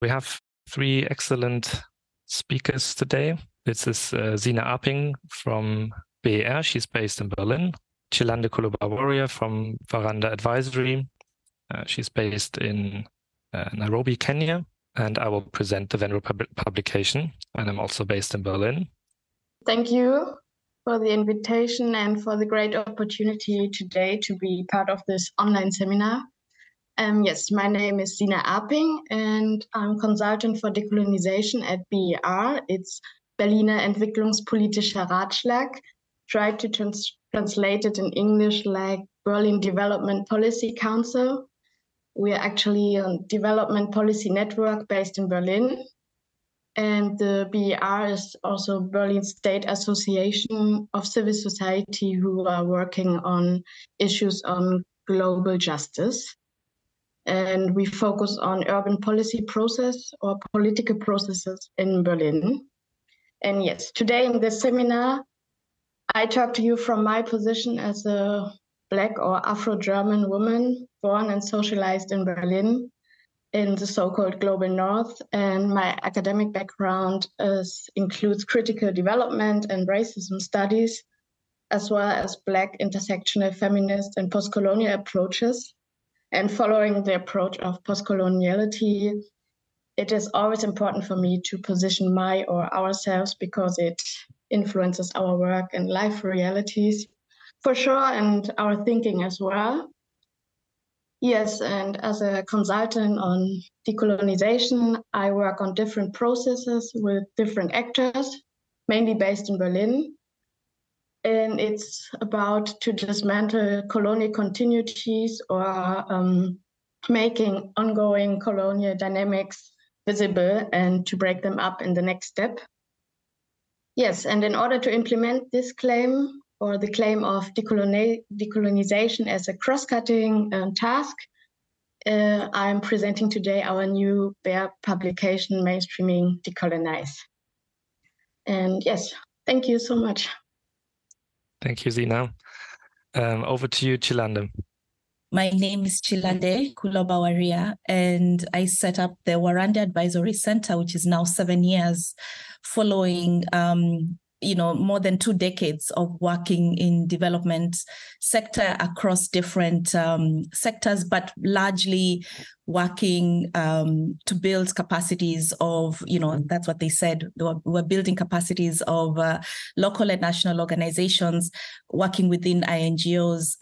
We have three excellent speakers today. This is Sina Aping from BER. She's based in Berlin. Chilande Kulubawaria from Varanda Advisory. She's based in Nairobi, Kenya. And I will present the Venro publication. And I'm also based in Berlin. Thank you for the invitation and for the great opportunity today to be part of this online seminar. Yes, my name is Sina Aping and I'm consultant for decolonization at BER. It's Berliner Entwicklungspolitischer Ratschlag. Try to translate it in English like Berlin Development Policy Council. We are actually a development policy network based in Berlin. And the BER is also Berlin State Association of Civil Society who are working on issues on global justice. And we focus on urban policy process or political processes in Berlin. And yes, today in this seminar, I talk to you from my position as a Black or Afro-German woman born and socialized in Berlin in the so-called Global North. And my academic background includes critical development and racism studies, as well as Black intersectional feminist and post-colonial approaches. And following the approach of post-coloniality, it is always important for me to position my or ourselves because it influences our work and life realities for sure, and our thinking as well. Yes, and as a consultant on decolonization, I work on different processes with different actors, mainly based in Berlin. And it's about to dismantle colonial continuities or making ongoing colonial dynamics visible and to break them up in the next step. Yes, and in order to implement this claim or the claim of decolonization as a cross-cutting task, I'm presenting today our new BER publication, Mainstreaming Decolonize. And yes, thank you so much. Thank you, Zina. Over to you, Chilande. My name is Chilande Kulubawaria, and I set up the Waranda Advisory Center, which is now 7 years following more than 2 decades of working in development sector across different sectors, but largely working to build capacities of, that's what they said, we're building capacities of local and national organizations working within NGOs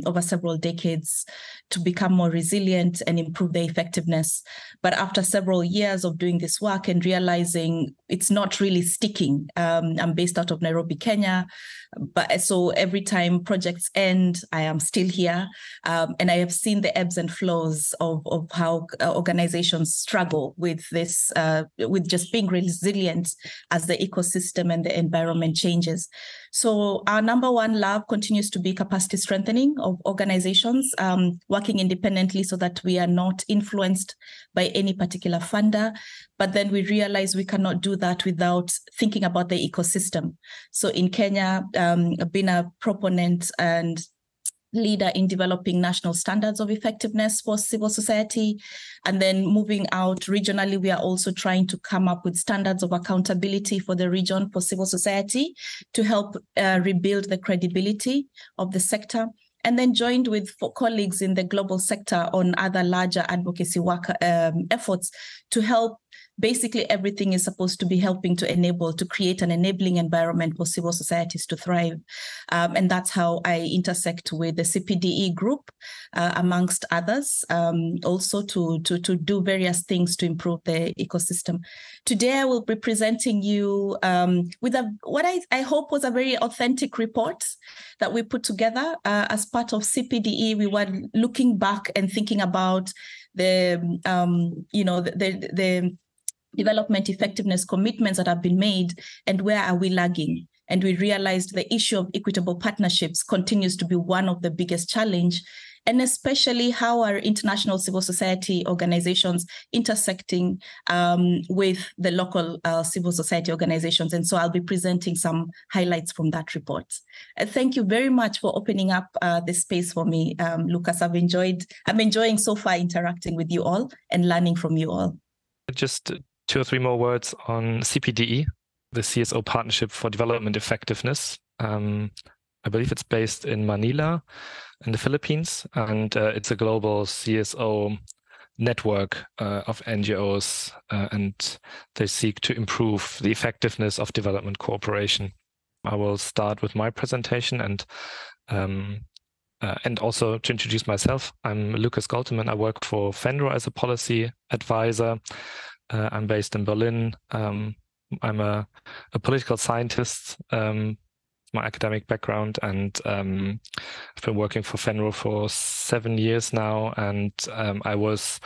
over several decades to become more resilient and improve their effectiveness. But after several years of doing this work and realizing it's not really sticking, I'm based out of Nairobi, Kenya. But so every time projects end, I am still here. And I have seen the ebbs and flows of how organizations struggle with this, with just being resilient as the ecosystem and the environment changes. So our number one love continues to be capacity strengthening of organizations, working independently so that we are not influenced by any particular funder. But then we realize we cannot do that without thinking about the ecosystem. So in Kenya, I've been a proponent and leader in developing national standards of effectiveness for civil society. And then moving out regionally, we are also trying to come up with standards of accountability for the region for civil society to help rebuild the credibility of the sector. And then joined with colleagues in the global sector on other larger advocacy work efforts to help. Basically, everything is supposed to be helping to create an enabling environment for civil societies to thrive. And that's how I intersect with the CPDE group, amongst others, also to do various things to improve the ecosystem. Today, I will be presenting you with what I hope was a very authentic report that we put together as part of CPDE. We were looking back and thinking about the development effectiveness commitments that have been made and where are we lagging. And we realized the issue of equitable partnerships continues to be one of the biggest challenge, and especially how are international civil society organizations intersecting with the local civil society organizations. And so I'll be presenting some highlights from that report. Thank you very much for opening up this space for me, Lucas. I'm enjoying so far interacting with you all and learning from you all. Just 2 or 3 more words on CPDE, the CSO Partnership for Development Effectiveness. I believe it's based in Manila in the Philippines, and it's a global CSO network of NGOs, and they seek to improve the effectiveness of development cooperation. I will start with my presentation and also to introduce myself. I'm Lucas Golteman. I work for FENRO as a policy advisor. I'm based in Berlin. I'm a political scientist, my academic background, and I've been working for FENRO for 7 years now, and I was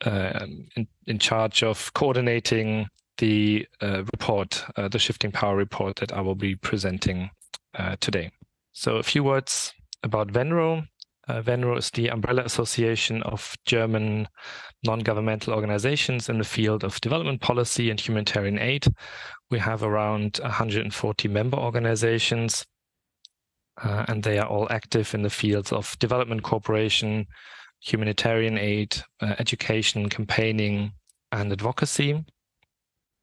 in charge of coordinating the report, the Shifting Power report that I will be presenting today. So a few words about VENRO. VENRO is the umbrella association of German non-governmental organizations in the field of development policy and humanitarian aid. We have around 140 member organizations, and they are all active in the fields of development cooperation, humanitarian aid, education, campaigning, and advocacy.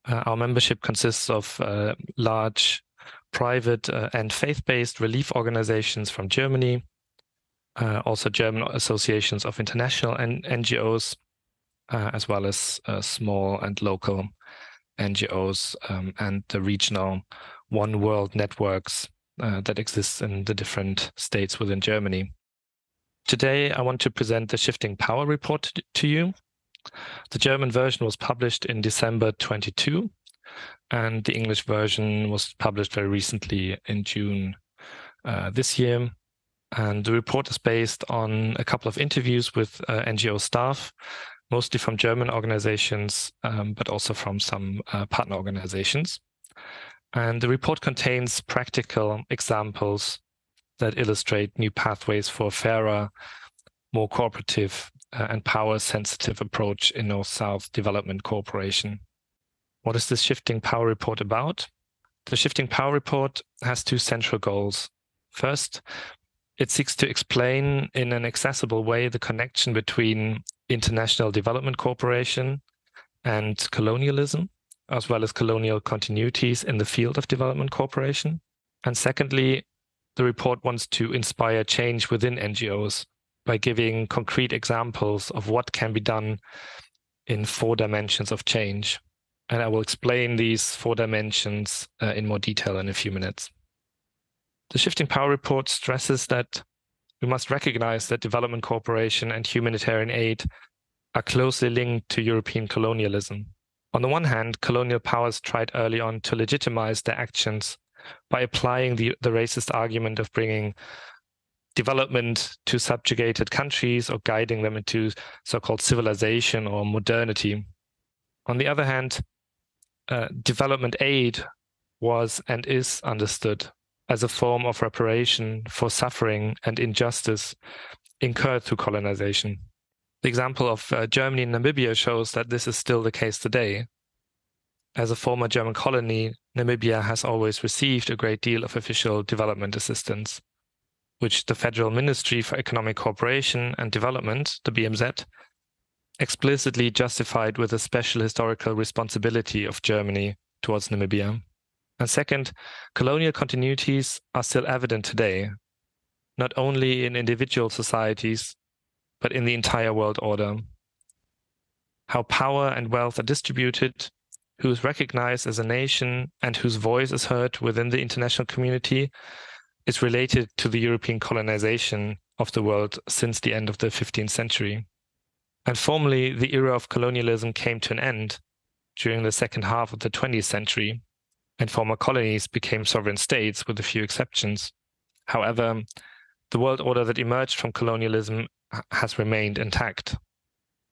Our membership consists of large private and faith-based relief organizations from Germany, also German associations of international NGOs, as well as small and local NGOs and the regional One World networks that exist in the different states within Germany. Today, I want to present the Shifting Power report to you. The German version was published in December 22, and the English version was published very recently in June this year. And the report is based on a couple of interviews with NGO staff, mostly from German organizations, but also from some partner organizations. And the report contains practical examples that illustrate new pathways for a fairer, more cooperative and power-sensitive approach in North-South development cooperation. What is this Shifting Power report about? The Shifting Power report has 2 central goals. First, it seeks to explain in an accessible way the connection between international development cooperation and colonialism, as well as colonial continuities in the field of development cooperation. And secondly, the report wants to inspire change within NGOs by giving concrete examples of what can be done in 4 dimensions of change. And I will explain these 4 dimensions in more detail in a few minutes. The Shifting Power report stresses that we must recognize that development cooperation and humanitarian aid are closely linked to European colonialism. On the one hand, colonial powers tried early on to legitimize their actions by applying the racist argument of bringing development to subjugated countries or guiding them into so-called civilization or modernity. On the other hand, development aid was and is understood as a form of reparation for suffering and injustice incurred through colonization. The example of Germany and Namibia shows that this is still the case today. As a former German colony, Namibia has always received a great deal of official development assistance, which the Federal Ministry for Economic Cooperation and Development, the BMZ, explicitly justified with a special historical responsibility of Germany towards Namibia. And second, colonial continuities are still evident today, not only in individual societies, but in the entire world order. How power and wealth are distributed, who is recognized as a nation, and whose voice is heard within the international community is related to the European colonization of the world since the end of the 15th century. And formally, the era of colonialism came to an end during the second half of the 20th century, and former colonies became sovereign states with a few exceptions. However, the world order that emerged from colonialism has remained intact.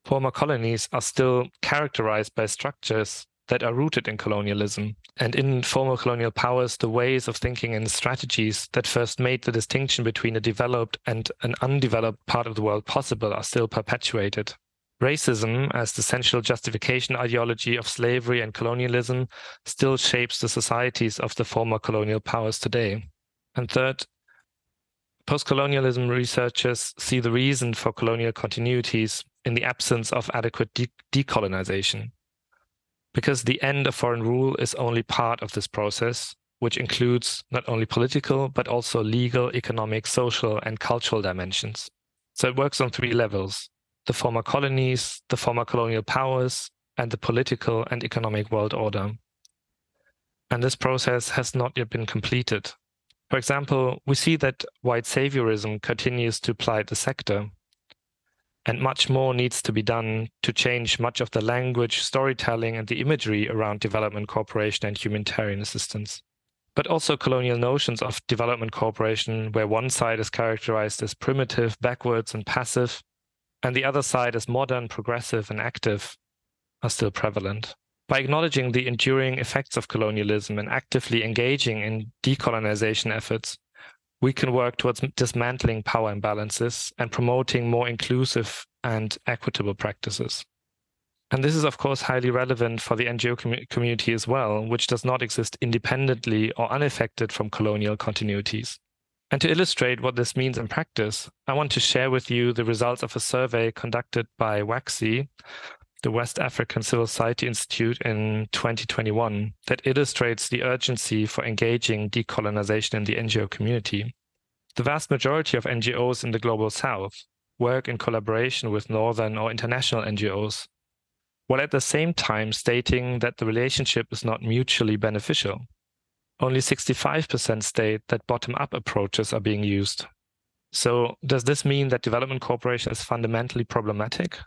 Former colonies are still characterized by structures that are rooted in colonialism, and in former colonial powers, the ways of thinking and strategies that first made the distinction between a developed and an undeveloped part of the world possible are still perpetuated. Racism, as the central justification ideology of slavery and colonialism, still shapes the societies of the former colonial powers today. And third, post-colonialism researchers see the reason for colonial continuities in the absence of adequate decolonization. because the end of foreign rule is only part of this process, which includes not only political, but also legal, economic, social, and cultural dimensions. So it works on three levels: the former colonies, the former colonial powers, and the political and economic world order. And this process has not yet been completed. For example, we see that white saviorism continues to blight the sector, and much more needs to be done to change much of the language, storytelling, and the imagery around development cooperation and humanitarian assistance. But also colonial notions of development cooperation, where one side is characterized as primitive, backwards, and passive, and the other side as modern, progressive, and active, are still prevalent. By acknowledging the enduring effects of colonialism and actively engaging in decolonization efforts, we can work towards dismantling power imbalances and promoting more inclusive and equitable practices. And this is, of course, highly relevant for the NGO community as well, which does not exist independently or unaffected from colonial continuities. And to illustrate what this means in practice, I want to share with you the results of a survey conducted by WACSI, the West African Civil Society Institute, in 2021 that illustrates the urgency for engaging decolonization in the NGO community. The vast majority of NGOs in the Global South work in collaboration with Northern or international NGOs, while at the same time stating that the relationship is not mutually beneficial. Only 65% state that bottom-up approaches are being used. So does this mean that development cooperation is fundamentally problematic?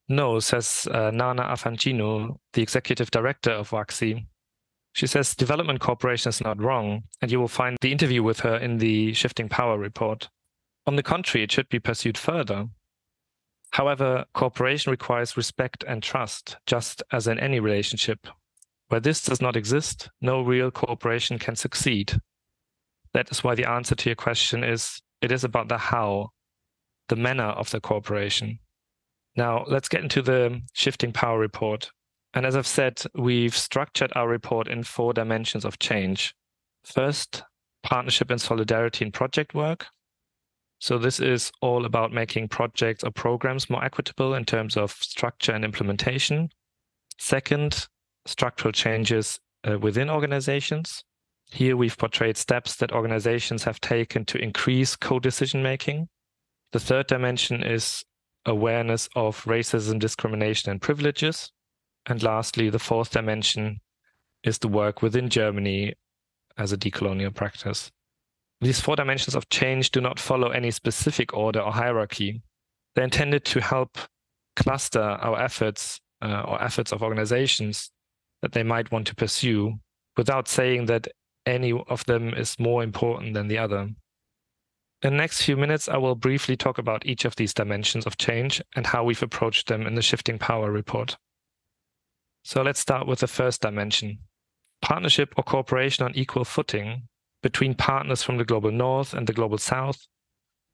No, says Nana Afantino, the executive director of WACSI. She says development cooperation is not wrong, and you will find the interview with her in the Shifting Power report. On the contrary, it should be pursued further. However, cooperation requires respect and trust, just as in any relationship. Where this does not exist, no real cooperation can succeed. That is why the answer to your question is, it is about the how, the manner of the cooperation. Now, let's get into the Shifting Power report. And as I've said, we've structured our report in 4 dimensions of change. First, partnership and solidarity in project work. So this is all about making projects or programs more equitable in terms of structure and implementation. Second, structural changes within organizations. Here we've portrayed steps that organizations have taken to increase co-decision making. The third dimension is awareness of racism, discrimination, and privileges. And lastly, the fourth dimension is the work within Germany as a decolonial practice. These 4 dimensions of change do not follow any specific order or hierarchy. They're intended to help cluster our efforts or efforts of organizations that they might want to pursue without saying that any of them is more important than the other. In the next few minutes, I will briefly talk about each of these dimensions of change and how we've approached them in the Shifting Power report. So let's start with the first dimension. Partnership or cooperation on equal footing between partners from the Global North and the Global South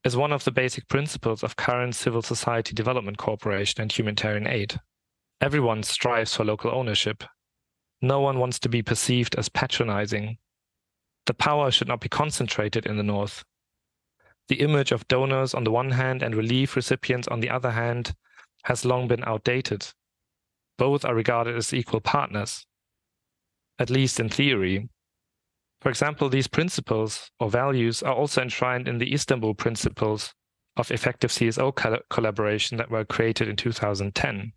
is one of the basic principles of current civil society development cooperation and humanitarian aid. Everyone strives for local ownership. No one wants to be perceived as patronizing. The power should not be concentrated in the North. The image of donors on the one hand and relief recipients on the other hand has long been outdated. Both are regarded as equal partners, at least in theory. For example, these principles or values are also enshrined in the Istanbul Principles of Effective CSO Collaboration that were created in 2010.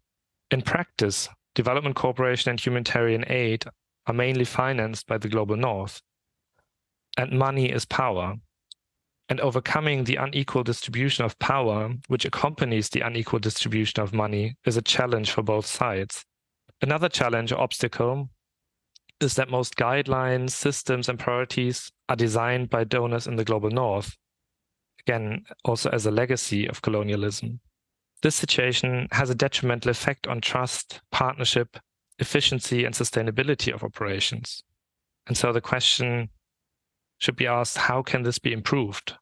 In practice, development cooperation and humanitarian aid are mainly financed by the Global North, and money is power. And overcoming the unequal distribution of power, which accompanies the unequal distribution of money, is a challenge for both sides. Another challenge or obstacle is that most guidelines, systems, and priorities are designed by donors in the Global North, again, also as a legacy of colonialism. This situation has a detrimental effect on trust, partnership, efficiency, and sustainability of operations. And so the question should be asked, how can this be improved?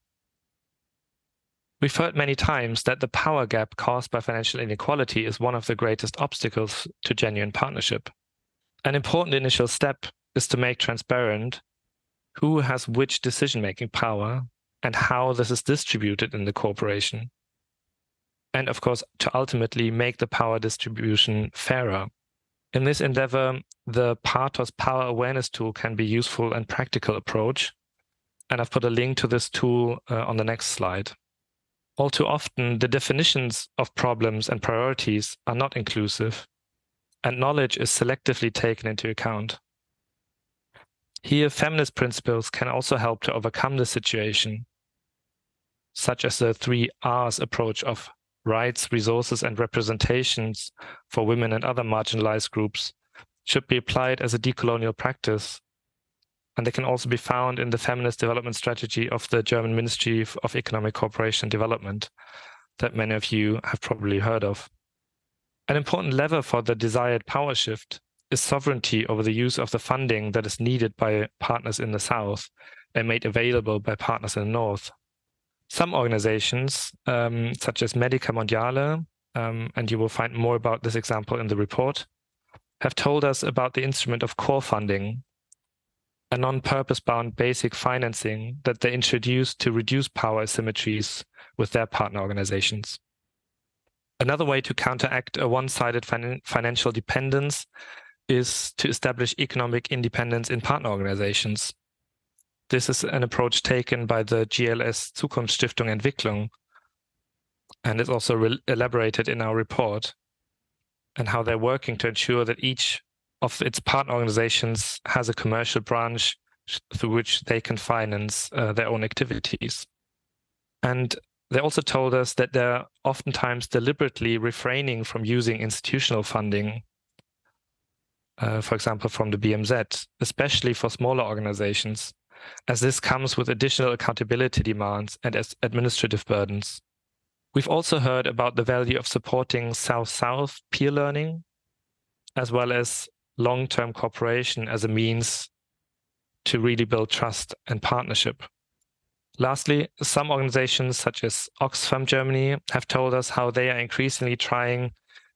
We've heard many times that the power gap caused by financial inequality is one of the greatest obstacles to genuine partnership. An important initial step is to make transparent who has which decision-making power and how this is distributed in the corporation. And of course, to ultimately make the power distribution fairer. In this endeavor, the Pathos Power Awareness tool can be a useful and practical approach, and I've put a link to this tool on the next slide. All too often, the definitions of problems and priorities are not inclusive, and knowledge is selectively taken into account. Here, feminist principles can also help to overcome the situation, such as the 3 R's approach of rights, resources, and representations for women and other marginalized groups should be applied as a decolonial practice. And they can also be found in the feminist development strategy of the German Ministry of Economic Cooperation and Development that many of you have probably heard of. An important lever for the desired power shift is sovereignty over the use of the funding that is needed by partners in the South and made available by partners in the North. Some organizations, such as Medica Mondiale, and you will find more about this example in the report, have told us about the instrument of core funding, a non-purpose-bound basic financing that they introduced to reduce power asymmetries with their partner organizations. Another way to counteract a one-sided financial dependence is to establish economic independence in partner organizations. This is an approach taken by the GLS Zukunftsstiftung Entwicklung, and it's also elaborated in our report, and how they're working to ensure that each of its partner organizations has a commercial branch through which they can finance their own activities. And they also told us that they're oftentimes deliberately refraining from using institutional funding, for example, from the BMZ, especially for smaller organizations, as this comes with additional accountability demands and as administrative burdens. We've also heard about the value of supporting South-South peer learning, as well as long-term cooperation as a means to really build trust and partnership. Lastly, some organizations such as Oxfam Germany have told us how they are increasingly trying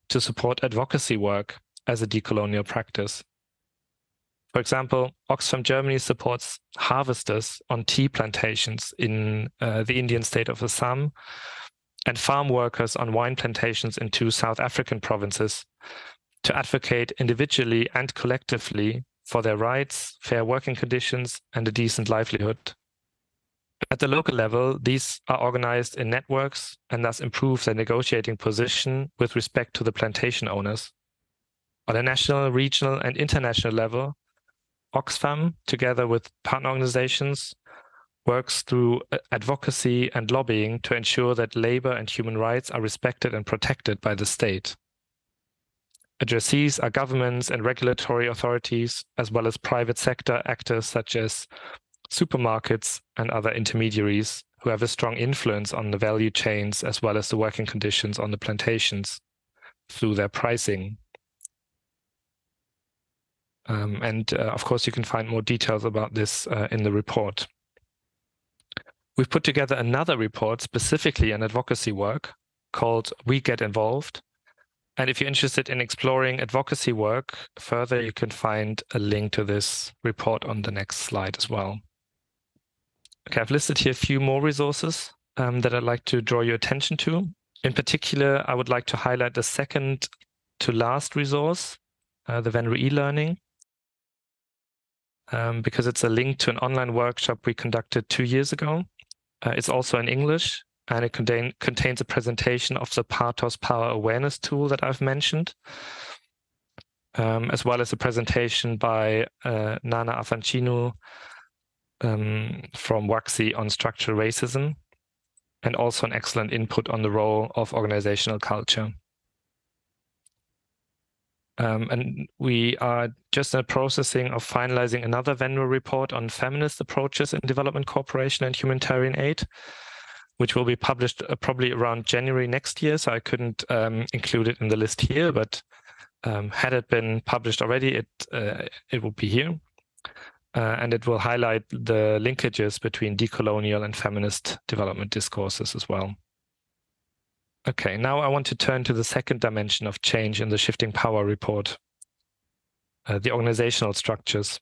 to support advocacy work as a decolonial practice. For example, Oxfam Germany supports harvesters on tea plantations in the Indian state of Assam and farm workers on wine plantations in 2 South African provinces to advocate individually and collectively for their rights, fair working conditions, and a decent livelihood. At the local level, these are organized in networks and thus improve their negotiating position with respect to the plantation owners. On a national, regional, and international level, Oxfam, together with partner organizations, works through advocacy and lobbying to ensure that labor and human rights are respected and protected by the state. Addressees are governments and regulatory authorities, as well as private sector actors such as supermarkets and other intermediaries who have a strong influence on the value chains as well as the working conditions on the plantations through their pricing. Of course, you can find more details about this in the report. We've put together another report specifically on advocacy work called We Get Involved. And if you're interested in exploring advocacy work further, you can find a link to this report on the next slide as well. Okay, I've listed here a few more resources that I'd like to draw your attention to. In particular, I would like to highlight the second to last resource, the Venro e-learning, because it's a link to an online workshop we conducted 2 years ago. It's also in English, and it contains a presentation of the Pathos Power Awareness tool that I've mentioned, as well as a presentation by Nana Avancino from WACSI on structural racism, and also an excellent input on the role of organizational culture. And we are just in the processing of finalizing another Venro report on feminist approaches in development cooperation and humanitarian aid, which will be published probably around January next year. So I couldn't include it in the list here, but had it been published already, it will be here. And it will highlight the linkages between decolonial and feminist development discourses as well. Okay, now I want to turn to the second dimension of change in the Shifting Power report, the organizational structures.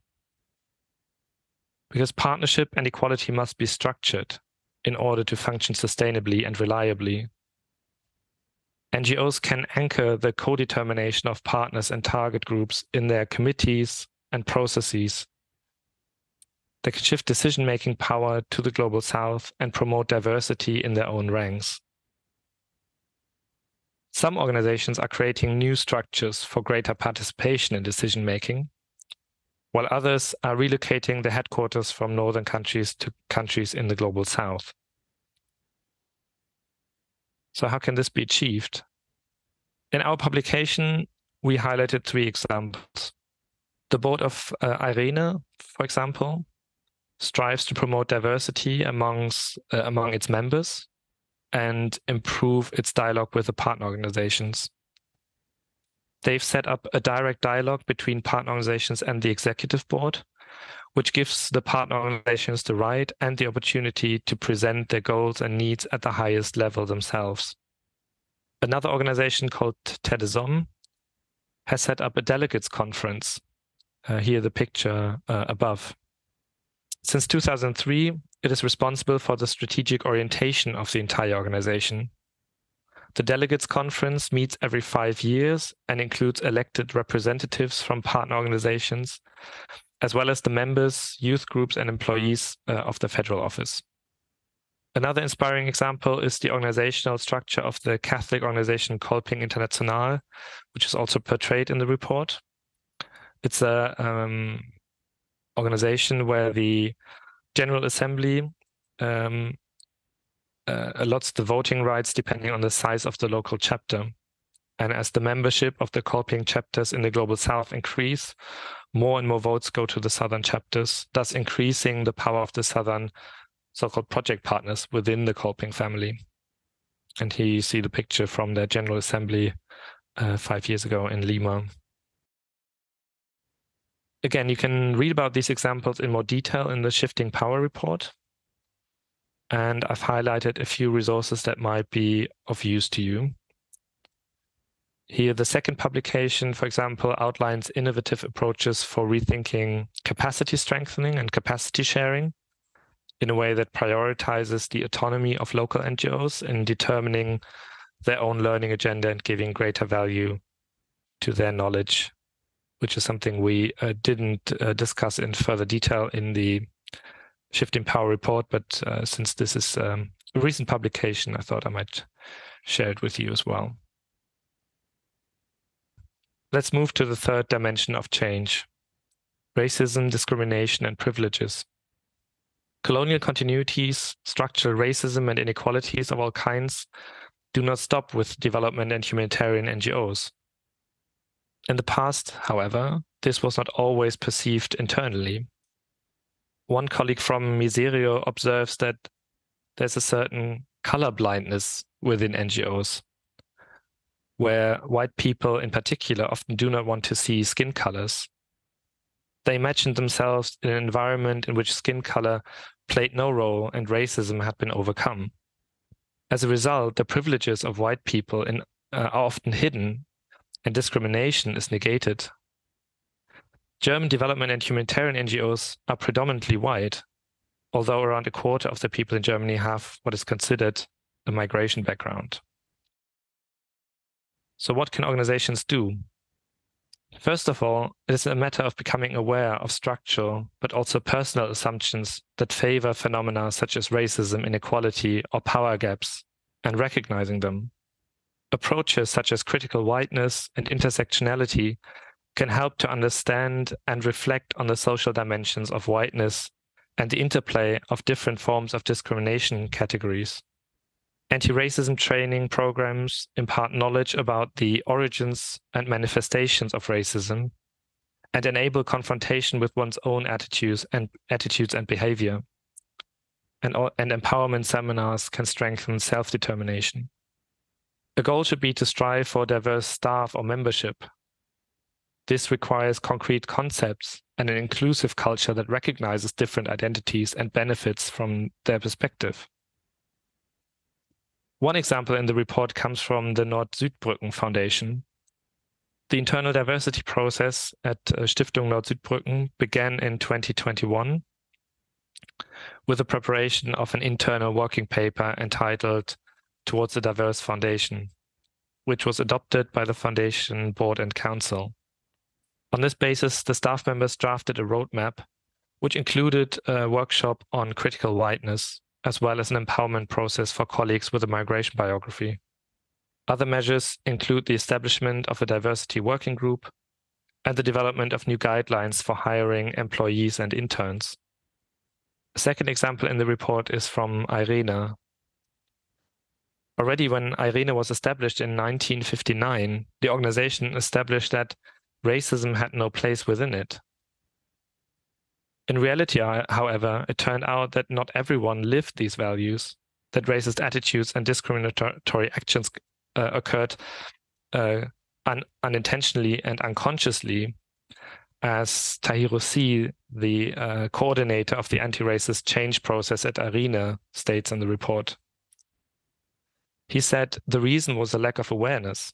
Because partnership and equality must be structured in order to function sustainably and reliably. NGOs can anchor the co-determination of partners and target groups in their committees and processes. They can shift decision-making power to the Global South and promote diversity in their own ranks. Some organizations are creating new structures for greater participation in decision-making, while others are relocating their headquarters from northern countries to countries in the Global South. So how can this be achieved? In our publication, we highlighted 3 examples. The board of IRENE, for example, strives to promote diversity among its members and improve its dialogue with the partner organizations. They've set up a direct dialogue between partner organizations and the executive board, which gives the partner organizations the right and the opportunity to present their goals and needs at the highest level themselves. Another organization called Terre des Hommes has set up a delegates conference. Here the picture above. Since 2003, it is responsible for the strategic orientation of the entire organization. The Delegates Conference meets every 5 years and includes elected representatives from partner organizations, as well as the members, youth groups, and employees of the federal office. Another inspiring example is the organizational structure of the Catholic organization Kolping International, which is also portrayed in the report. It's a organization where the General Assembly allots the voting rights depending on the size of the local chapter. And as the membership of the Kolping chapters in the Global South increase, more and more votes go to the southern chapters, thus increasing the power of the southern so-called project partners within the Kolping family. And here you see the picture from their General Assembly 5 years ago in Lima. Again, you can read about these examples in more detail in the Shifting Power report. And I've highlighted a few resources that might be of use to you. Here, the second publication, for example, outlines innovative approaches for rethinking capacity strengthening and capacity sharing in a way that prioritizes the autonomy of local NGOs in determining their own learning agenda and giving greater value to their knowledge, which is something we didn't discuss in further detail in the Shifting Power report, but since this is a recent publication, I thought I might share it with you as well. Let's move to the third dimension of change: racism, discrimination, and privileges. Colonial continuities, structural racism, and inequalities of all kinds do not stop with development and humanitarian NGOs. In the past, however, this was not always perceived internally. One colleague from Miserio observes that there's a certain color blindness within NGOs, where white people in particular often do not want to see skin colors. They imagined themselves in an environment in which skin color played no role and racism had been overcome. As a result, the privileges of white people are often hidden and discrimination is negated. German development and humanitarian NGOs are predominantly white, although around a quarter of the people in Germany have what is considered a migration background. So what can organizations do? First of all, it is a matter of becoming aware of structural, but also personal assumptions that favor phenomena such as racism, inequality, or power gaps, and recognizing them. Approaches such as critical whiteness and intersectionality can help to understand and reflect on the social dimensions of whiteness and the interplay of different forms of discrimination categories. Anti-racism training programs impart knowledge about the origins and manifestations of racism and enable confrontation with one's own attitudes and behavior. And empowerment seminars can strengthen self-determination. The goal should be to strive for diverse staff or membership. This requires concrete concepts and an inclusive culture that recognizes different identities and benefits from their perspective. One example in the report comes from the Nord-Südbrücken Foundation. The internal diversity process at Stiftung Nord-Südbrücken began in 2021 with the preparation of an internal working paper entitled Towards a Diverse Foundation. which was adopted by the Foundation Board and Council. On this basis, the staff members drafted a roadmap, which included a workshop on critical whiteness, as well as an empowerment process for colleagues with a migration biography. Other measures include the establishment of a diversity working group and the development of new guidelines for hiring employees and interns. A second example in the report is from IRENA. Already when IRENA was established in 1959, the organization established that racism had no place within it. In reality, however, it turned out that not everyone lived these values, that racist attitudes and discriminatory actions occurred unintentionally and unconsciously, as Tahiro C., the coordinator of the anti-racist change process at IRENA, states in the report. He said the reason was a lack of awareness.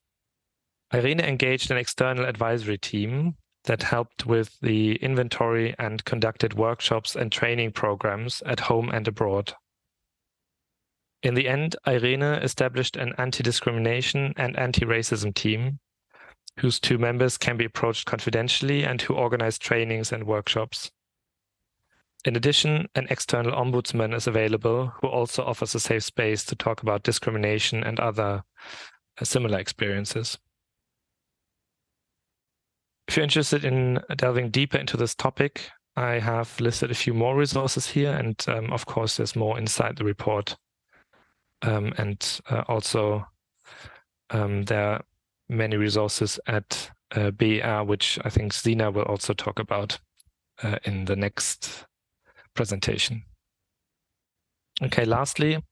IRENA engaged an external advisory team that helped with the inventory and conducted workshops and training programs at home and abroad. In the end, IRENA established an anti-discrimination and anti-racism team, whose 2 members can be approached confidentially and who organize trainings and workshops. In addition, an external ombudsman is available who also offers a safe space to talk about discrimination and other similar experiences. If you're interested in delving deeper into this topic, I have listed a few more resources here, and of course, there's more inside the report. Also, there are many resources at BER, which I think Sina will also talk about in the next presentation. Okay, lastly,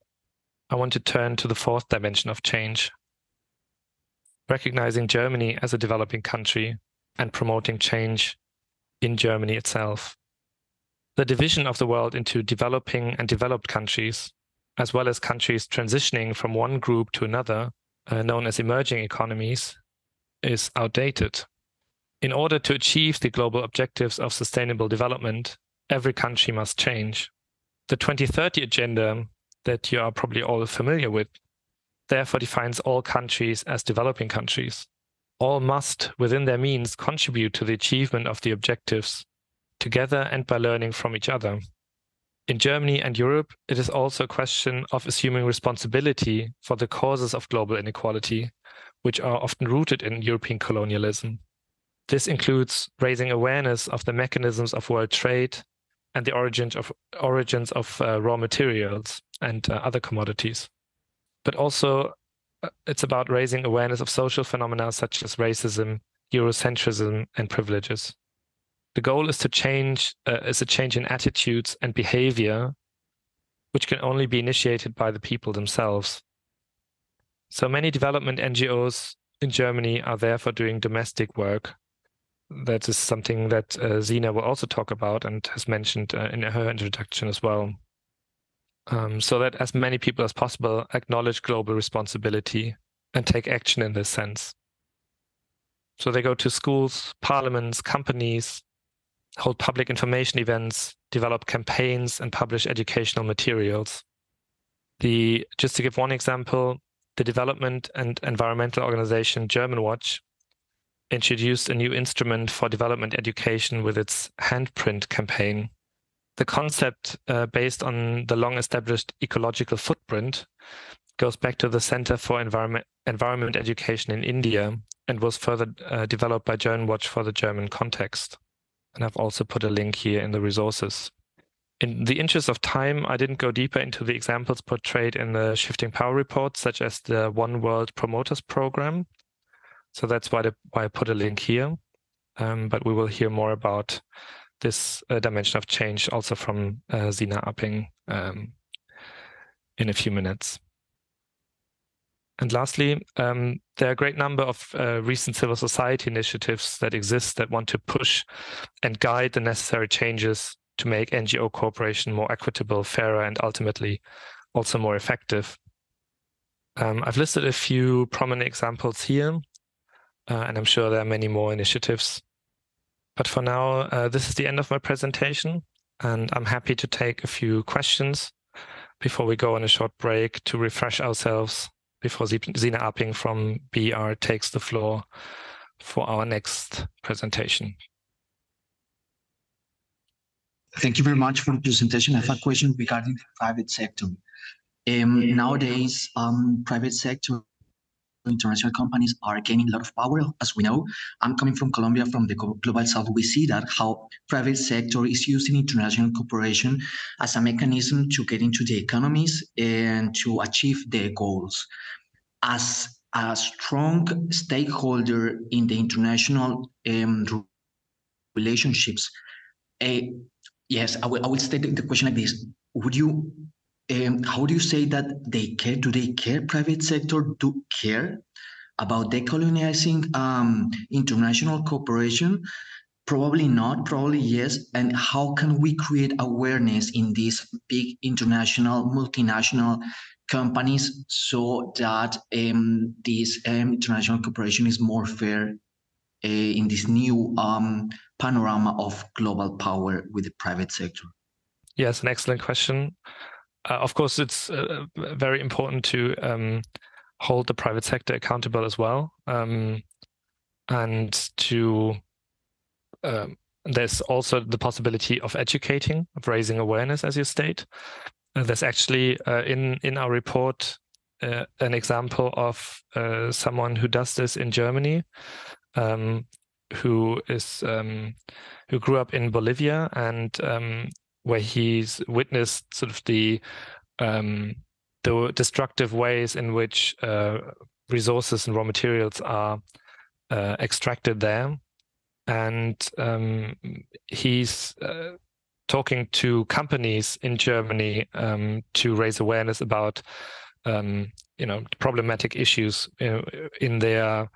I want to turn to the 4th dimension of change, recognizing Germany as a developing country and promoting change in Germany itself. The division of the world into developing and developed countries, as well as countries transitioning from one group to another, known as emerging economies, is outdated. In order to achieve the global objectives of sustainable development, every country must change. The 2030 agenda that you are probably all familiar with therefore defines all countries as developing countries. All must, within their means, contribute to the achievement of the objectives, together and by learning from each other. In Germany and Europe, it is also a question of assuming responsibility for the causes of global inequality, which are often rooted in European colonialism. This includes raising awareness of the mechanisms of world trade and the origins of raw materials and other commodities. But also, it's about raising awareness of social phenomena such as racism, Eurocentrism, and privileges. The goal is a change in attitudes and behavior, which can only be initiated by the people themselves. So many development NGOs in Germany are therefore doing domestic work. That is something that Sina will also talk about and has mentioned in her introduction as well. So that as many people as possible acknowledge global responsibility and take action in this sense. So they go to schools, parliaments, companies, hold public information events, develop campaigns, and publish educational materials. Just to give one example, the development and environmental organization German Watch introduced a new instrument for development education with its handprint campaign. The concept, based on the long-established ecological footprint, goes back to the Center for Environment Education in India and was further developed by German Watch for the German context. And I've also put a link here in the resources. In the interest of time, I didn't go deeper into the examples portrayed in the Shifting Power report, such as the One World Promoters Program. So that's why I put a link here. But we will hear more about this dimension of change also from Sina Apping in a few minutes. And lastly, there are a great number of recent civil society initiatives that exist that want to push and guide the necessary changes to make NGO cooperation more equitable, fairer, and ultimately also more effective. I've listed a few prominent examples here, and I'm sure there are many more initiatives. But for now, this is the end of my presentation, and I'm happy to take a few questions before we go on a short break to refresh ourselves before Sina Apping from BR takes the floor for our next presentation. Thank you very much for the presentation. I have a question regarding the private sector. Nowadays, private sector international companies are gaining a lot of power, as we know. I'm coming from Colombia, from the global south. We see that how private sector is using international cooperation as a mechanism to get into the economies and to achieve their goals. As a strong stakeholder in the international relationships, yes, I will state the question like this. Would you how do you say that they care? Do they care? Private sector do care about decolonizing international cooperation? Probably not, probably yes. And how can we create awareness in these big international, multinational companies so that this international cooperation is more fair in this new panorama of global power with the private sector? Yes, an excellent question. Of course, it's very important to hold the private sector accountable as well, and to there's also the possibility of educating, of raising awareness, as you state. There's actually in our report an example of someone who does this in Germany, who grew up in Bolivia, and where he's witnessed sort of the destructive ways in which resources and raw materials are extracted there. And he's talking to companies in Germany to raise awareness about problematic issues in their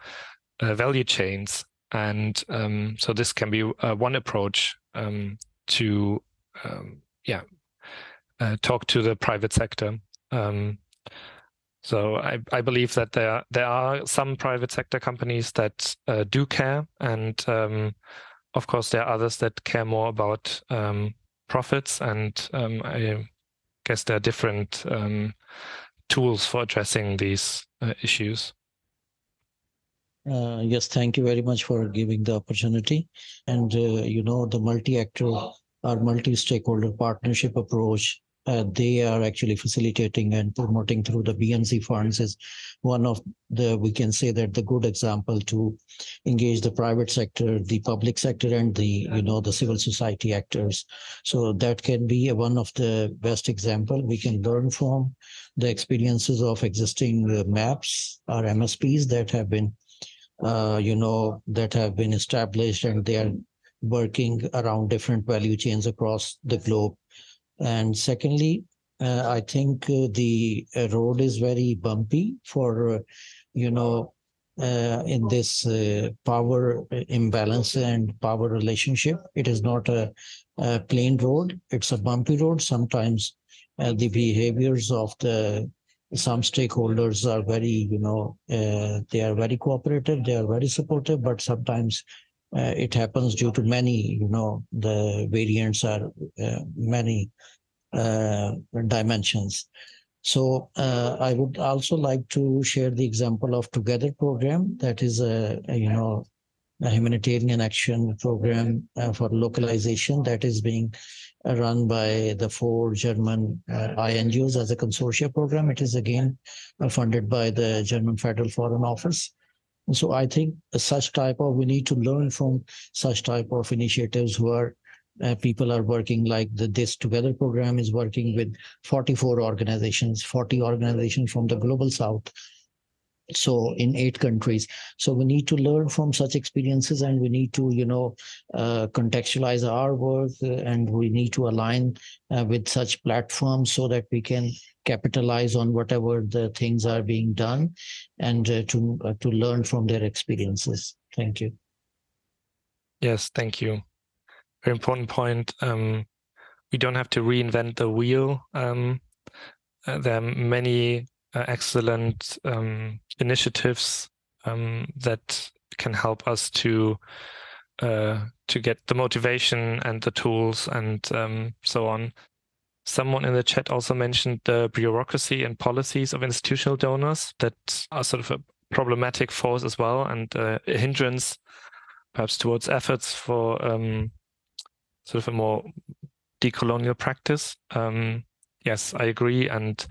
value chains. And so this can be one approach to talk to the private sector. So I believe that there are some private sector companies that do care, and of course there are others that care more about profits, and I guess there are different tools for addressing these issues. Yes, thank you very much for giving the opportunity. And the multi-actor or multi-stakeholder partnership approach, they are actually facilitating and promoting through the BNC funds is one of the, we can say that the good example to engage the private sector, the public sector, and the civil society actors. So that can be one of the best example we can learn from the experiences of existing maps or MSPs that have been established, and they are working around different value chains across the globe. And secondly, I think the road is very bumpy for, in this power imbalance and power relationship. It is not a plain road. It's a bumpy road. Sometimes the behaviors of some stakeholders are very, they are very cooperative, they are very supportive, but sometimes it happens due to many, the variants are many dimensions. So I would also like to share the example of Together program. That is a humanitarian action program for localization that is being run by the 4 German NGOs as a consortia program. It is again funded by the German Federal Foreign Office. And so I think we need to learn from such type of initiatives who are people are working like this Together program is working with 44 organizations, 40 organizations from the global south. So in 8 countries. So we need to learn from such experiences, and we need to, contextualize our work, and we need to align with such platforms so that we can capitalize on whatever the things are being done, and to learn from their experiences. Thank you. Yes, thank you. Very important point. We don't have to reinvent the wheel. There are many excellent initiatives that can help us to get the motivation and the tools and so on. Someone in the chat also mentioned the bureaucracy and policies of institutional donors that are sort of a problematic force as well, and a hindrance perhaps towards efforts for sort of a more decolonial practice. Yes, I agree. And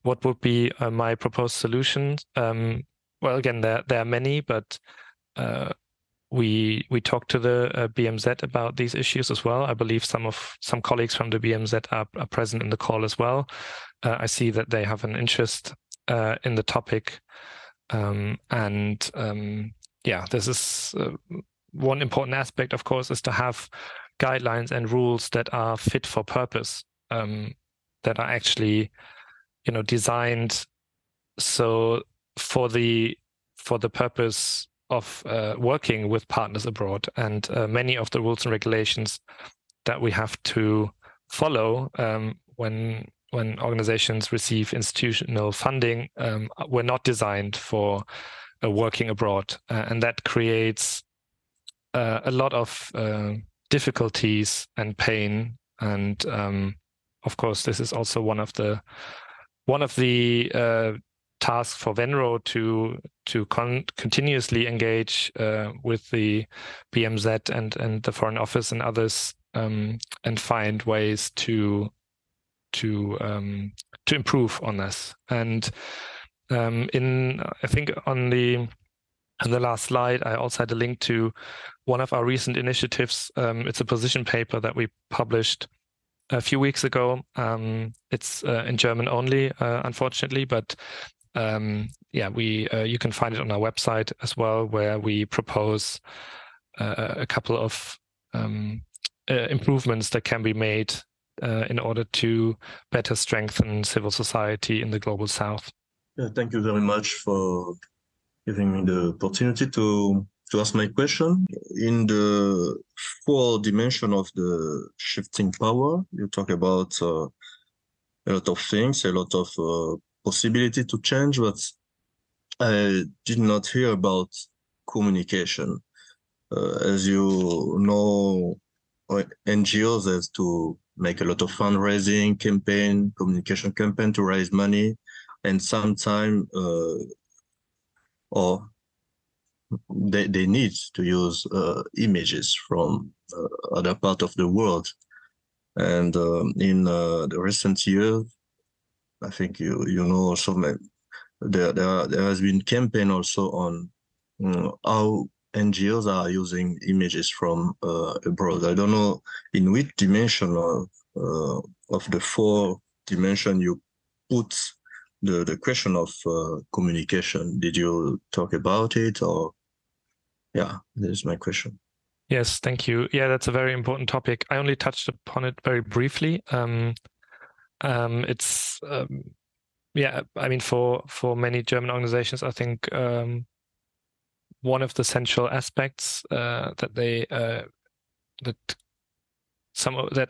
what would be my proposed solution? Well, again, there are many, but we talked to the BMZ about these issues as well. I believe some colleagues from the BMZ are present in the call as well. I see that they have an interest in the topic. Yeah, this is one important aspect, of course, is to have guidelines and rules that are fit for purpose, that are actually, designed so for the purpose of working with partners abroad. And many of the rules and regulations that we have to follow when organizations receive institutional funding were not designed for working abroad, and that creates a lot of difficulties and pain. And of course, this is also one of the tasks for Venro to continuously engage with the BMZ and the Foreign Office and others, and find ways to improve on this. And I think on the last slide, I also had a link to one of our recent initiatives. It's a position paper that we published a few weeks ago. It's in German only, unfortunately, but you can find it on our website as well, where we propose a couple of improvements that can be made in order to better strengthen civil society in the Global South. Yeah, thank you very much for giving me the opportunity to ask my question. In the 4 dimension of the shifting power, you talk about a lot of things, a lot of possibility to change, but I did not hear about communication. As you know, NGOs have to make a lot of fundraising campaign, communication campaign to raise money, and sometimes or they need to use images from other part of the world. And in the recent years, I think you know also there has been campaign also on how NGOs are using images from abroad. I don't know in which dimension of the 4 dimension you put the question of communication. Did you talk about it, or? Yeah, this is my question. Yes, thank you. Yeah, that's a very important topic. I only touched upon it very briefly. It's I mean, for many German organizations, I think one of the central aspects that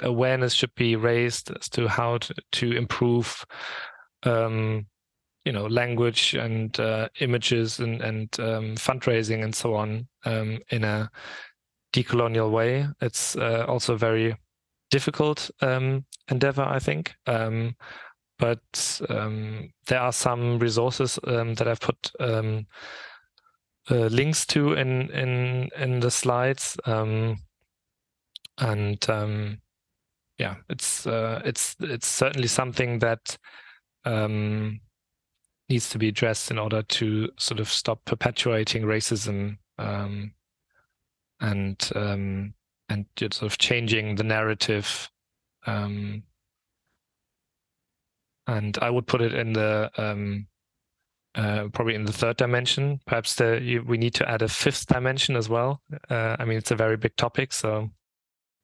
awareness should be raised as to how to improve language and images and fundraising and so on in a decolonial way. It's also a very difficult endeavor, I think. But there are some resources that I've put links to in the slides, it's certainly something that needs to be addressed in order to sort of stop perpetuating racism and sort of changing the narrative. And I would put it in the probably in the 3rd dimension. Perhaps we need to add a 5th dimension as well. I mean, it's a very big topic, so.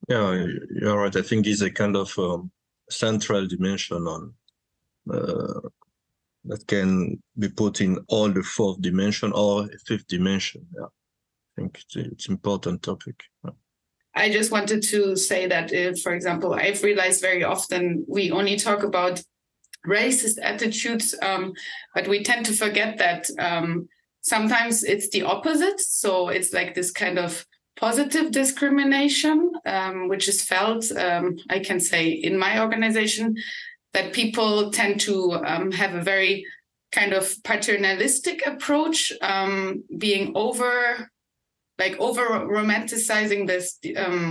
Yeah, you're right. I think it's a kind of central dimension on that can be put in all the 4th dimension or 5th dimension. Yeah, I think it's important topic. Yeah. I just wanted to say that if, for example, I've realized very often we only talk about racist attitudes, but we tend to forget that sometimes it's the opposite. So it's like this kind of positive discrimination, which is felt, I can say, in my organization, that people tend to have a very kind of paternalistic approach, being over romanticizing this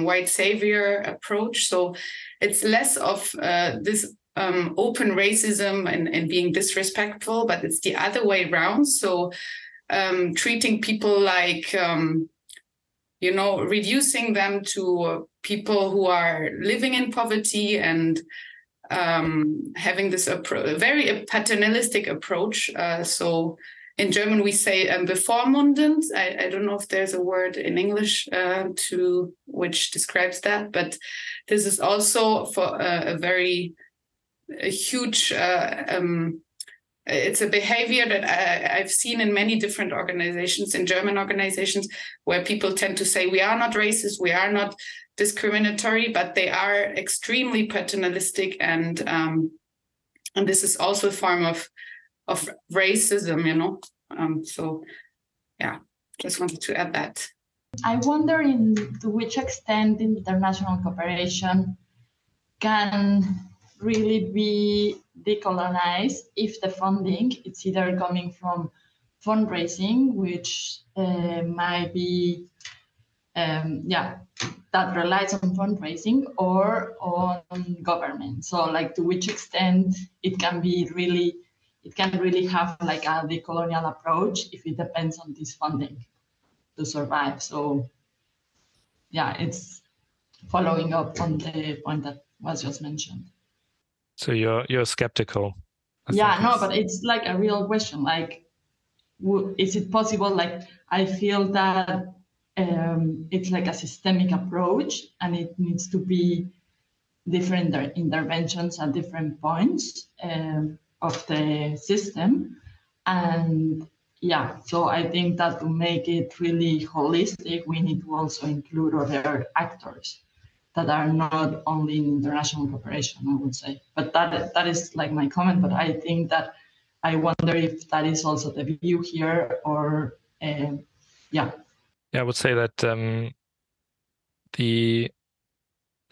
white savior approach. So it's less of this open racism and being disrespectful, but it's the other way around. So treating people like, reducing them to people who are living in poverty and having this very paternalistic approach. So in German, we say bevormundend. I don't know if there's a word in English to which describes that, but this is also for a huge. It's a behavior that I've seen in many different organizations, in German organizations, where people tend to say we are not racist, we are not discriminatory, but they are extremely paternalistic, and this is also a form of racism, so yeah, just wanted to add that. I wonder to which extent international cooperation can really be decolonized if the funding it's either coming from fundraising, which might be that relies on fundraising, or on government. So like to which extent it can really have like a decolonial approach if it depends on this funding to survive. So yeah, it's following up on the point that was just mentioned. So you're skeptical. But it's like a real question. Like, is it possible? Like, I feel that it's like a systemic approach, and it needs to be different interventions at different points of the system. And yeah, so I think that to make it really holistic, we need to also include other actors that are not only in international cooperation, I would say. But that is like my comment, but I think that I wonder if that is also the view here, or Yeah, I would say that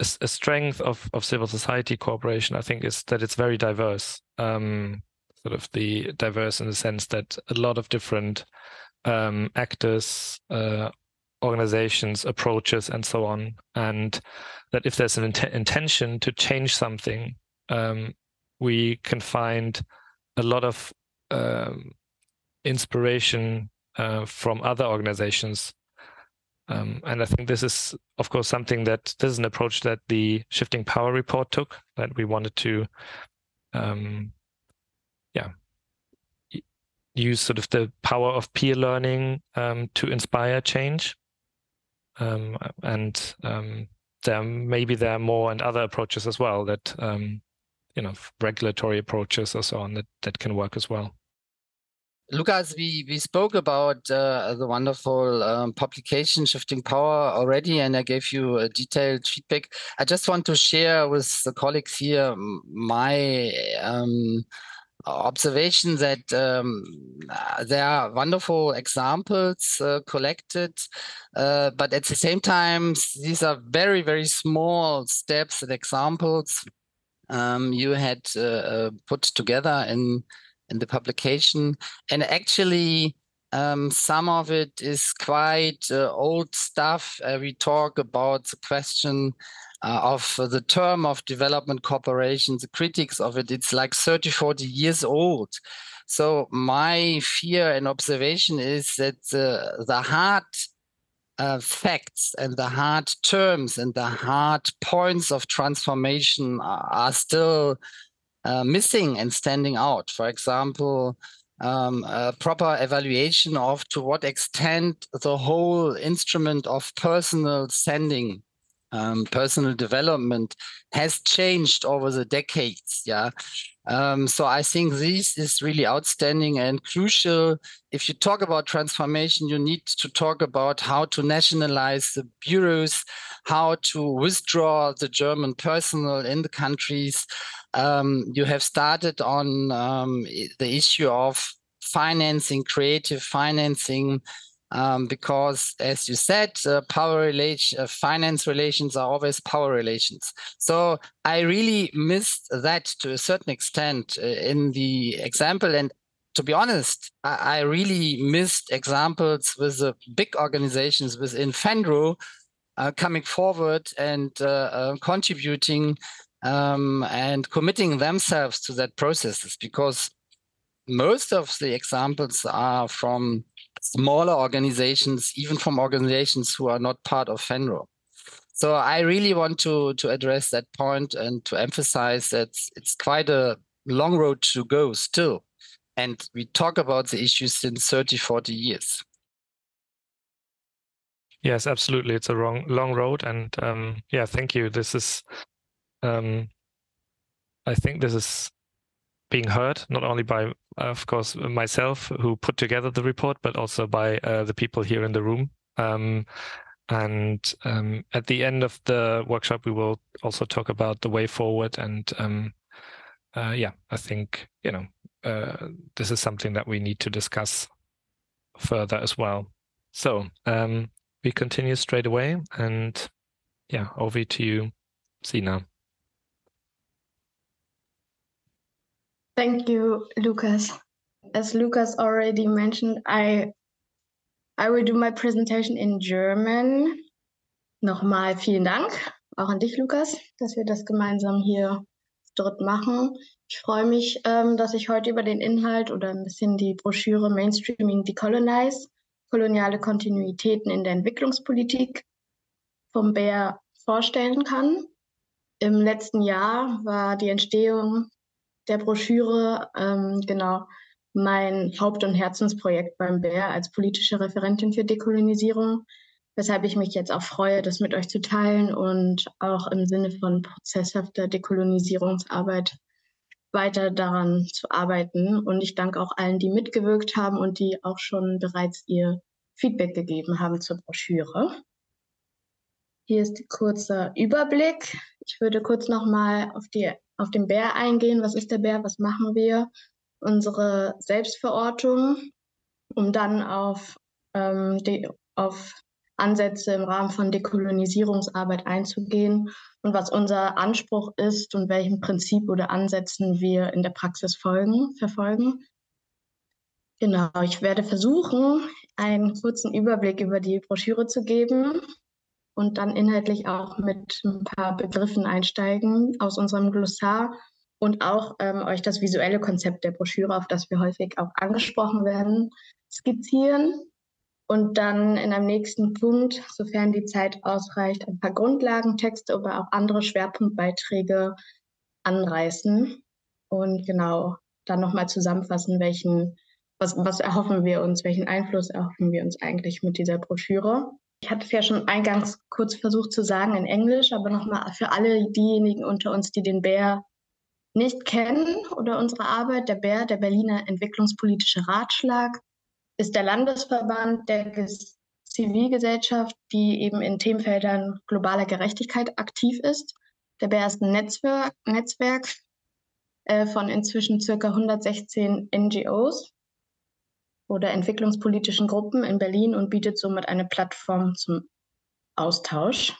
a strength of civil society cooperation, I think, is that it's very diverse. Sort of the diverse in the sense that a lot of different actors, organizations, approaches, and so on, and that if there's an intention to change something, we can find a lot of inspiration from other organizations. And I think this is, of course, this is an approach that the Shifting Power report took, that we wanted to use sort of the power of peer learning to inspire change. And there are more and other approaches as well that, regulatory approaches or so on that can work as well. Lucas, we spoke about the wonderful publication Shifting Power already, and I gave you a detailed feedback. I just want to share with the colleagues here my observation that there are wonderful examples collected, but at the same time, these are very, very small steps and examples you had put together in the publication. And actually, some of it is quite old stuff. We talk about the question of the term of development cooperation, the critics of it. It's like 30, 40 years old. So my fear and observation is that the hard facts and the hard terms and the hard points of transformation are still missing and standing out. For example, a proper evaluation of to what extent the whole instrument of personal standing, personal development has changed over the decades. So I think this is really outstanding and crucial. If you talk about transformation, you need to talk about how to nationalize the bureaus, how to withdraw the German personnel in the countries. You have started on the issue of financing, creative financing, because, as you said, finance relations are always power relations. So I really missed that to a certain extent in the example. And to be honest, I really missed examples with the big organizations within FENRO coming forward and contributing and committing themselves to that processes, because most of the examples are from smaller organizations, even from organizations who are not part of FENRO. So I really want to address that point and to emphasize that it's quite a long road to go still. And we talk about the issues since 30, 40 years. Yes, absolutely. It's a long road. And yeah, thank you. This is, I think this is being heard not only by, of course, myself who put together the report, but also by the people here in the room. And at the end of the workshop, we will also talk about the way forward. And yeah, I think, this is something that we need to discuss further as well. So we continue straight away. And yeah, over to you, Sina. Thank you, Lukas. As Lukas already mentioned, I will do my presentation in German. Nochmal vielen Dank, auch an dich, Lukas, dass wir das gemeinsam hier dort machen. Ich freue mich, dass ich heute über den Inhalt oder ein bisschen die Broschüre Mainstreaming Decolonize, koloniale Kontinuitäten in der Entwicklungspolitik vom BER vorstellen kann. Im letzten Jahr war die Entstehung der Broschüre genau mein Haupt- und Herzensprojekt beim BER als politische Referentin für Dekolonisierung, weshalb ich mich jetzt auch freue, das mit euch zu teilen und auch im Sinne von prozesshafter Dekolonisierungsarbeit weiter daran zu arbeiten. Und ich danke auch allen, die mitgewirkt haben und die auch schon bereits ihr Feedback gegeben haben zur Broschüre. Hier ist ein kurzer Überblick. Ich würde kurz nochmal auf den BER eingehen. Was ist der BER? Was machen wir? Unsere Selbstverortung, um dann auf Ansätze im Rahmen von Dekolonisierungsarbeit einzugehen und was unser Anspruch ist und welchem Prinzip oder Ansätzen wir in der Praxis verfolgen. Genau, ich werde versuchen, einen kurzen Überblick über die Broschüre zu geben und dann inhaltlich auch mit ein paar Begriffen einsteigen aus unserem Glossar und auch euch das visuelle Konzept der Broschüre, auf das wir häufig auch angesprochen werden, skizzieren und dann in einem nächsten Punkt, sofern die Zeit ausreicht, ein paar Grundlagentexte, aber auch andere Schwerpunktbeiträge anreißen und genau dann nochmal zusammenfassen, was erhoffen wir uns, welchen Einfluss erhoffen wir uns eigentlich mit dieser Broschüre. Ich hatte es ja schon eingangs kurz versucht zu sagen in Englisch, aber nochmal für alle diejenigen unter uns, die den BER nicht kennen oder unsere Arbeit. Der BER, der Berliner Entwicklungspolitische Ratschlag, ist der Landesverband der Zivilgesellschaft, die eben in Themenfeldern globaler Gerechtigkeit aktiv ist. Der BER ist ein Netzwerk von inzwischen ca. 116 NGOs oder entwicklungspolitischen Gruppen in Berlin und bietet somit eine Plattform zum Austausch.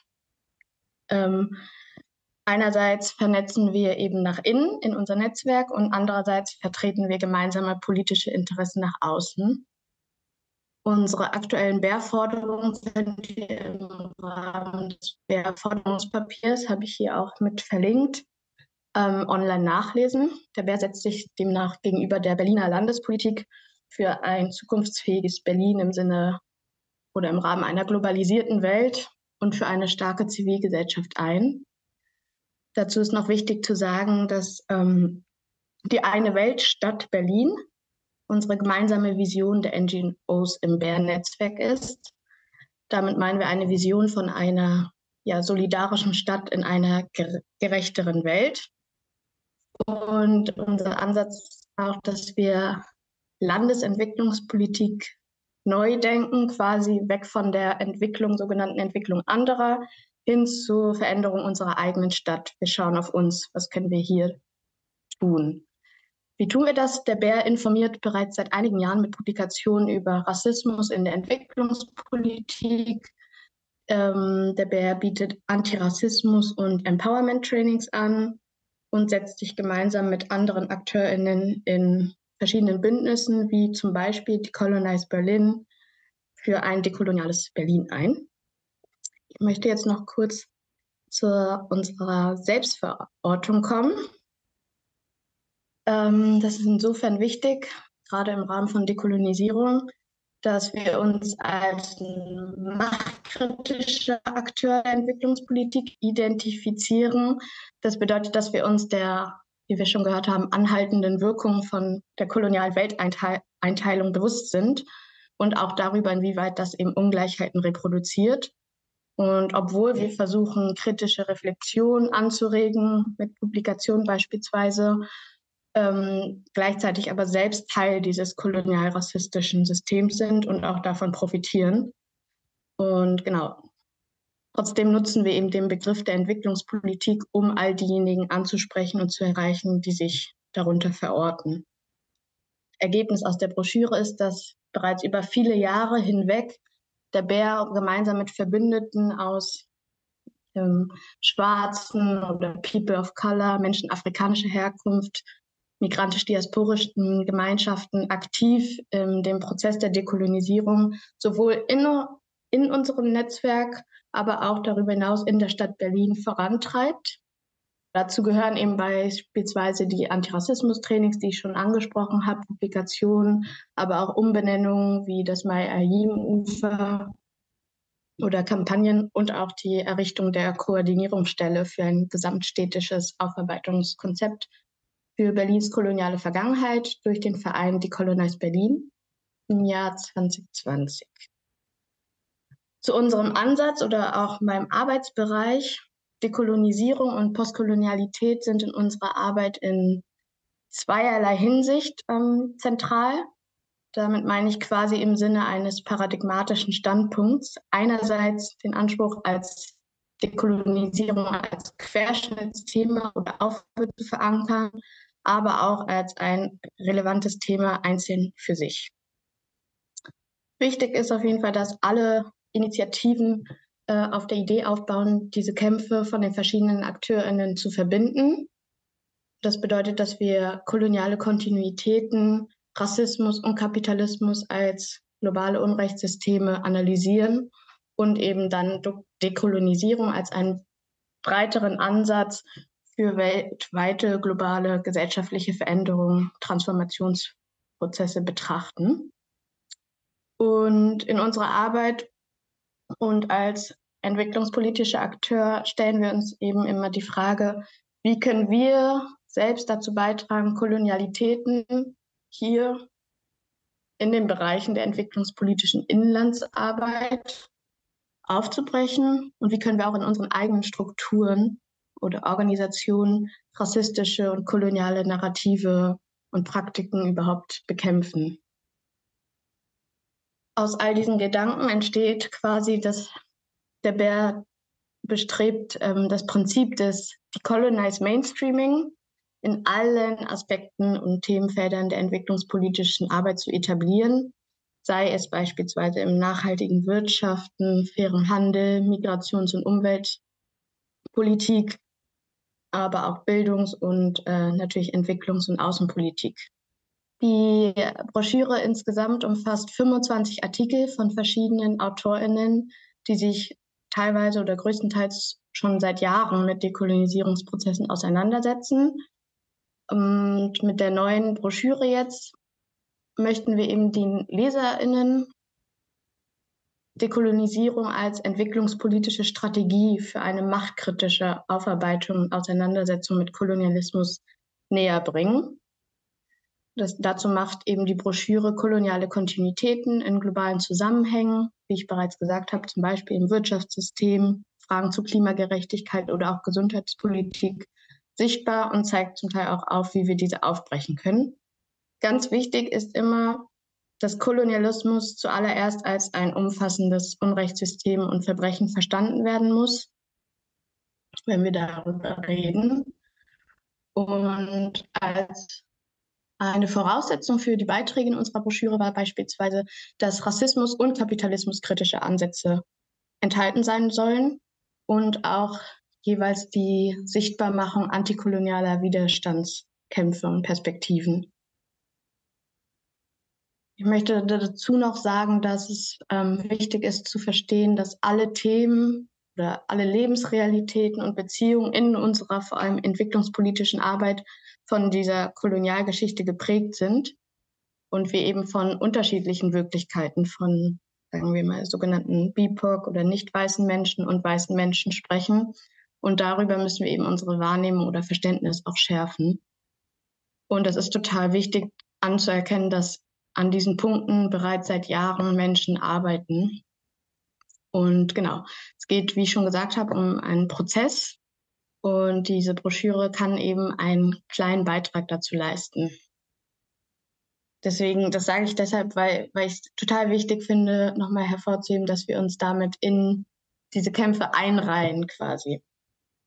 Einerseits vernetzen wir eben nach innen in unser Netzwerk und andererseits vertreten wir gemeinsame politische Interessen nach außen. Unsere aktuellen BER-Forderungen sind hier im Rahmen des BER-Forderungspapiers, habe ich hier auch mit verlinkt, online nachlesen. Der BER setzt sich demnach gegenüber der Berliner Landespolitik für ein zukunftsfähiges Berlin im Sinne oder im Rahmen einer globalisierten Welt und für eine starke Zivilgesellschaft ein. Dazu ist noch wichtig zu sagen, dass die eine Weltstadt Berlin unsere gemeinsame Vision der NGOs im BER-Netzwerk ist. Damit meinen wir eine Vision von einer solidarischen Stadt in einer gerechteren Welt. Und unser Ansatz ist auch, dass wir Landesentwicklungspolitik neu denken, quasi weg von der sogenannten Entwicklung anderer, hin zur Veränderung unserer eigenen Stadt. Wir schauen auf uns, was können wir hier tun. Wie tun wir das? Der BER informiert bereits seit einigen Jahren mit Publikationen über Rassismus in der Entwicklungspolitik. Der BER bietet Antirassismus- und Empowerment-Trainings an und setzt sich gemeinsam mit anderen AkteurInnen in verschiedenen Bündnissen, wie zum Beispiel Decolonising Berlin, für ein dekoloniales Berlin ein. Ich möchte jetzt noch kurz zu unserer Selbstverortung kommen. Das ist insofern wichtig, gerade im Rahmen von Dekolonisierung, dass wir uns als machtkritischer Akteur der Entwicklungspolitik identifizieren. Das bedeutet, dass wir uns der, wie wir schon gehört haben, anhaltenden Wirkung von der kolonialen Welteinteilung bewusst sind und auch darüber, inwieweit das eben Ungleichheiten reproduziert. Und obwohl wir versuchen, kritische Reflexion anzuregen, mit Publikationen beispielsweise, gleichzeitig aber selbst Teil dieses kolonial-rassistischen Systems sind und auch davon profitieren. Und genau, trotzdem nutzen wir eben den Begriff der Entwicklungspolitik, um all diejenigen anzusprechen und zu erreichen, die sich darunter verorten. Ergebnis aus der Broschüre ist, dass bereits über viele Jahre hinweg der BER gemeinsam mit Verbündeten aus Schwarzen oder People of Color, Menschen afrikanischer Herkunft, migrantisch-diasporischen Gemeinschaften aktiv in dem Prozess der Dekolonisierung sowohl in unserem Netzwerk, aber auch darüber hinaus in der Stadt Berlin vorantreibt. Dazu gehören eben beispielsweise die Antirassismus-Trainings, die ich schon angesprochen habe, Publikationen, aber auch Umbenennungen wie das Mai-Ayim-Ufer oder Kampagnen und auch die Errichtung der Koordinierungsstelle für ein gesamtstädtisches Aufarbeitungskonzept für Berlins koloniale Vergangenheit durch den Verein Decolonising Berlin im Jahr 2020. Zu unserem Ansatz oder auch meinem Arbeitsbereich: Dekolonisierung und Postkolonialität sind in unserer Arbeit in zweierlei Hinsicht zentral. Damit meine ich quasi im Sinne eines paradigmatischen Standpunkts. Einerseits den Anspruch, als Dekolonisierung als Querschnittsthema oder Aufgabe zu verankern, aber auch als ein relevantes Thema einzeln für sich. Wichtig ist auf jeden Fall, dass alle Initiativen auf der Idee aufbauen, diese Kämpfe von den verschiedenen AkteurInnen zu verbinden. Das bedeutet, dass wir koloniale Kontinuitäten, Rassismus und Kapitalismus als globale Unrechtssysteme analysieren und eben dann Dekolonisierung als einen breiteren Ansatz für weltweite globale gesellschaftliche Veränderungen, Transformationsprozesse betrachten. Und in unserer Arbeit und als entwicklungspolitischer Akteur stellen wir uns eben immer die Frage, wie können wir selbst dazu beitragen, Kolonialitäten hier in den Bereichen der entwicklungspolitischen Inlandsarbeit aufzubrechen und wie können wir auch in unseren eigenen Strukturen oder Organisationen rassistische und koloniale Narrative und Praktiken überhaupt bekämpfen. Aus all diesen Gedanken entsteht quasi, dass der BER bestrebt, das Prinzip des Decolonized Mainstreaming in allen Aspekten und Themenfeldern der entwicklungspolitischen Arbeit zu etablieren, sei es beispielsweise im nachhaltigen Wirtschaften, fairen Handel, Migrations- und Umweltpolitik, aber auch Bildungs- und natürlich Entwicklungs- und Außenpolitik. Die Broschüre insgesamt umfasst 25 Artikel von verschiedenen AutorInnen, die sich teilweise oder größtenteils schon seit Jahren mit Dekolonisierungsprozessen auseinandersetzen. Und mit der neuen Broschüre jetzt möchten wir eben den LeserInnen Dekolonisierung als entwicklungspolitische Strategie für eine machtkritische Aufarbeitung und Auseinandersetzung mit Kolonialismus näher bringen. Dazu macht eben die Broschüre koloniale Kontinuitäten in globalen Zusammenhängen, wie ich bereits gesagt habe, zum Beispiel im Wirtschaftssystem, Fragen zu Klimagerechtigkeit oder auch Gesundheitspolitik sichtbar und zeigt zum Teil auch auf, wie wir diese aufbrechen können. Ganz wichtig ist immer, dass Kolonialismus zuallererst als ein umfassendes Unrechtssystem und Verbrechen verstanden werden muss, wenn wir darüber reden. Und als Eine Voraussetzung für die Beiträge in unserer Broschüre war beispielsweise, dass Rassismus- und Kapitalismuskritische Ansätze enthalten sein sollen und auch jeweils die Sichtbarmachung antikolonialer Widerstandskämpfe und Perspektiven. Ich möchte dazu noch sagen, dass es wichtig ist zu verstehen, dass alle Themen oder alle Lebensrealitäten und Beziehungen in unserer vor allem entwicklungspolitischen Arbeit von dieser Kolonialgeschichte geprägt sind und wir eben von unterschiedlichen Wirklichkeiten von, sagen wir mal, sogenannten BIPOC oder nicht weißen Menschen und weißen Menschen sprechen. Und darüber müssen wir eben unsere Wahrnehmung oder Verständnis auch schärfen. Und es ist total wichtig anzuerkennen, dass an diesen Punkten bereits seit Jahren Menschen arbeiten. Und genau, es geht, wie ich schon gesagt habe, um einen Prozess. Und diese Broschüre kann eben einen kleinen Beitrag dazu leisten. Deswegen, das sage ich deshalb, weil ich es total wichtig finde, nochmal hervorzuheben, dass wir uns damit in diese Kämpfe einreihen quasi.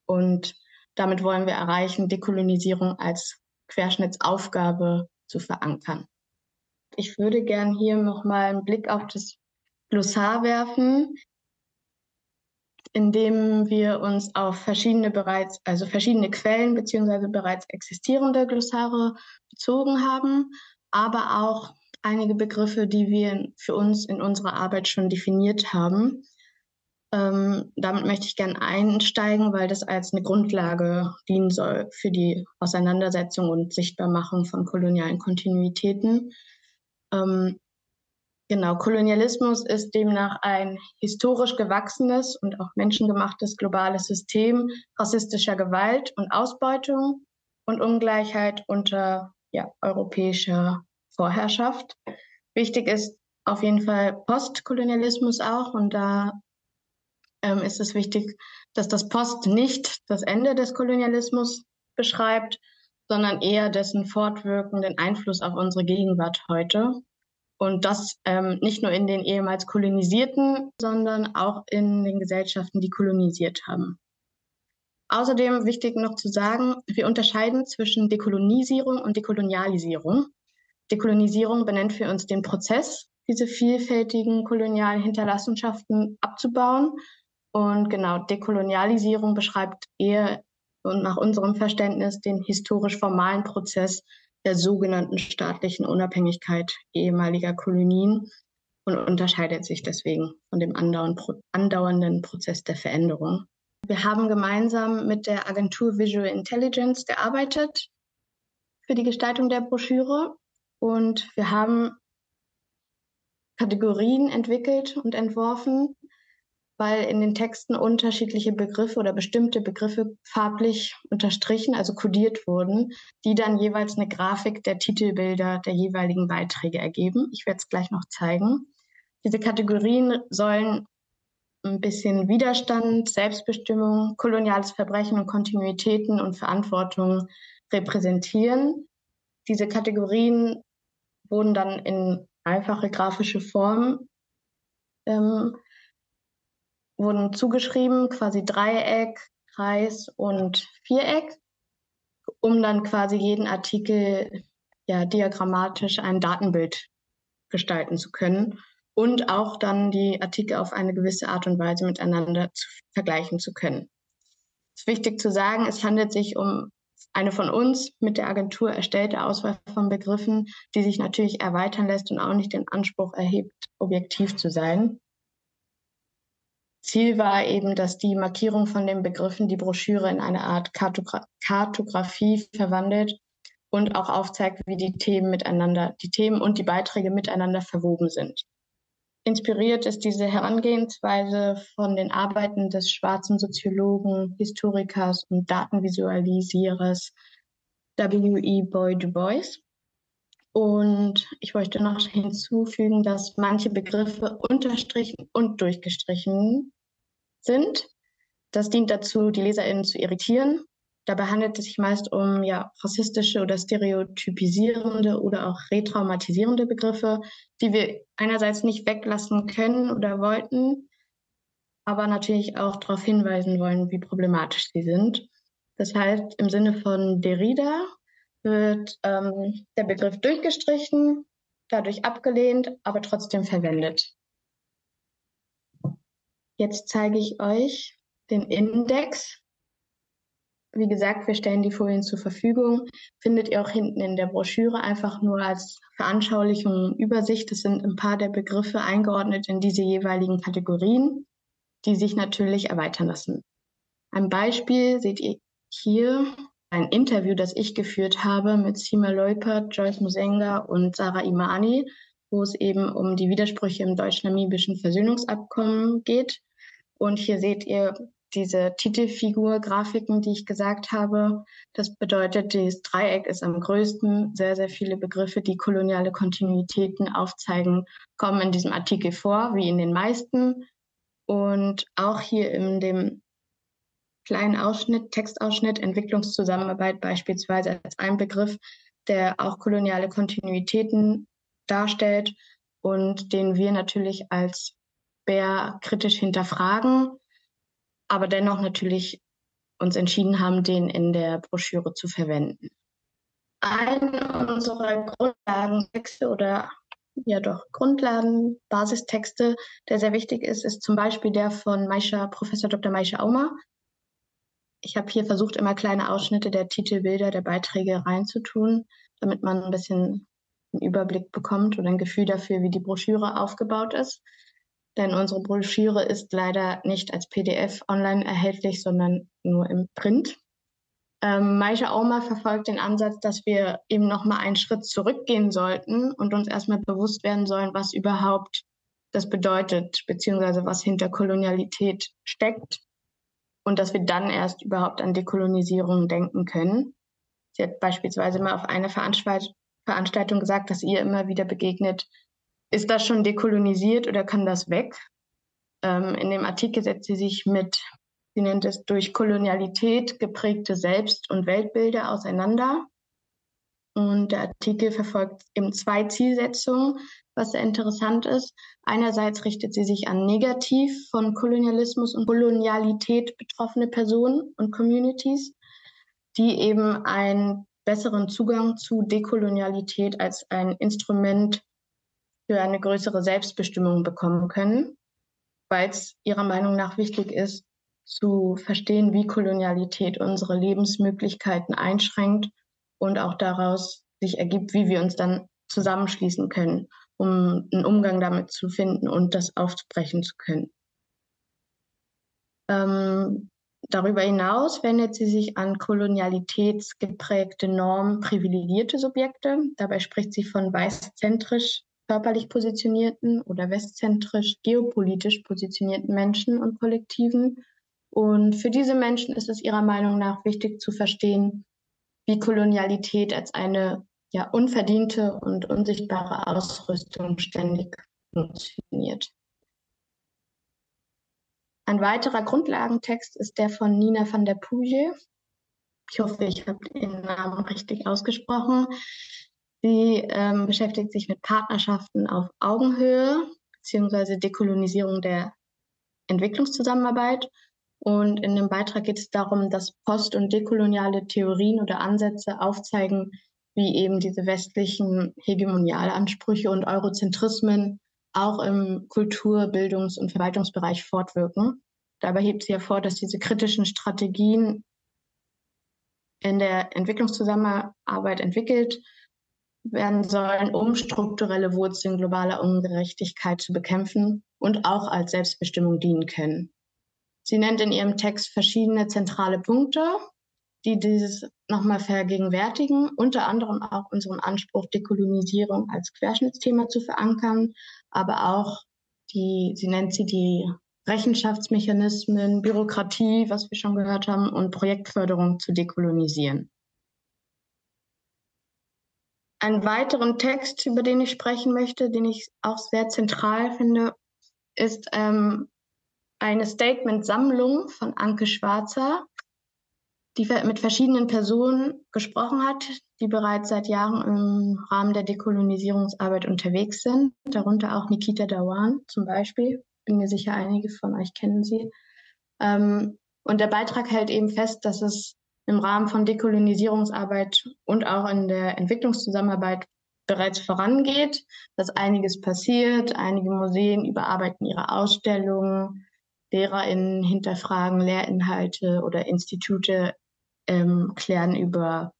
Und damit wollen wir erreichen, Dekolonisierung als Querschnittsaufgabe zu verankern. Ich würde gern hier nochmal einen Blick auf das Glossar werfen, indem wir uns auf verschiedene Quellen beziehungsweise bereits existierende Glossare bezogen haben, aber auch einige Begriffe, die wir für uns in unserer Arbeit schon definiert haben. Damit möchte ich gerne einsteigen, weil das als eine Grundlage dienen soll für die Auseinandersetzung und Sichtbarmachung von kolonialen Kontinuitäten. Genau, Kolonialismus ist demnach ein historisch gewachsenes und auch menschengemachtes globales System rassistischer Gewalt und Ausbeutung und Ungleichheit unter europäischer Vorherrschaft. Wichtig ist auf jeden Fall Postkolonialismus auch, und da ist es wichtig, dass das Post nicht das Ende des Kolonialismus beschreibt, sondern eher dessen fortwirkenden Einfluss auf unsere Gegenwart heute. Und das nicht nur in den ehemals Kolonisierten, sondern auch in den Gesellschaften, die kolonisiert haben. Außerdem wichtig noch zu sagen, wir unterscheiden zwischen Dekolonisierung und Dekolonialisierung. Dekolonisierung benennt für uns den Prozess, diese vielfältigen kolonialen Hinterlassenschaften abzubauen. Und genau, Dekolonialisierung beschreibt eher und nach unserem Verständnis den historisch formalen Prozess der sogenannten staatlichen Unabhängigkeit ehemaliger Kolonien und unterscheidet sich deswegen von dem andauernden Prozess der Veränderung. Wir haben gemeinsam mit der Agentur Visual Intelligence gearbeitet für die Gestaltung der Broschüre, und wir haben Kategorien entwickelt und entworfen, weil in den Texten unterschiedliche Begriffe oder bestimmte Begriffe farblich unterstrichen, also kodiert wurden, die dann jeweils eine Grafik der Titelbilder der jeweiligen Beiträge ergeben. Ich werde es gleich noch zeigen. Diese Kategorien sollen ein bisschen Widerstand, Selbstbestimmung, koloniales Verbrechen und Kontinuitäten und Verantwortung repräsentieren. Diese Kategorien wurden dann in einfache grafische Form wurden zugeschrieben, quasi Dreieck, Kreis und Viereck, um dann quasi jeden Artikel diagrammatisch ein Datenbild gestalten zu können und auch dann die Artikel auf eine gewisse Art und Weise miteinander vergleichen zu können. Es ist wichtig zu sagen, es handelt sich um eine von uns mit der Agentur erstellte Auswahl von Begriffen, die sich natürlich erweitern lässt und auch nicht den Anspruch erhebt, objektiv zu sein. Ziel war eben, dass die Markierung von den Begriffen die Broschüre in eine Art Kartografie verwandelt und auch aufzeigt, wie die Themen und die Beiträge miteinander verwoben sind. Inspiriert ist diese Herangehensweise von den Arbeiten des schwarzen Soziologen, Historikers und Datenvisualisierers W.E. Du Bois. Und ich möchte noch hinzufügen, dass manche Begriffe unterstrichen und durchgestrichen sind. Das dient dazu, die LeserInnen zu irritieren. Dabei handelt es sich meist um rassistische oder stereotypisierende oder auch retraumatisierende Begriffe, die wir einerseits nicht weglassen können oder wollten, aber natürlich auch darauf hinweisen wollen, wie problematisch sie sind. Das heißt, im Sinne von Derrida wird der Begriff durchgestrichen, dadurch abgelehnt, aber trotzdem verwendet. Jetzt zeige ich euch den Index. Wie gesagt, wir stellen die Folien zur Verfügung. Findet ihr auch hinten in der Broschüre, einfach nur als Veranschaulichung, Übersicht. Es sind ein paar der Begriffe eingeordnet in diese jeweiligen Kategorien, die sich natürlich erweitern lassen. Ein Beispiel seht ihr hier, ein Interview, das ich geführt habe mit Sima Leupert, Joyce Musenga und Sarah Imani, wo es eben um die Widersprüche im deutsch-namibischen Versöhnungsabkommen geht. Und hier seht ihr diese Titelfigur-Grafiken, die ich gesagt habe. Das bedeutet, das Dreieck ist am größten. Sehr, sehr viele Begriffe, die koloniale Kontinuitäten aufzeigen, kommen in diesem Artikel vor, wie in den meisten. Und auch hier in dem kleinen Ausschnitt, Textausschnitt, Entwicklungszusammenarbeit beispielsweise als ein Begriff, der auch koloniale Kontinuitäten darstellt und den wir natürlich als BER kritisch hinterfragen, aber dennoch natürlich uns entschieden haben, den in der Broschüre zu verwenden. Eine unserer Grundlagentexte oder Grundlagen, Basistexte, der sehr wichtig ist, ist zum Beispiel der von Professor Dr. Maisha Auma. Ich habe hier versucht, immer kleine Ausschnitte der Titelbilder der Beiträge reinzutun, damit man ein bisschen einen Überblick bekommt oder ein Gefühl dafür, wie die Broschüre aufgebaut ist. Denn unsere Broschüre ist leider nicht als PDF online erhältlich, sondern nur im Print. Maisha Auma verfolgt den Ansatz, dass wir eben nochmal einen Schritt zurückgehen sollten und uns erstmal bewusst werden sollen, was überhaupt das bedeutet, beziehungsweise was hinter Kolonialität steckt. Und dass wir dann erst überhaupt an Dekolonisierung denken können. Sie hat beispielsweise mal auf einer Veranstaltung gesagt, dass ihr immer wieder begegnet, ist das schon dekolonisiert oder kann das weg? In dem Artikel setzt sie sich mit, sie nennt es durch Kolonialität geprägte Selbst- und Weltbilder auseinander. Und der Artikel verfolgt eben zwei Zielsetzungen, was sehr interessant ist. Einerseits richtet sie sich an negativ von Kolonialismus und Kolonialität betroffene Personen und Communities, die eben einen besseren Zugang zu Dekolonialität als ein Instrument für eine größere Selbstbestimmung bekommen können, weil es ihrer Meinung nach wichtig ist, zu verstehen, wie Kolonialität unsere Lebensmöglichkeiten einschränkt und auch daraus sich ergibt, wie wir uns dann zusammenschließen können, um einen Umgang damit zu finden und das aufbrechen zu können. Darüber hinaus wendet sie sich an kolonialitätsgeprägte Normen privilegierte Subjekte. Dabei spricht sie von weißzentrisch körperlich positionierten oder westzentrisch geopolitisch positionierten Menschen und Kollektiven. Und für diese Menschen ist es ihrer Meinung nach wichtig zu verstehen, wie Kolonialität als eine unverdiente und unsichtbare Ausrüstung ständig funktioniert. Ein weiterer Grundlagentext ist der von Nina van der Poelje. Ich hoffe, ich habe den Namen richtig ausgesprochen. Sie beschäftigt sich mit Partnerschaften auf Augenhöhe bzw. Dekolonisierung der Entwicklungszusammenarbeit. Und in dem Beitrag geht es darum, dass post- und dekoloniale Theorien oder Ansätze aufzeigen, wie eben diese westlichen Hegemonialansprüche und Eurozentrismen auch im Kultur-, Bildungs- und Verwaltungsbereich fortwirken. Dabei hebt sie hervor, dass diese kritischen Strategien in der Entwicklungszusammenarbeit entwickelt werden sollen, um strukturelle Wurzeln globaler Ungerechtigkeit zu bekämpfen und auch als Selbstbestimmung dienen können. Sie nennt in ihrem Text verschiedene zentrale Punkte, die dieses nochmal vergegenwärtigen, unter anderem auch unseren Anspruch, Dekolonisierung als Querschnittsthema zu verankern, aber auch sie nennt sie die Rechenschaftsmechanismen, Bürokratie, was wir schon gehört haben, und Projektförderung zu dekolonisieren. Einen weiteren Text, über den ich sprechen möchte, den ich auch sehr zentral finde, ist eine Statement-Sammlung von Anke Schwarzer, die mit verschiedenen Personen gesprochen hat, die bereits seit Jahren im Rahmen der Dekolonisierungsarbeit unterwegs sind, darunter auch Nikita Dhawan zum Beispiel. Bin mir sicher, einige von euch kennen sie. Und der Beitrag hält eben fest, dass es im Rahmen von Dekolonisierungsarbeit und auch in der Entwicklungszusammenarbeit bereits vorangeht, dass einiges passiert. Einige Museen überarbeiten ihre Ausstellungen, LehrerInnen hinterfragen Lehrinhalte oder Institute klären über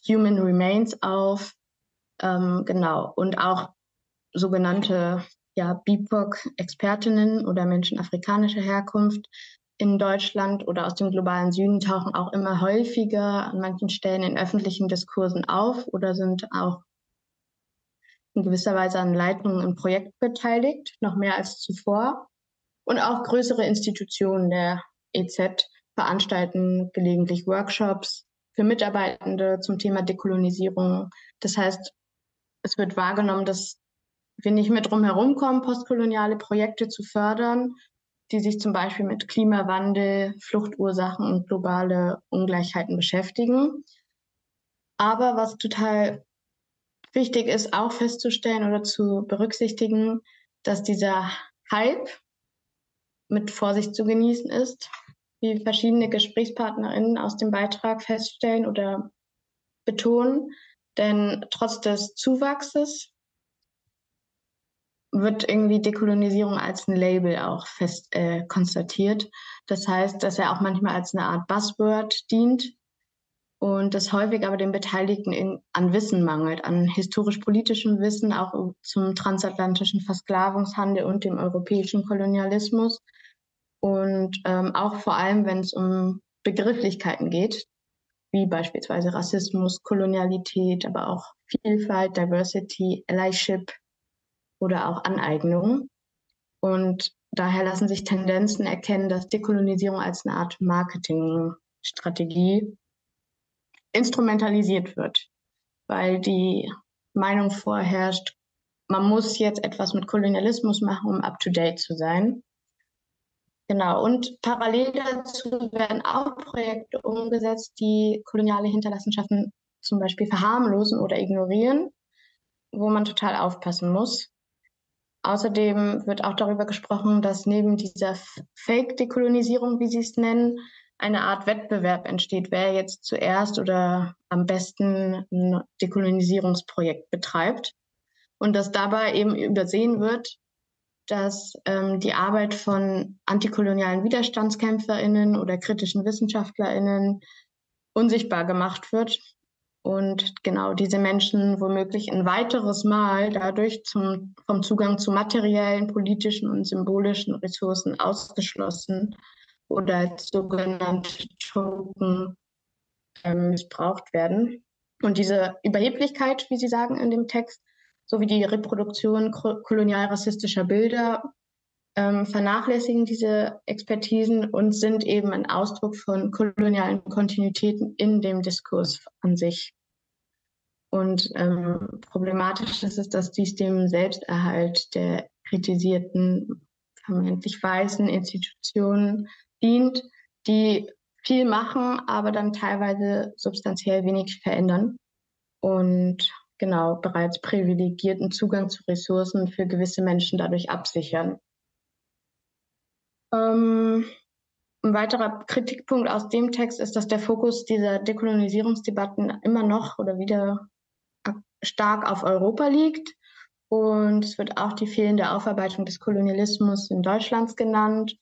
Human Remains auf. Genau. Und auch sogenannte BIPOC-Expertinnen oder Menschen afrikanischer Herkunft in Deutschland oder aus dem globalen Süden tauchen auch immer häufiger an manchen Stellen in öffentlichen Diskursen auf oder sind auch in gewisser Weise an Leitungen im Projekt beteiligt, noch mehr als zuvor. Und auch größere Institutionen der EZ veranstalten gelegentlich Workshops für Mitarbeitende zum Thema Dekolonisierung. Das heißt, es wird wahrgenommen, dass wir nicht mehr drum herum kommen, postkoloniale Projekte zu fördern, die sich zum Beispiel mit Klimawandel, Fluchtursachen und globale Ungleichheiten beschäftigen. Aber was total wichtig ist, auch festzustellen oder zu berücksichtigen, dass dieser Hype mit Vorsicht zu genießen ist, wie verschiedene GesprächspartnerInnen aus dem Beitrag feststellen oder betonen. Denn trotz des Zuwachses wird irgendwie Dekolonisierung als ein Label auch fest konstatiert. Das heißt, dass er auch manchmal als eine Art Buzzword dient und das häufig aber den Beteiligten an Wissen mangelt, an historisch-politischem Wissen, auch zum transatlantischen Versklavungshandel und dem europäischen Kolonialismus. Und auch vor allem, wenn es um Begrifflichkeiten geht, wie beispielsweise Rassismus, Kolonialität, aber auch Vielfalt, Diversity, Allyship oder auch Aneignung. Und daher lassen sich Tendenzen erkennen, dass Dekolonisierung als eine Art Marketingstrategie instrumentalisiert wird, weil die Meinung vorherrscht, man muss jetzt etwas mit Kolonialismus machen, um up-to-date zu sein. Genau, und parallel dazu werden auch Projekte umgesetzt, die koloniale Hinterlassenschaften zum Beispiel verharmlosen oder ignorieren, wo man total aufpassen muss. Außerdem wird auch darüber gesprochen, dass neben dieser Fake-Dekolonisierung, wie sie es nennen, eine Art Wettbewerb entsteht, wer jetzt zuerst oder am besten ein Dekolonisierungsprojekt betreibt. Und dass dabei eben übersehen wird, dass die Arbeit von antikolonialen WiderstandskämpferInnen oder kritischen WissenschaftlerInnen unsichtbar gemacht wird. Und genau diese Menschen womöglich ein weiteres Mal dadurch vom Zugang zu materiellen, politischen und symbolischen Ressourcen ausgeschlossen oder als sogenannte Token missbraucht werden. Und diese Überheblichkeit, wie Sie sagen in dem Text, sowie die Reproduktion kolonial-rassistischer Bilder vernachlässigen diese Expertisen und sind eben ein Ausdruck von kolonialen Kontinuitäten in dem Diskurs an sich. Und problematisch ist es, dass dies dem Selbsterhalt der kritisierten, vermeintlich weißen Institutionen dient, die viel machen, aber dann teilweise substanziell wenig verändern und genau bereits privilegierten Zugang zu Ressourcen für gewisse Menschen dadurch absichern. Ein weiterer Kritikpunkt aus dem Text ist, dass der Fokus dieser Dekolonisierungsdebatten immer noch oder wieder stark auf Europa liegt. Und es wird auch die fehlende Aufarbeitung des Kolonialismus in Deutschland genannt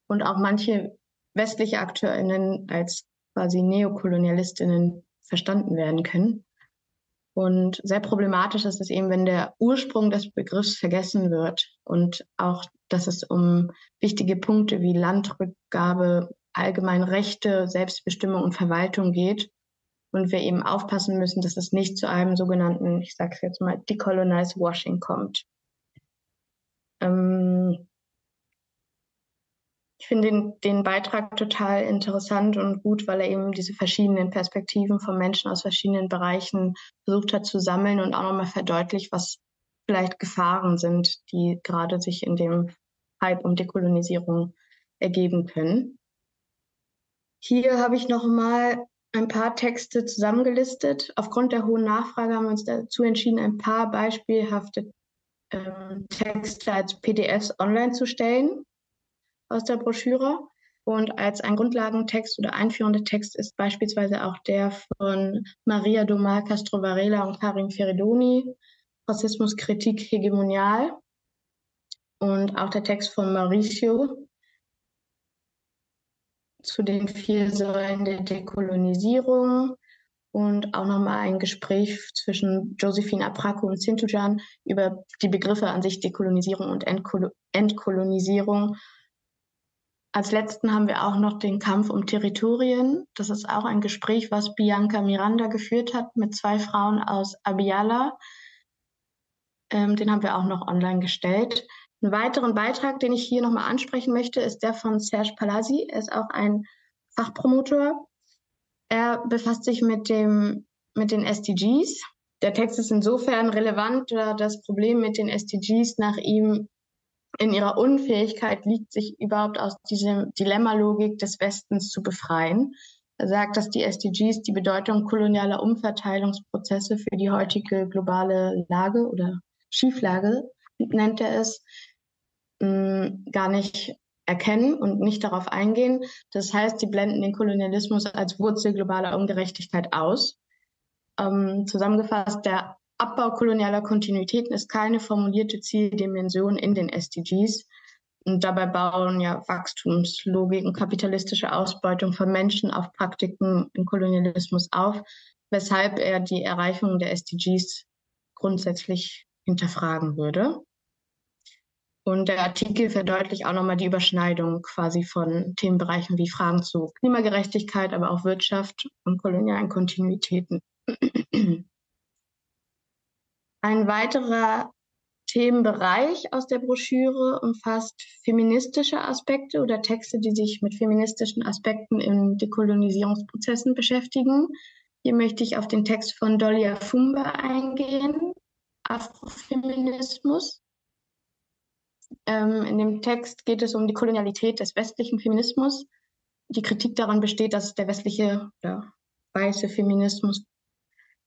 und auch manche westliche AkteurInnen als quasi NeokolonialistInnen verstanden werden können. Und sehr problematisch ist es eben, wenn der Ursprung des Begriffs vergessen wird und auch, dass es um wichtige Punkte wie Landrückgabe, allgemeine Rechte, Selbstbestimmung und Verwaltung geht. Und wir eben aufpassen müssen, dass es nicht zu einem sogenannten, ich sage es jetzt mal, Decolonized Washing kommt. Ich finde den Beitrag total interessant und gut, weil er eben diese verschiedenen Perspektiven von Menschen aus verschiedenen Bereichen versucht hat zu sammeln und auch nochmal verdeutlicht, was vielleicht Gefahren sind, die gerade sich in dem Hype um Dekolonisierung ergeben können. Hier habe ich nochmal ein paar Texte zusammengelistet. Aufgrund der hohen Nachfrage haben wir uns dazu entschieden, ein paar beispielhafte Texte als PDFs online zu stellen aus der Broschüre. Und als ein Grundlagentext oder einführender Text ist beispielsweise auch der von Maria Domar Castro Varela und Karim Feridoni, Rassismuskritik hegemonial. Und auch der Text von Mauricio zu den 4 Säulen der Dekolonisierung. Und auch nochmal ein Gespräch zwischen Josephine Apraco und Sintujan über die Begriffe an sich Dekolonisierung und Entkolonisierung. Als letzten haben wir auch noch den Kampf um Territorien. Das ist auch ein Gespräch, was Bianca Miranda geführt hat mit 2 Frauen aus Abiyala. Den haben wir auch noch online gestellt. Einen weiteren Beitrag, den ich hier nochmal ansprechen möchte, ist der von Serge Palazzi. Er ist auch ein Fachpromotor. Er befasst sich mit den SDGs. Der Text ist insofern relevant, da das Problem mit den SDGs nach ihm in ihrer Unfähigkeit liegt, sich überhaupt aus dieser Dilemmalogik des Westens zu befreien. Er sagt, dass die SDGs die Bedeutung kolonialer Umverteilungsprozesse für die heutige globale Lage oder Schieflage, nennt er es, gar nicht erkennen und nicht darauf eingehen. Das heißt, sie blenden den Kolonialismus als Wurzel globaler Ungerechtigkeit aus. Zusammengefasst, der Abbau kolonialer Kontinuitäten ist keine formulierte Zieldimension in den SDGs. Und dabei bauen ja Wachstumslogik und kapitalistische Ausbeutung von Menschen auf Praktiken im Kolonialismus auf, weshalb er die Erreichung der SDGs grundsätzlich hinterfragen würde. Und der Artikel verdeutlicht auch nochmal die Überschneidung quasi von Themenbereichen wie Fragen zu Klimagerechtigkeit, aber auch Wirtschaft und kolonialen Kontinuitäten. Ein weiterer Themenbereich aus der Broschüre umfasst feministische Aspekte oder Texte, die sich mit feministischen Aspekten in Dekolonisierungsprozessen beschäftigen. Hier möchte ich auf den Text von Dolly Afumba eingehen, Afrofeminismus. In dem Text geht es um die Kolonialität des westlichen Feminismus. Die Kritik daran besteht, dass der westliche oder weiße Feminismus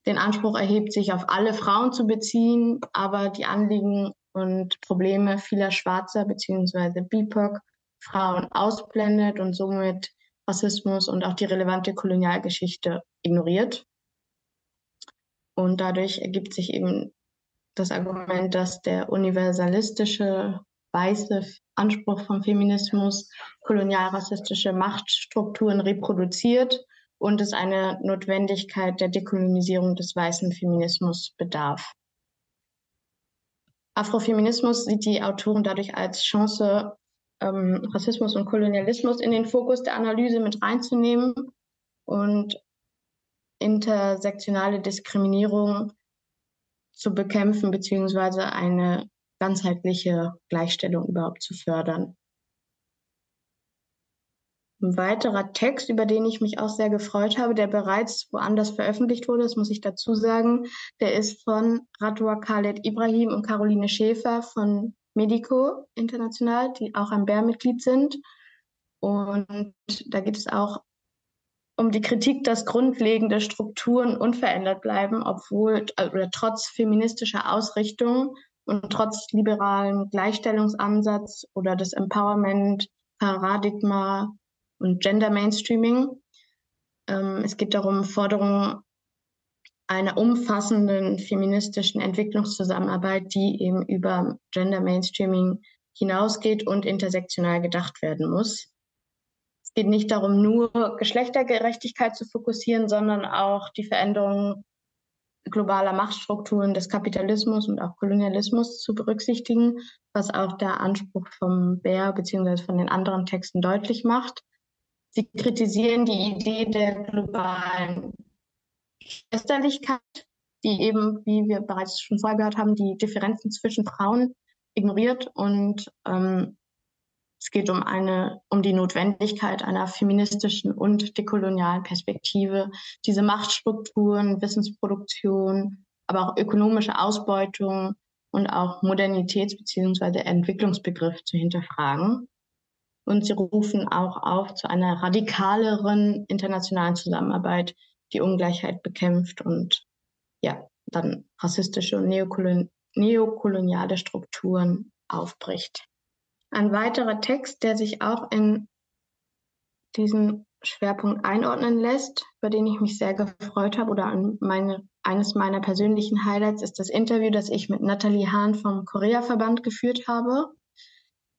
den Anspruch erhebt, sich auf alle Frauen zu beziehen, aber die Anliegen und Probleme vieler schwarzer bzw. BIPOC-Frauen ausblendet und somit Rassismus und auch die relevante Kolonialgeschichte ignoriert. Und dadurch ergibt sich eben das Argument, dass der universalistische weiße Anspruch vom Feminismus kolonialrassistische Machtstrukturen reproduziert und es eine Notwendigkeit der Dekolonisierung des weißen Feminismus bedarf. Afrofeminismus sieht die Autoren dadurch als Chance, Rassismus und Kolonialismus in den Fokus der Analyse mit reinzunehmen und intersektionale Diskriminierung zu bekämpfen beziehungsweise eine ganzheitliche Gleichstellung überhaupt zu fördern. Ein weiterer Text, über den ich mich auch sehr gefreut habe, der bereits woanders veröffentlicht wurde, das muss ich dazu sagen, der ist von Radwa Khaled Ibrahim und Caroline Schäfer von Medico International, die auch ein BER-Mitglied sind. Und da geht es auch um die Kritik, dass grundlegende Strukturen unverändert bleiben, obwohl oder trotz feministischer Ausrichtung und trotz liberalen Gleichstellungsansatz oder des Empowerment-Paradigma und Gender Mainstreaming. Es geht darum, Forderungen einer umfassenden feministischen Entwicklungszusammenarbeit, die eben über Gender Mainstreaming hinausgeht und intersektional gedacht werden muss. Es geht nicht darum, nur Geschlechtergerechtigkeit zu fokussieren, sondern auch die Veränderung globaler Machtstrukturen des Kapitalismus und auch Kolonialismus zu berücksichtigen, was auch der Anspruch vom BER bzw. von den anderen Texten deutlich macht. Sie kritisieren die Idee der globalen Schwesterlichkeit, die eben, wie wir bereits schon vorher gehört haben, die Differenzen zwischen Frauen ignoriert und es geht um die Notwendigkeit einer feministischen und dekolonialen Perspektive, diese Machtstrukturen, Wissensproduktion, aber auch ökonomische Ausbeutung und auch Modernitäts- bzw. Entwicklungsbegriff zu hinterfragen. Und sie rufen auch auf zu einer radikaleren internationalen Zusammenarbeit, die Ungleichheit bekämpft und ja, dann rassistische und neokoloniale Strukturen aufbricht. Ein weiterer Text, der sich auch in diesen Schwerpunkt einordnen lässt, über den ich mich sehr gefreut habe, oder eines meiner persönlichen Highlights ist das Interview, das ich mit Nathalie Hahn vom Korea-Verband geführt habe.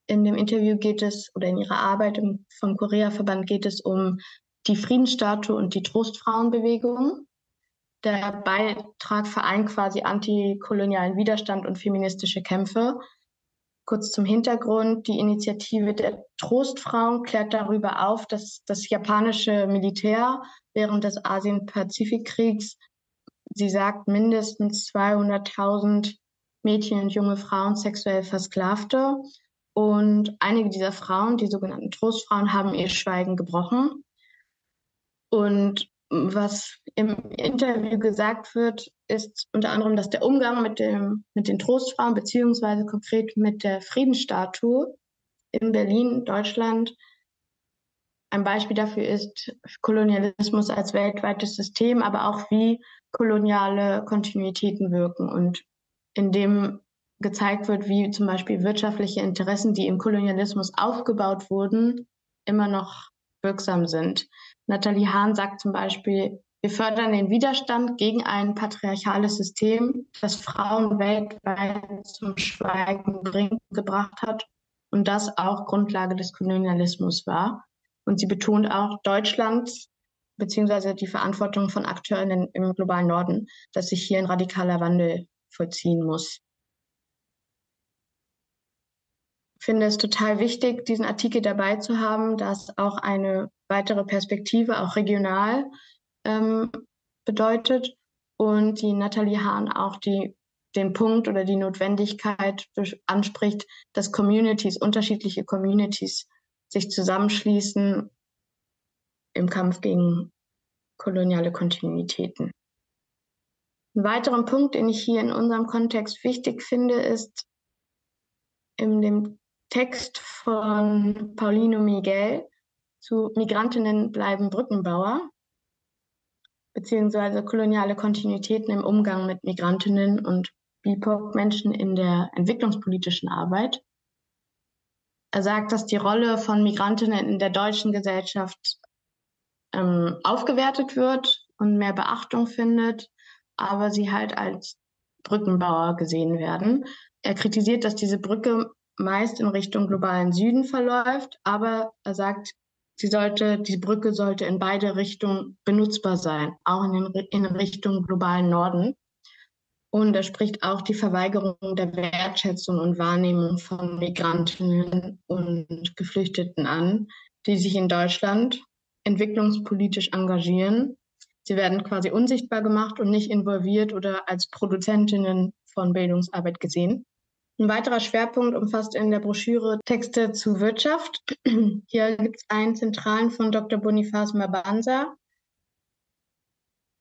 In dem Interview geht es, oder in ihrer Arbeit vom Korea-Verband geht es um die Friedensstatue und die Trostfrauenbewegung. Der Beitrag vereint quasi antikolonialen Widerstand und feministische Kämpfe. Kurz zum Hintergrund: Die Initiative der Trostfrauen klärt darüber auf, dass das japanische Militär während des Asien-Pazifik-Kriegs, sie sagt, mindestens 200.000 Mädchen und junge Frauen sexuell versklavte. Und einige dieser Frauen, die sogenannten Trostfrauen, haben ihr Schweigen gebrochen. Und was im Interview gesagt wird, ist unter anderem, dass der Umgang mit den Trostfrauen beziehungsweise konkret mit der Friedensstatue in Berlin, Deutschland, ein Beispiel dafür ist Kolonialismus als weltweites System, aber auch wie koloniale Kontinuitäten wirken und in dem gezeigt wird, wie zum Beispiel wirtschaftliche Interessen, die im Kolonialismus aufgebaut wurden, immer noch wirksam sind. Nathalie Hahn sagt zum Beispiel: Wir fördern den Widerstand gegen ein patriarchales System, das Frauen weltweit zum Schweigen gebracht hat und das auch Grundlage des Kolonialismus war. Und sie betont auch Deutschlands beziehungsweise die Verantwortung von Akteuren im globalen Norden, dass sich hier ein radikaler Wandel vollziehen muss. Ich finde es total wichtig, diesen Artikel dabei zu haben, da es auch eine weitere Perspektive, auch regional, bedeutet und die Nathalie Hahn auch den Punkt oder die Notwendigkeit anspricht, dass unterschiedliche Communities sich zusammenschließen im Kampf gegen koloniale Kontinuitäten. Ein weiterer Punkt, den ich hier in unserem Kontext wichtig finde, ist in dem Text von Paulino Miguel zu Migrantinnen bleiben Brückenbauer, beziehungsweise koloniale Kontinuitäten im Umgang mit Migrantinnen und BIPOC-Menschen in der entwicklungspolitischen Arbeit. Er sagt, dass die Rolle von Migrantinnen in der deutschen Gesellschaft aufgewertet wird und mehr Beachtung findet, aber sie halt als Brückenbauer gesehen werden. Er kritisiert, dass diese Brücke meist in Richtung globalen Süden verläuft, aber er sagt, die Brücke sollte in beide Richtungen benutzbar sein, auch in Richtung globalen Norden. Und er spricht auch die Verweigerung der Wertschätzung und Wahrnehmung von Migrantinnen und Geflüchteten an, die sich in Deutschland entwicklungspolitisch engagieren. Sie werden quasi unsichtbar gemacht und nicht involviert oder als Produzentinnen von Bildungsarbeit gesehen. Ein weiterer Schwerpunkt umfasst in der Broschüre Texte zu Wirtschaft. Hier gibt es einen zentralen von Dr. Boniface Mabanza.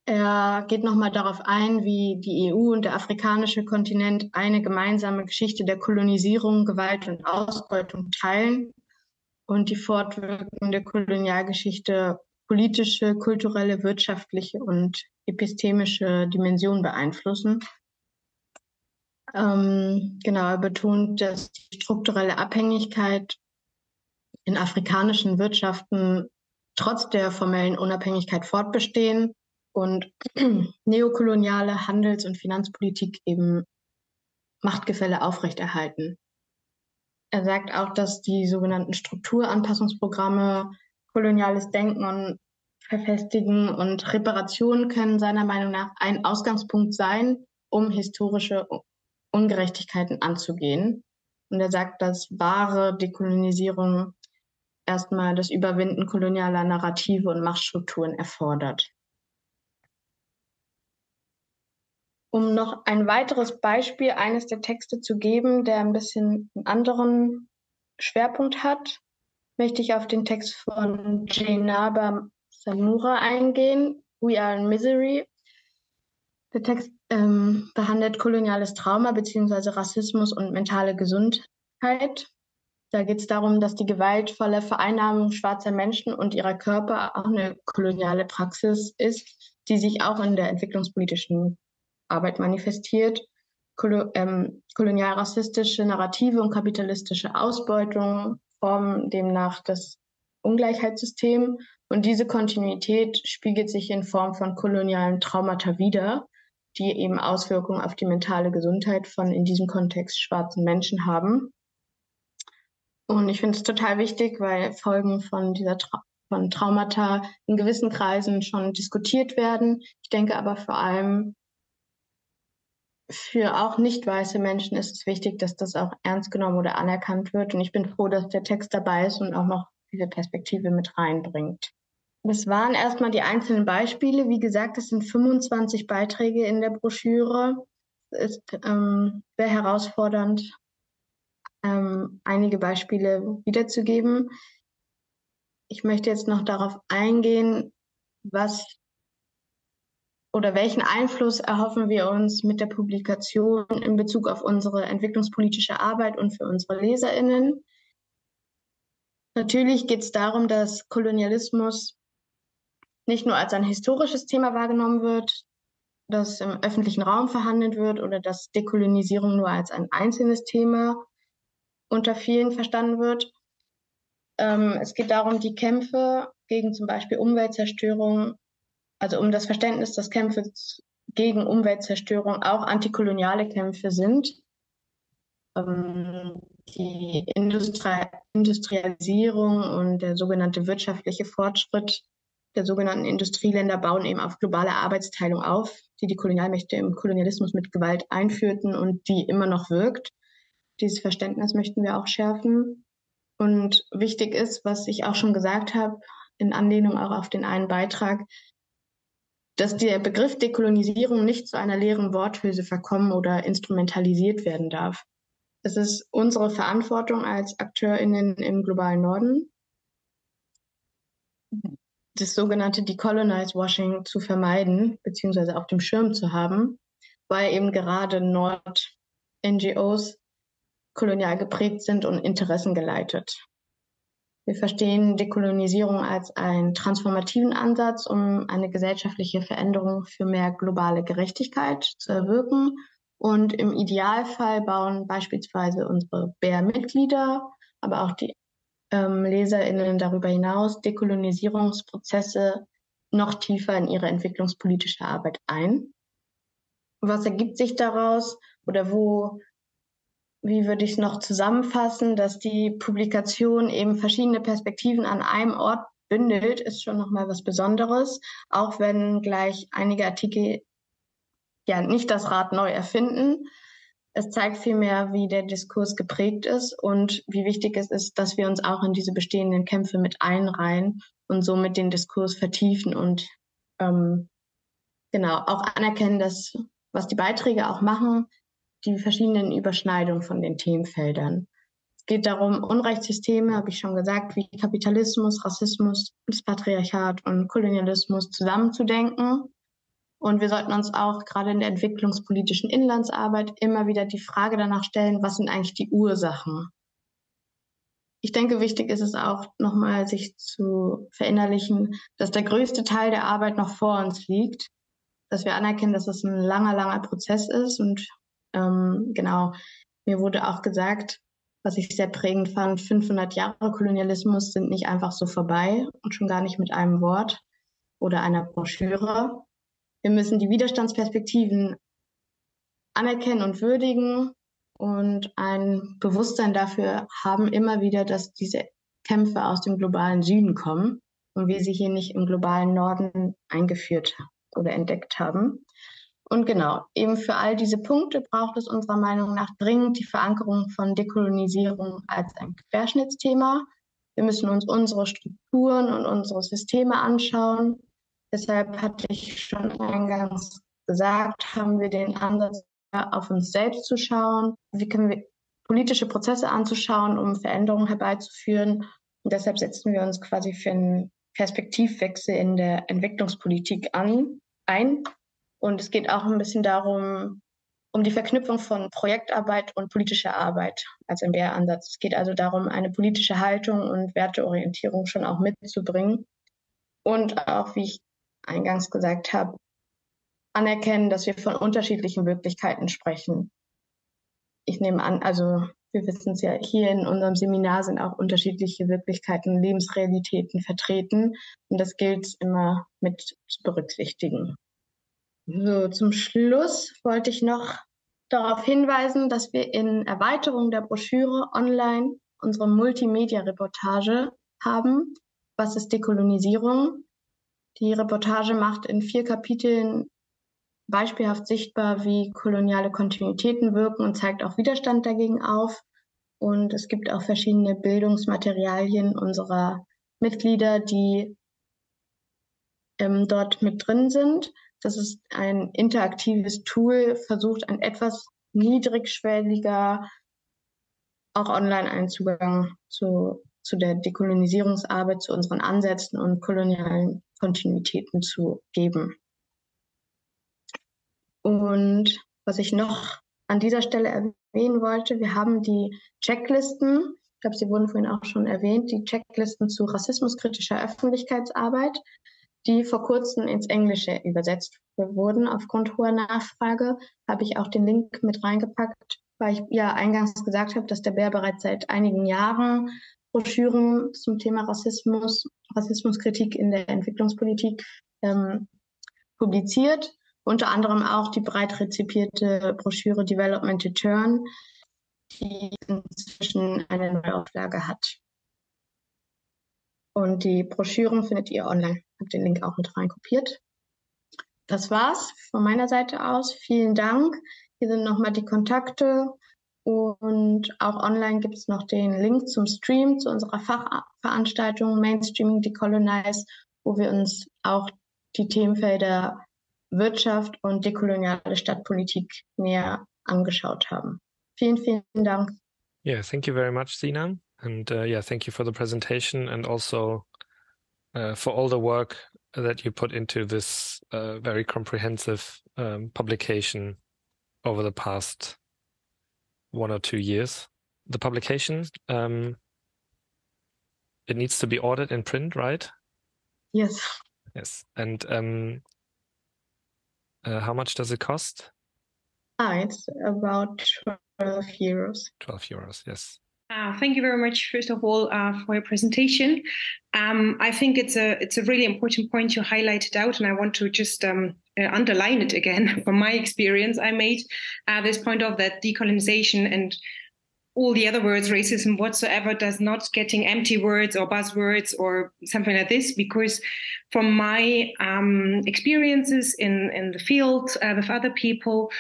Er geht nochmal darauf ein, wie die EU und der afrikanische Kontinent eine gemeinsame Geschichte der Kolonisierung, Gewalt und Ausbeutung teilen und die fortwirkende Kolonialgeschichte politische, kulturelle, wirtschaftliche und epistemische Dimensionen beeinflussen. Er betont, dass die strukturelle Abhängigkeit in afrikanischen Wirtschaften trotz der formellen Unabhängigkeit fortbestehen und neokoloniale Handels- und Finanzpolitik eben Machtgefälle aufrechterhalten. Er sagt auch, dass die sogenannten Strukturanpassungsprogramme koloniales Denken und verfestigen und Reparationen können seiner Meinung nach ein Ausgangspunkt sein, um historische Ungerechtigkeiten anzugehen. Und er sagt, dass wahre Dekolonisierung erstmal das Überwinden kolonialer Narrative und Machtstrukturen erfordert. Um noch ein weiteres Beispiel eines der Texte zu geben, der ein bisschen einen anderen Schwerpunkt hat, möchte ich auf den Text von Jainaba Samura eingehen, We Are in Misery. Der Text behandelt koloniales Trauma bzw. Rassismus und mentale Gesundheit. Da geht es darum, dass die gewaltvolle Vereinnahmung schwarzer Menschen und ihrer Körper auch eine koloniale Praxis ist, die sich auch in der entwicklungspolitischen Arbeit manifestiert. Kolonialrassistische Narrative und kapitalistische Ausbeutung formen demnach das Ungleichheitssystem. Und diese Kontinuität spiegelt sich in Form von kolonialen Traumata wider, die eben Auswirkungen auf die mentale Gesundheit von in diesem Kontext schwarzen Menschen haben. Und ich finde es total wichtig, weil Folgen von von Traumata in gewissen Kreisen schon diskutiert werden. Ich denke aber vor allem für auch nicht weiße Menschen ist es wichtig, dass das auch ernst genommen oder anerkannt wird. Und ich bin froh, dass der Text dabei ist und auch noch diese Perspektive mit reinbringt. Das waren erstmal die einzelnen Beispiele. Wie gesagt, es sind 25 Beiträge in der Broschüre. Es ist sehr herausfordernd, einige Beispiele wiederzugeben. Ich möchte jetzt noch darauf eingehen, welchen Einfluss erhoffen wir uns mit der Publikation in Bezug auf unsere entwicklungspolitische Arbeit und für unsere LeserInnen. Natürlich geht es darum, dass Kolonialismus nicht nur als ein historisches Thema wahrgenommen wird, das im öffentlichen Raum verhandelt wird oder dass Dekolonisierung nur als ein einzelnes Thema unter vielen verstanden wird. Es geht darum, die Kämpfe gegen zum Beispiel Umweltzerstörung, also um das Verständnis, dass Kämpfe gegen Umweltzerstörung auch antikoloniale Kämpfe sind. Die Industrialisierung und der sogenannte wirtschaftliche Fortschritt der sogenannten Industrieländer bauen eben auf globale Arbeitsteilung auf, die die Kolonialmächte im Kolonialismus mit Gewalt einführten und die immer noch wirkt. Dieses Verständnis möchten wir auch schärfen. Und wichtig ist, was ich auch schon gesagt habe, in Anlehnung auch auf den einen Beitrag, dass der Begriff Dekolonisierung nicht zu einer leeren Worthülse verkommen oder instrumentalisiert werden darf. Es ist unsere Verantwortung als AkteurInnen im globalen Norden, das sogenannte Decolonize Washing zu vermeiden, beziehungsweise auf dem Schirm zu haben, weil eben gerade Nord-NGOs kolonial geprägt sind und interessengeleitet. Wir verstehen Dekolonisierung als einen transformativen Ansatz, um eine gesellschaftliche Veränderung für mehr globale Gerechtigkeit zu erwirken. Und im Idealfall bauen beispielsweise unsere BER-Mitglieder, aber auch die LeserInnen darüber hinaus Dekolonisierungsprozesse noch tiefer in ihre entwicklungspolitische Arbeit ein. Was ergibt sich daraus oder wie würde ich es noch zusammenfassen, dass die Publikation eben verschiedene Perspektiven an einem Ort bündelt, ist schon nochmal was Besonderes, auch wenn gleich einige Artikel ja nicht das Rad neu erfinden. Es zeigt vielmehr, wie der Diskurs geprägt ist und wie wichtig es ist, dass wir uns auch in diese bestehenden Kämpfe mit einreihen und somit den Diskurs vertiefen und auch anerkennen, dass, was die Beiträge auch machen, die verschiedenen Überschneidungen von den Themenfeldern. Es geht darum, Unrechtssysteme, habe ich schon gesagt, wie Kapitalismus, Rassismus, das Patriarchat und Kolonialismus zusammenzudenken. Und wir sollten uns auch gerade in der entwicklungspolitischen Inlandsarbeit immer wieder die Frage danach stellen, was sind eigentlich die Ursachen? Ich denke, wichtig ist es auch nochmal, sich zu verinnerlichen, dass der größte Teil der Arbeit noch vor uns liegt, dass wir anerkennen, dass es ein langer Prozess ist. Und mir wurde auch gesagt, was ich sehr prägend fand, 500 Jahre Kolonialismus sind nicht einfach so vorbei und schon gar nicht mit einem Wort oder einer Broschüre. Wir müssen die Widerstandsperspektiven anerkennen und würdigen und ein Bewusstsein dafür haben immer wieder, dass diese Kämpfe aus dem globalen Süden kommen und wir sie hier nicht im globalen Norden eingeführt oder entdeckt haben. Und genau, eben für all diese Punkte braucht es unserer Meinung nach dringend die Verankerung von Dekolonisierung als ein Querschnittsthema. Wir müssen uns unsere Strukturen und unsere Systeme anschauen. Deshalb hatte ich schon eingangs gesagt, haben wir den Ansatz, auf uns selbst zu schauen. Wie können wir politische Prozesse anzuschauen, um Veränderungen herbeizuführen? Und deshalb setzen wir uns quasi für einen Perspektivwechsel in der Entwicklungspolitik ein. Und es geht auch ein bisschen darum, um die Verknüpfung von Projektarbeit und politischer Arbeit als MBR-Ansatz. Es geht also darum, eine politische Haltung und Werteorientierung schon auch mitzubringen. Und auch, wie ich eingangs gesagt habe, anerkennen, dass wir von unterschiedlichen Wirklichkeiten sprechen. Ich nehme an, also wir wissen es ja, hier in unserem Seminar sind auch unterschiedliche Wirklichkeiten, Lebensrealitäten vertreten. Und das gilt immer mit zu berücksichtigen. So, zum Schluss wollte ich noch darauf hinweisen, dass wir in Erweiterung der Broschüre online unsere Multimedia-Reportage haben. Was ist Dekolonisierung? Die Reportage macht in 4 Kapiteln beispielhaft sichtbar, wie koloniale Kontinuitäten wirken und zeigt auch Widerstand dagegen auf. Und es gibt auch verschiedene Bildungsmaterialien unserer Mitglieder, die dort mit drin sind. Das ist ein interaktives Tool, versucht ein etwas niedrigschwelliger, auch online einen Zugang zu der Dekolonisierungsarbeit, zu unseren Ansätzen und kolonialen Kontinuitäten zu geben. Und was ich noch an dieser Stelle erwähnen wollte, wir haben die Checklisten, ich glaube, sie wurden vorhin auch schon erwähnt, die Checklisten zu rassismuskritischer Öffentlichkeitsarbeit, die vor kurzem ins Englische übersetzt wurden. Aufgrund hoher Nachfrage habe ich auch den Link mit reingepackt, weil ich ja eingangs gesagt habe, dass der BER bereits seit einigen Jahren Broschüren zum Thema Rassismus, Rassismuskritik in der Entwicklungspolitik publiziert. Unter anderem auch die breit rezipierte Broschüre Development to Turn, die inzwischen eine Neuauflage hat. Und die Broschüren findet ihr online. Ich habe den Link auch mit reinkopiert. Das war's von meiner Seite aus. Vielen Dank. Hier sind nochmal die Kontakte. Und auch online gibt es noch den Link zum Stream, zu unserer Fachveranstaltung Mainstreaming Decolonize, wo wir uns auch die Themenfelder Wirtschaft und dekoloniale Stadtpolitik näher angeschaut haben. Vielen, vielen Dank. Yeah, thank you very much, Sina. And yeah, thank you for the presentation and also for all the work that you put into this very comprehensive publication over the past 1 or 2 years. The publication, it needs to be ordered in print, right? Yes. Yes. And how much does it cost? It's about 12 euros. 12 euros, yes. Thank you very much, first of all, for your presentation. I think it's a really important point you highlighted out, and I want to just underline it again. From my experience, I made this point of that decolonization and all the other words, racism whatsoever, does not getting empty words or buzzwords or something like this, because from my experiences in the field with other people,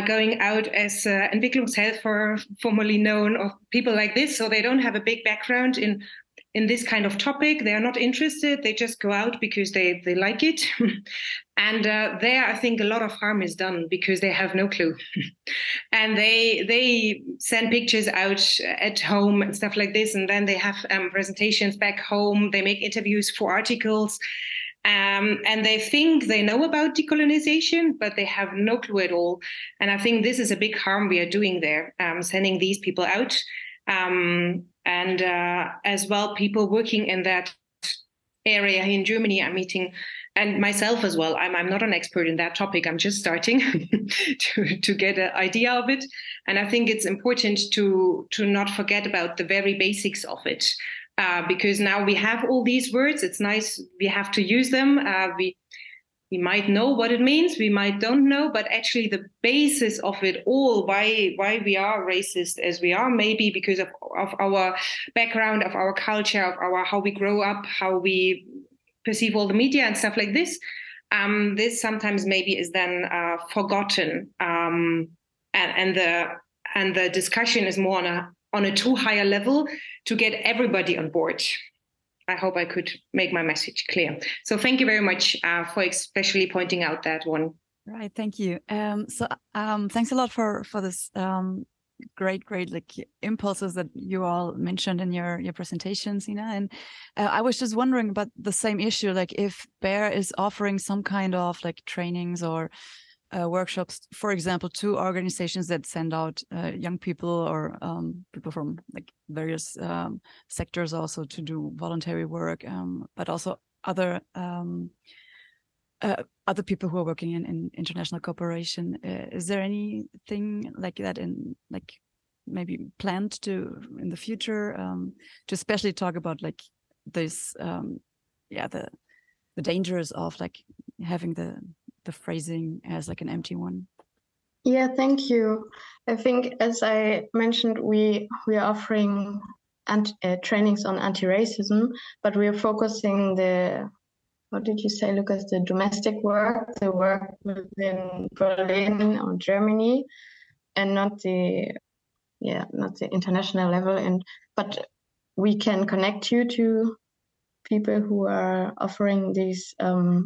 going out as Entwicklungshelfer, formerly known, or people like this, so they don't have a big background in this kind of topic. They are not interested. They just go out because they like it. And there, I think a lot of harm is done because they have no clue. And they send pictures out at home and stuff like this. And then they have presentations back home. They make interviews for articles. And they think they know about decolonization, but they have no clue at all. And I think this is a big harm we are doing there, sending these people out. And as well, people working in that area in Germany, I'm meeting, and myself as well. I'm not an expert in that topic. I'm just starting to get an idea of it. And I think it's important to not forget about the very basics of it. Because now we have all these words. It's nice. We have to use them. We might know what it means. We might don't know, but actually the basis of it all, why we are racist as we are, maybe because of our background, of our culture, of how we grow up, how we perceive all the media and stuff like this. This sometimes maybe is then forgotten, and the discussion is more on a too higher level to get everybody on board. I hope I could make my message clear. So thank you very much for especially pointing out that one. Right, thank you. Thanks a lot for this great like impulses that you all mentioned in your presentation, Sina. And I was just wondering about the same issue, like if BER is offering some kind of like trainings or workshops, for example, to organizations that send out young people or people from like various sectors also to do voluntary work, but also other people who are working in international cooperation. Is there anything like that in like maybe planned to in the future to especially talk about like this the dangers of like having the phrasing as like an empty one? Yeah, thank you. I think, as I mentioned, we are offering trainings on anti-racism, but we are focusing what did you say, Lucas? The domestic work, the work within Berlin or Germany, and not the international level. But we can connect you to people who are offering these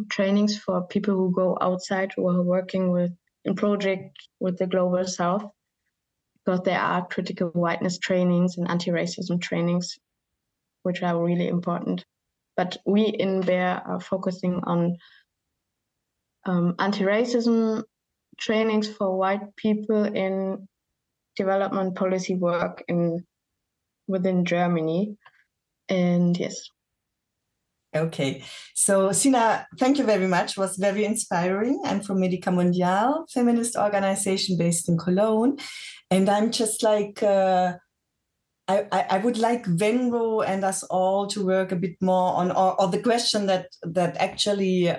trainings for people who go outside, who are working in project with the Global South, because there are critical whiteness trainings and anti-racism trainings, which are really important. But we in BEAR are focusing on anti-racism trainings for white people in development policy work within Germany. And yes. Okay, so Sina, thank you very much. It was very inspiring. I'm from Medica Mondiale, feminist organization based in Cologne. And I'm just like, I would like Venro and us all to work a bit more on, or the question that actually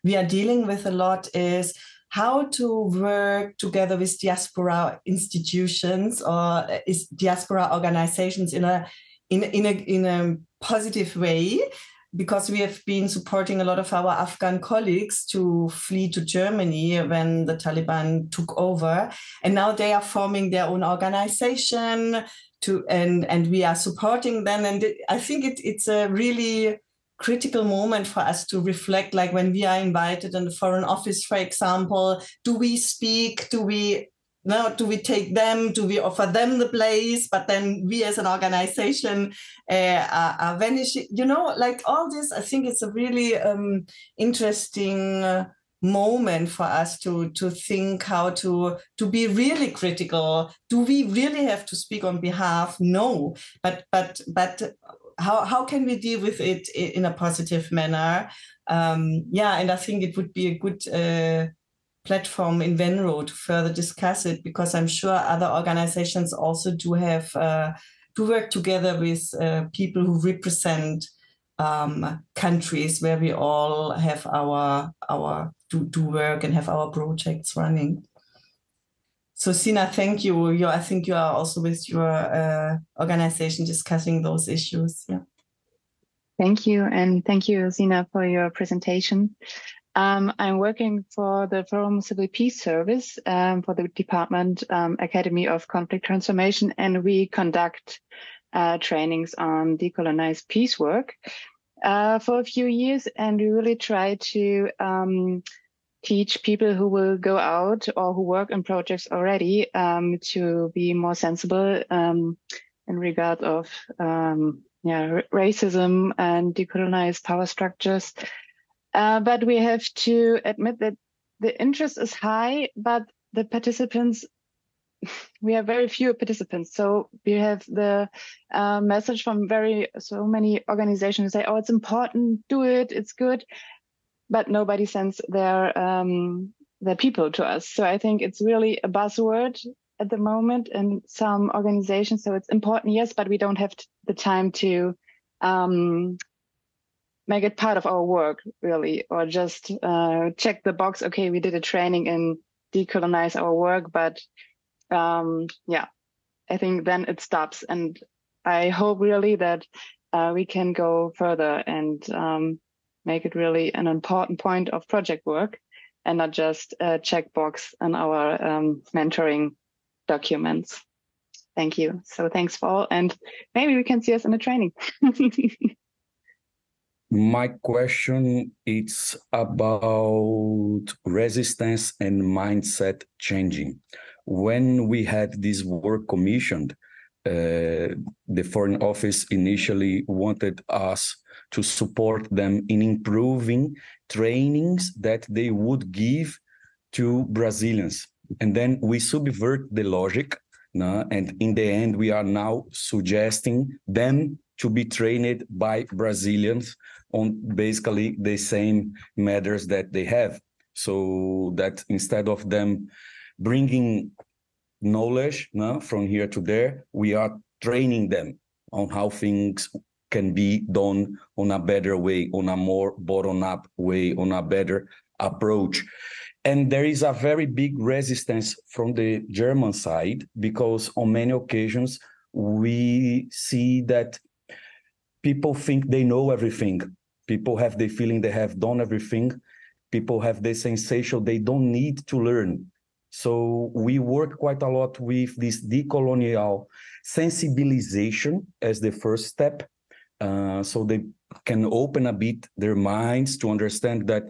we are dealing with a lot is how to work together with diaspora institutions or diaspora organizations in a positive way, because we have been supporting a lot of our Afghan colleagues to flee to Germany when the Taliban took over, and now they are forming their own organization. And we are supporting them. And I think it's a really critical moment for us to reflect, like when we are invited in the Foreign Office, for example, do we speak? Do we take them? Do we offer them the place? But then we as an organization are vanishing, like all this. I think it's a really interesting moment for us to think how to be really critical. Do we really have to speak on behalf? No, but how can we deal with it in a positive manner? And I think it would be a good platform in Venro to further discuss it, because I'm sure other organizations also do have to work together with people who represent countries where we all have our do work and have our projects running. So Sina, thank you. I think you are also with your organization discussing those issues. Yeah. Thank you, and thank you, Sina, for your presentation. I'm working for the Forum Civil Peace Service for the Department Academy of Conflict Transformation, and we conduct trainings on decolonized peace work for a few years, and we really try to teach people who will go out or who work in projects already to be more sensible in regard of racism and decolonized power structures. But we have to admit that the interest is high, but the participants, we have very few participants. So we have the message from so many organizations say, oh, it's important, do it, it's good. But nobody sends their people to us. So I think it's really a buzzword at the moment in some organizations. So it's important, yes, but we don't have the time to make it part of our work, really, or just check the box. Okay, we did a training and decolonize our work, but I think then it stops. And I hope really that we can go further and make it really an important point of project work and not just a checkbox in our mentoring documents. Thank you. So thanks for all, and maybe we can see us in a training. My question is about resistance and mindset changing. When we had this work commissioned, the Foreign Office initially wanted us to support them in improving trainings that they would give to Brazilians. And then we subvert the logic, and in the end, we are now suggesting them to be trained by Brazilians on basically the same matters that they have. So that instead of them bringing knowledge from here to there. We are training them on how things can be done on a better way, on a more bottom-up way, on a better approach. And there is a very big resistance from the German side, because on many occasions we see that people think they know everything. People have the feeling they have done everything. People have the sensation they don't need to learn. So we work quite a lot with this decolonial sensibilization as the first step, so they can open a bit their minds to understand that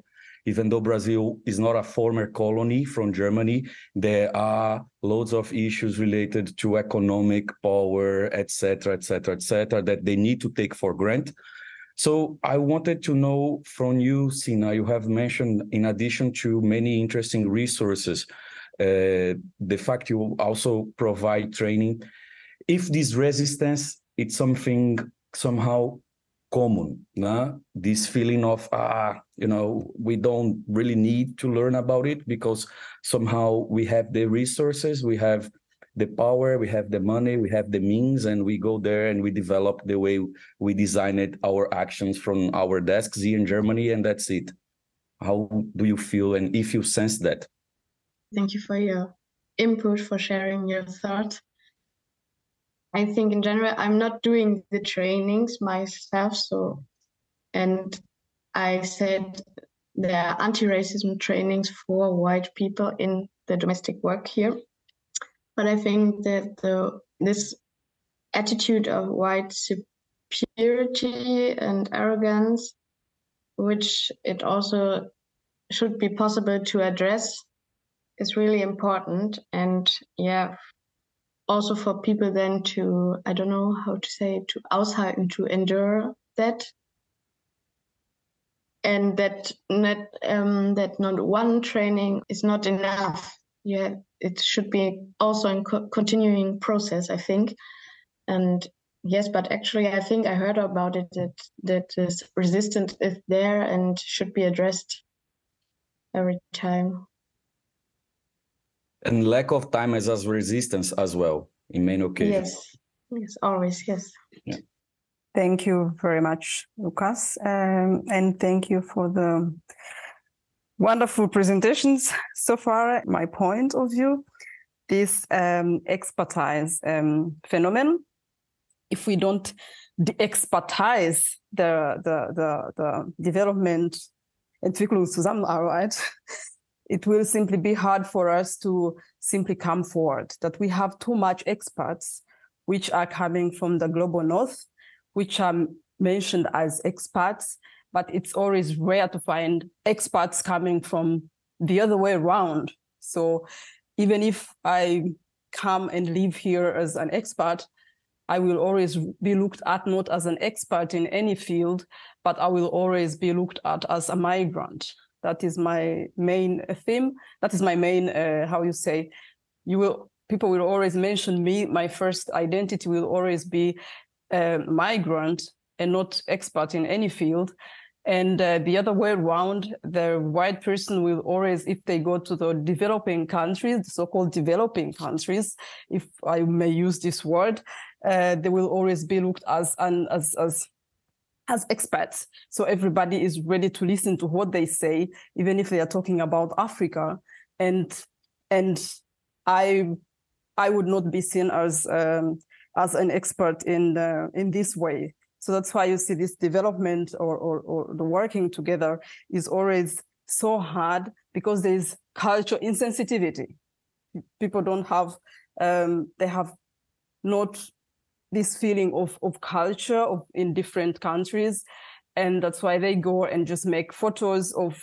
even though Brazil is not a former colony from Germany, there are loads of issues related to economic power, etc., that they need to take for granted. So I wanted to know from you, Sina, you have mentioned, in addition to many interesting resources, the fact you also provide training, if this resistance is something somehow common, this feeling of, we don't really need to learn about it because somehow we have the resources, we have the power, we have the money, we have the means, and we go there and we develop the way we designed our actions from our desks here in Germany, and that's it. How do you feel, and if you sense that? Thank you for your input, for sharing your thoughts. I think in general, I'm not doing the trainings myself, and I said there are anti-racism trainings for white people in the domestic work here. But I think that this attitude of white superiority and arrogance, which it also should be possible to address, is really important. And yeah, also for people then to, I don't know how to say, to aushalten, to endure that. And that not one training is not enough. Yeah, it should be also a continuing process, I think. And yes, but actually I think I heard about it, that this resistance is there and should be addressed every time. And lack of time as resistance as well, in many occasions. Yes, always, yes. Yeah. Thank you very much, Lucas. And thank you for the wonderful presentations so far. My point of view, this expertise phenomenon, if we don't de-expertise the development Entwicklungszusammenarbeit, it will simply be hard for us to simply come forward, that we have too much experts which are coming from the global north, which are mentioned as expats, but it's always rare to find experts coming from the other way around. So even if I come and live here as an expert, I will always be looked at not as an expert in any field, but I will always be looked at as a migrant. That is my main theme. That is my main, people will always mention me. My first identity will always be migrant and not expert in any field. And the other way around, the white person will always, if they go to the developing countries, the so-called developing countries, if I may use this word, they will always be looked as expats. So everybody is ready to listen to what they say, even if they are talking about Africa. And I would not be seen as an expert in this way. So that's why you see this development or the working together is always so hard, because there is cultural insensitivity. People don't have, they have not this feeling of culture in different countries. And that's why they go and just make photos of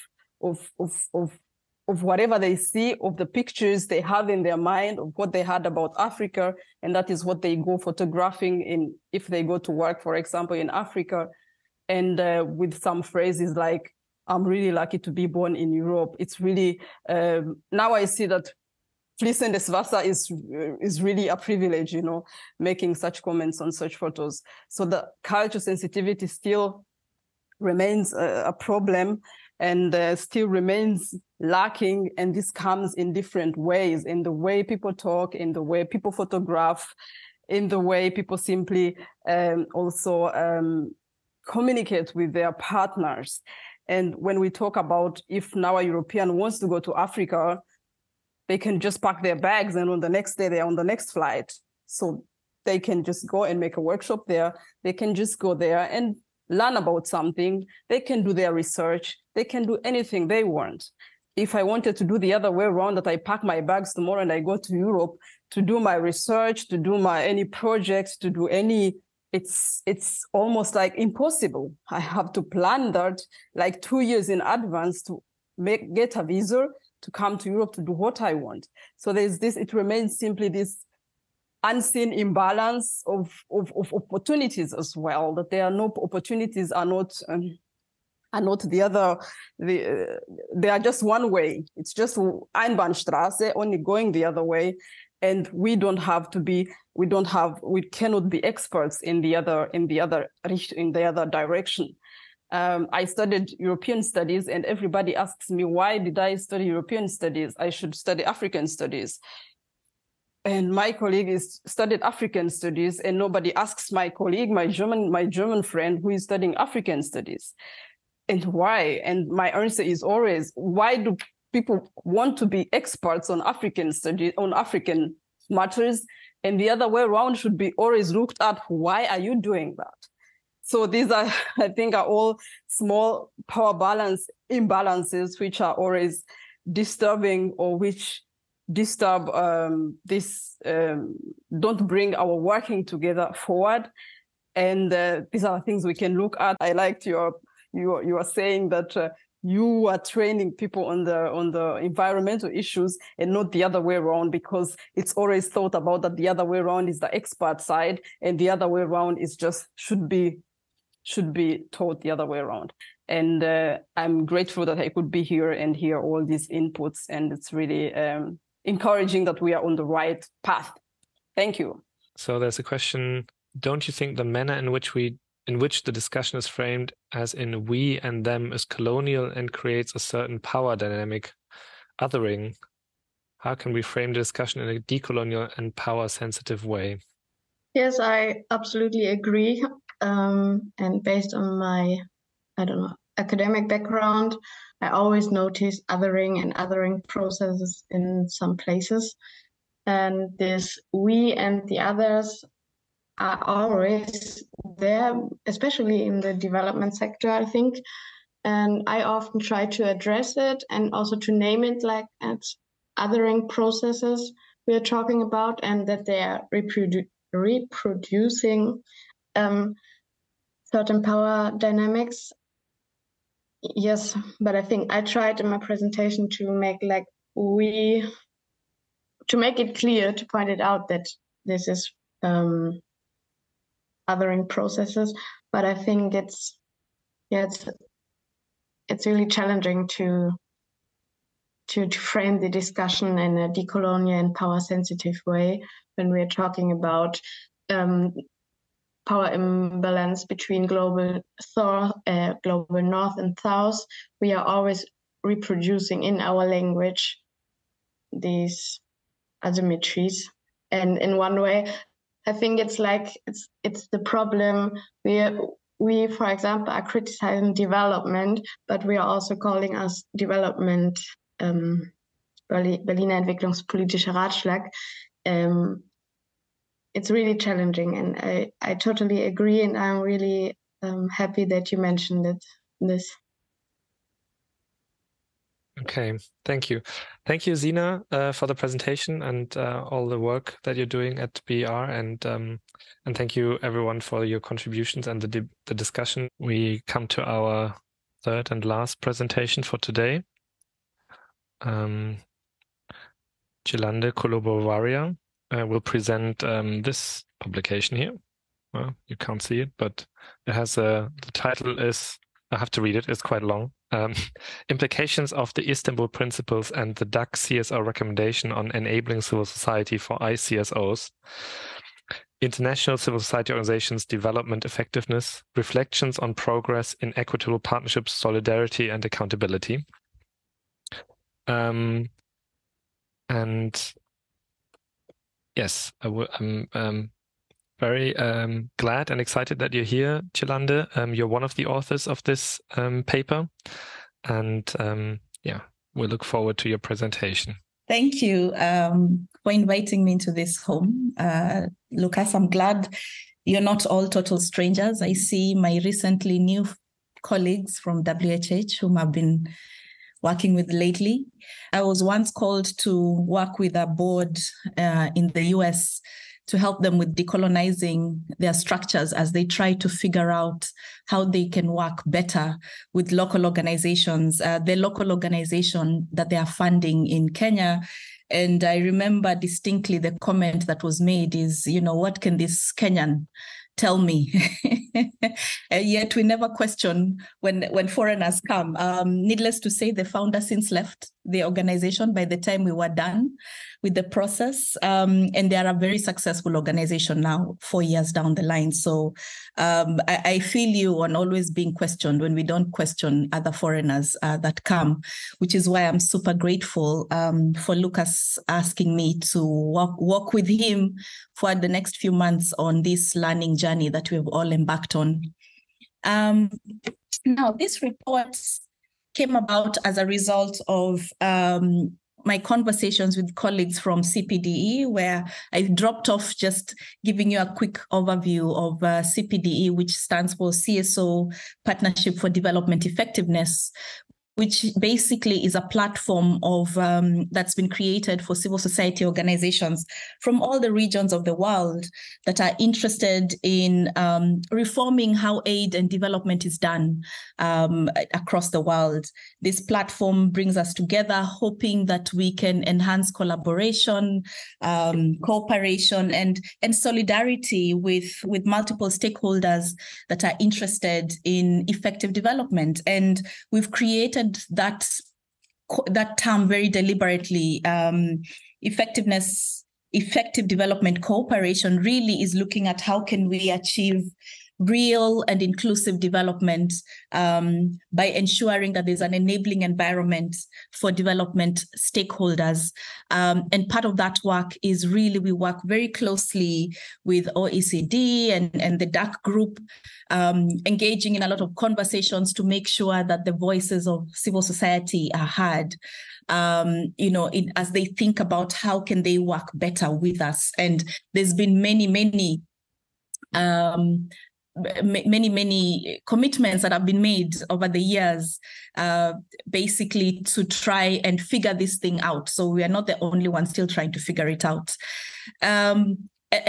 whatever they see, of the pictures they have in their mind of what they had about Africa. And that is what they go photographing if they go to work, for example, in Africa. And with some phrases like, I'm really lucky to be born in Europe. It's really, now I see that fließendes Wasser is really a privilege, making such comments on such photos. So the cultural sensitivity still remains a problem. and still remains lacking. And this comes in different ways, in the way people talk, in the way people photograph, in the way people simply also communicate with their partners. And when we talk about if now a European wants to go to Africa, they can just pack their bags and on the next day they're on the next flight. So they can just go and make a workshop there. They can just go there and learn about something. They can do their research. They can do anything they want. If I wanted to do the other way around, that I pack my bags tomorrow and I go to Europe to do my research, to do any project, to do any, it's almost like impossible. I have to plan that like 2 years in advance to get a visa to come to Europe to do what I want. So there's this, it remains simply this unseen imbalance of opportunities as well, that there are no opportunities are not the other, they are just one way. It's just Einbahnstraße, only going the other way. And we cannot be experts in the other direction. I studied European studies, and everybody asks me, why did I study European studies? I should study African studies. And my colleague studied African studies, and nobody asks my colleague, my German friend who is studying African studies. And why? And my answer is always, why do people want to be experts on African studies, on African matters? And the other way around should be always looked at, why are you doing that? So these are, I think, are all small power balance imbalances, which are always disturbing, or which disturb don't bring our working together forward. And these are things we can look at. I liked you are saying that you are training people on the environmental issues and not the other way around, because it's always thought about that the other way around is the expert side, and the other way around is just should be taught the other way around. And I'm grateful that I could be here and hear all these inputs, and it's really encouraging that we are on the right path. Thank you. So there's a question: don't you think the manner in which the discussion is framed as in we and them is colonial and creates a certain power dynamic, othering? How can we frame the discussion in a decolonial and power-sensitive way? Yes, I absolutely agree. And based on my, academic background, I always notice othering processes in some places. And this we and the others are always there, especially in the development sector, I think. And I often try to address it and also to name it like as othering processes we are talking about, and that they are reproducing certain power dynamics. Yes, but I think I tried in my presentation to make it clear, to point it out that this is othering processes. But I think it's really challenging to frame the discussion in a decolonial and power sensitive way when we're talking about power imbalance between global north and south. We are always reproducing in our language these asymmetries, and in one way, I think it's the problem. We, for example, are criticizing development, but we are also calling us development. Berliner Entwicklungspolitischer Ratschlag. It's really challenging, and I totally agree, and I'm really happy that you mentioned this. Okay, thank you. Thank you, Zina, for the presentation and all the work that you're doing at BR, and thank you everyone for your contributions and the discussion. We come to our third and last presentation for today. Chilande Kolobawaria will present this publication here. Well, you can't see it, but it has the title is, I have to read it, it's quite long. Implications of the Istanbul Principles and the DAC CSO recommendation on enabling civil society for ICSOs. International Civil Society Organizations Development Effectiveness, Reflections on Progress in Equitable Partnerships, Solidarity and Accountability. And yes, I'm very glad and excited that you're here, Chilande. You're one of the authors of this paper. And yeah, we look forward to your presentation. Thank you for inviting me into this home. Lucas, I'm glad you're not all total strangers. I see my recently new colleagues from WHH whom I've been working with lately. I was once called to work with a board in the US to help them with decolonizing their structures as they try to figure out how they can work better with local organizations, the local organization that they are funding in Kenya. And I remember distinctly the comment that was made is, you know, what can this Kenyan tell me? And yet we never question when foreigners come. Needless to say, the founder since left the organization by the time we were done with the process. And they are a very successful organization now, 4 years down the line. So I feel you on always being questioned when we don't question other foreigners that come, which is why I'm super grateful for Lucas asking me to walk with him for the next few months on this learning journey that we've all embarked on. Now, this report came about as a result of my conversations with colleagues from CPDE, where I dropped off just giving you a quick overview of CPDE, which stands for CSO Partnership for Development Effectiveness, which basically is a platform of that's been created for civil society organizations from all the regions of the world that are interested in reforming how aid and development is done across the world. This platform brings us together, hoping that we can enhance collaboration, cooperation, and solidarity with multiple stakeholders that are interested in effective development. And we've created that term very deliberately. Effective development cooperation really is looking at how can we achieve real and inclusive development by ensuring that there's an enabling environment for development stakeholders. And part of that work is really we work very closely with OECD and the DAC group, engaging in a lot of conversations to make sure that the voices of civil society are heard. As they think about how can they work better with us. And there's been many commitments that have been made over the years, basically to try and figure this thing out. So we are not the only ones still trying to figure it out. And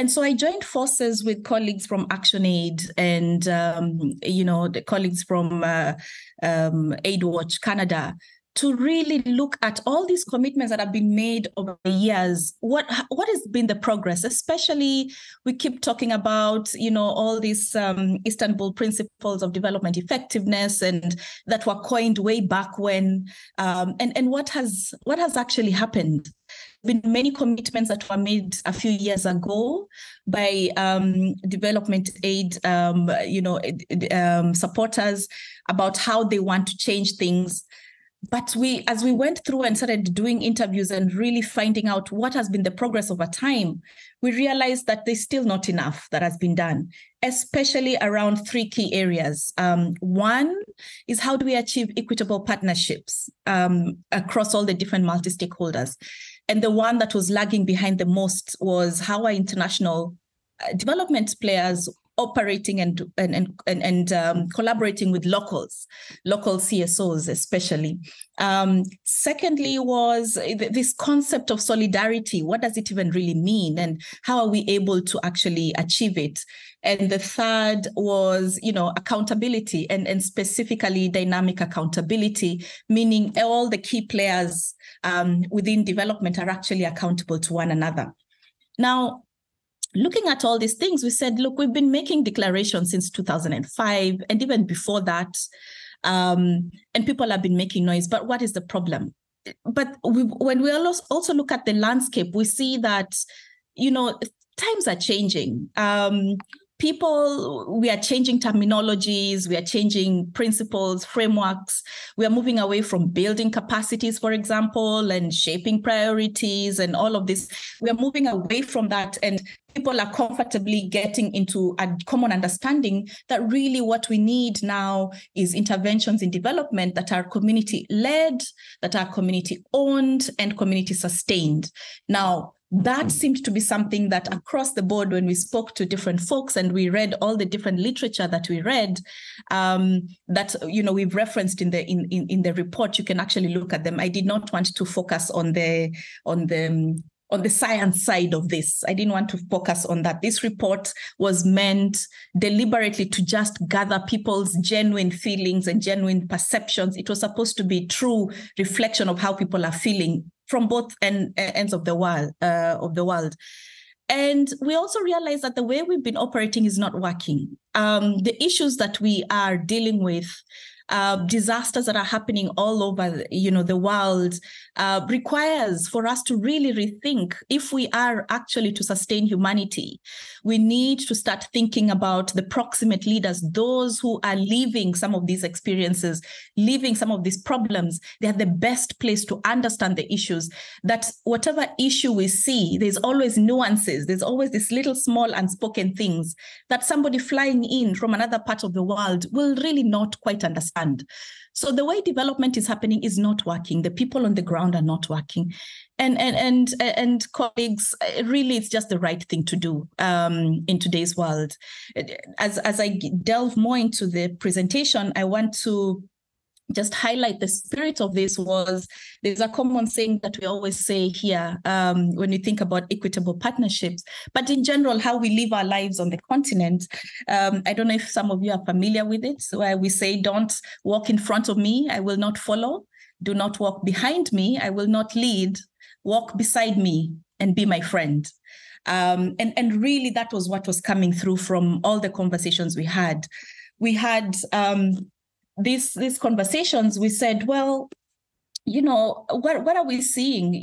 so I joined forces with colleagues from ActionAid and, the colleagues from AidWatch Canada to really look at all these commitments that have been made over the years. What has been the progress? Especially, we keep talking about, all these Istanbul principles of development effectiveness and that were coined way back when. And what has actually happened? Been many commitments that were made a few years ago by development aid, supporters about how they want to change things. But as we went through and started doing interviews and really finding out what has been the progress over time, we realized that there's still not enough that has been done, especially around three key areas. One is how do we achieve equitable partnerships across all the different multi-stakeholders? And the one that was lagging behind the most was how are international development players operating and collaborating with local CSOs especially. Secondly was this concept of solidarity. What does it even really mean? And how are we able to actually achieve it? And the third was, accountability and specifically dynamic accountability, meaning all the key players within development are actually accountable to one another. Now, looking at all these things, we said, look, we've been making declarations since 2005 and even before that, and people have been making noise, but what is the problem? But when we also look at the landscape, we see that, times are changing. We are changing terminologies, we are changing principles, frameworks. We are moving away from building capacities, for example, and shaping priorities and all of this. We are moving away from that, and people are comfortably getting into a common understanding that really what we need now is interventions in development that are community-led, that are community-owned, and community-sustained. Now, that seemed to be something that across the board, when we spoke to different folks and we read all the different literature that we read, that we've referenced in the report, you can actually look at them. I did not want to focus on the science side of this. I didn't want to focus on that. This report was meant deliberately to just gather people's genuine feelings and genuine perceptions. It was supposed to be true reflection of how people are feeling from both ends of the world. And we also realized that the way we've been operating is not working. The issues that we are dealing with, disasters that are happening all over the world, requires for us to really rethink if we are actually to sustain humanity. We need to start thinking about the proximate leaders, those who are living some of these experiences, living some of these problems. They are the best place to understand the issues. That whatever issue we see, there's always nuances. There's always this little small unspoken things that somebody flying in from another part of the world will really not quite understand. So the way development is happening is not working. The people on the ground are not working. And colleagues, really, it's just the right thing to do in today's world. As I delve more into the presentation, I want to just highlight the spirit of this. There's a common saying that we always say here when we think about equitable partnerships, but in general, how we live our lives on the continent. I don't know if some of you are familiar with it, where we say, don't walk in front of me, I will not follow. Do not walk behind me, I will not lead. Walk beside me and be my friend. And really, that was what was coming through from all the conversations we had. We had these conversations. We said, well, what are we seeing?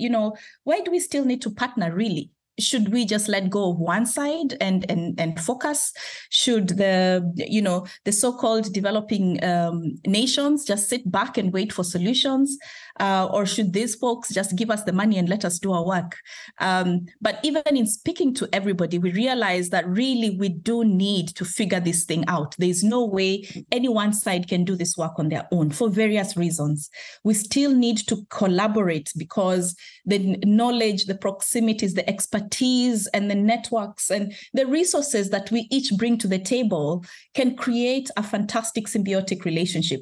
Why do we still need to partner, really? Should we just let go of one side and focus? Should the so-called developing nations just sit back and wait for solutions? Or should these folks just give us the money and let us do our work? But even in speaking to everybody, we realize that really we do need to figure this thing out. There's no way any one side can do this work on their own for various reasons. We still need to collaborate because the knowledge, the proximities, the expertise, and the networks and the resources that we each bring to the table can create a fantastic symbiotic relationship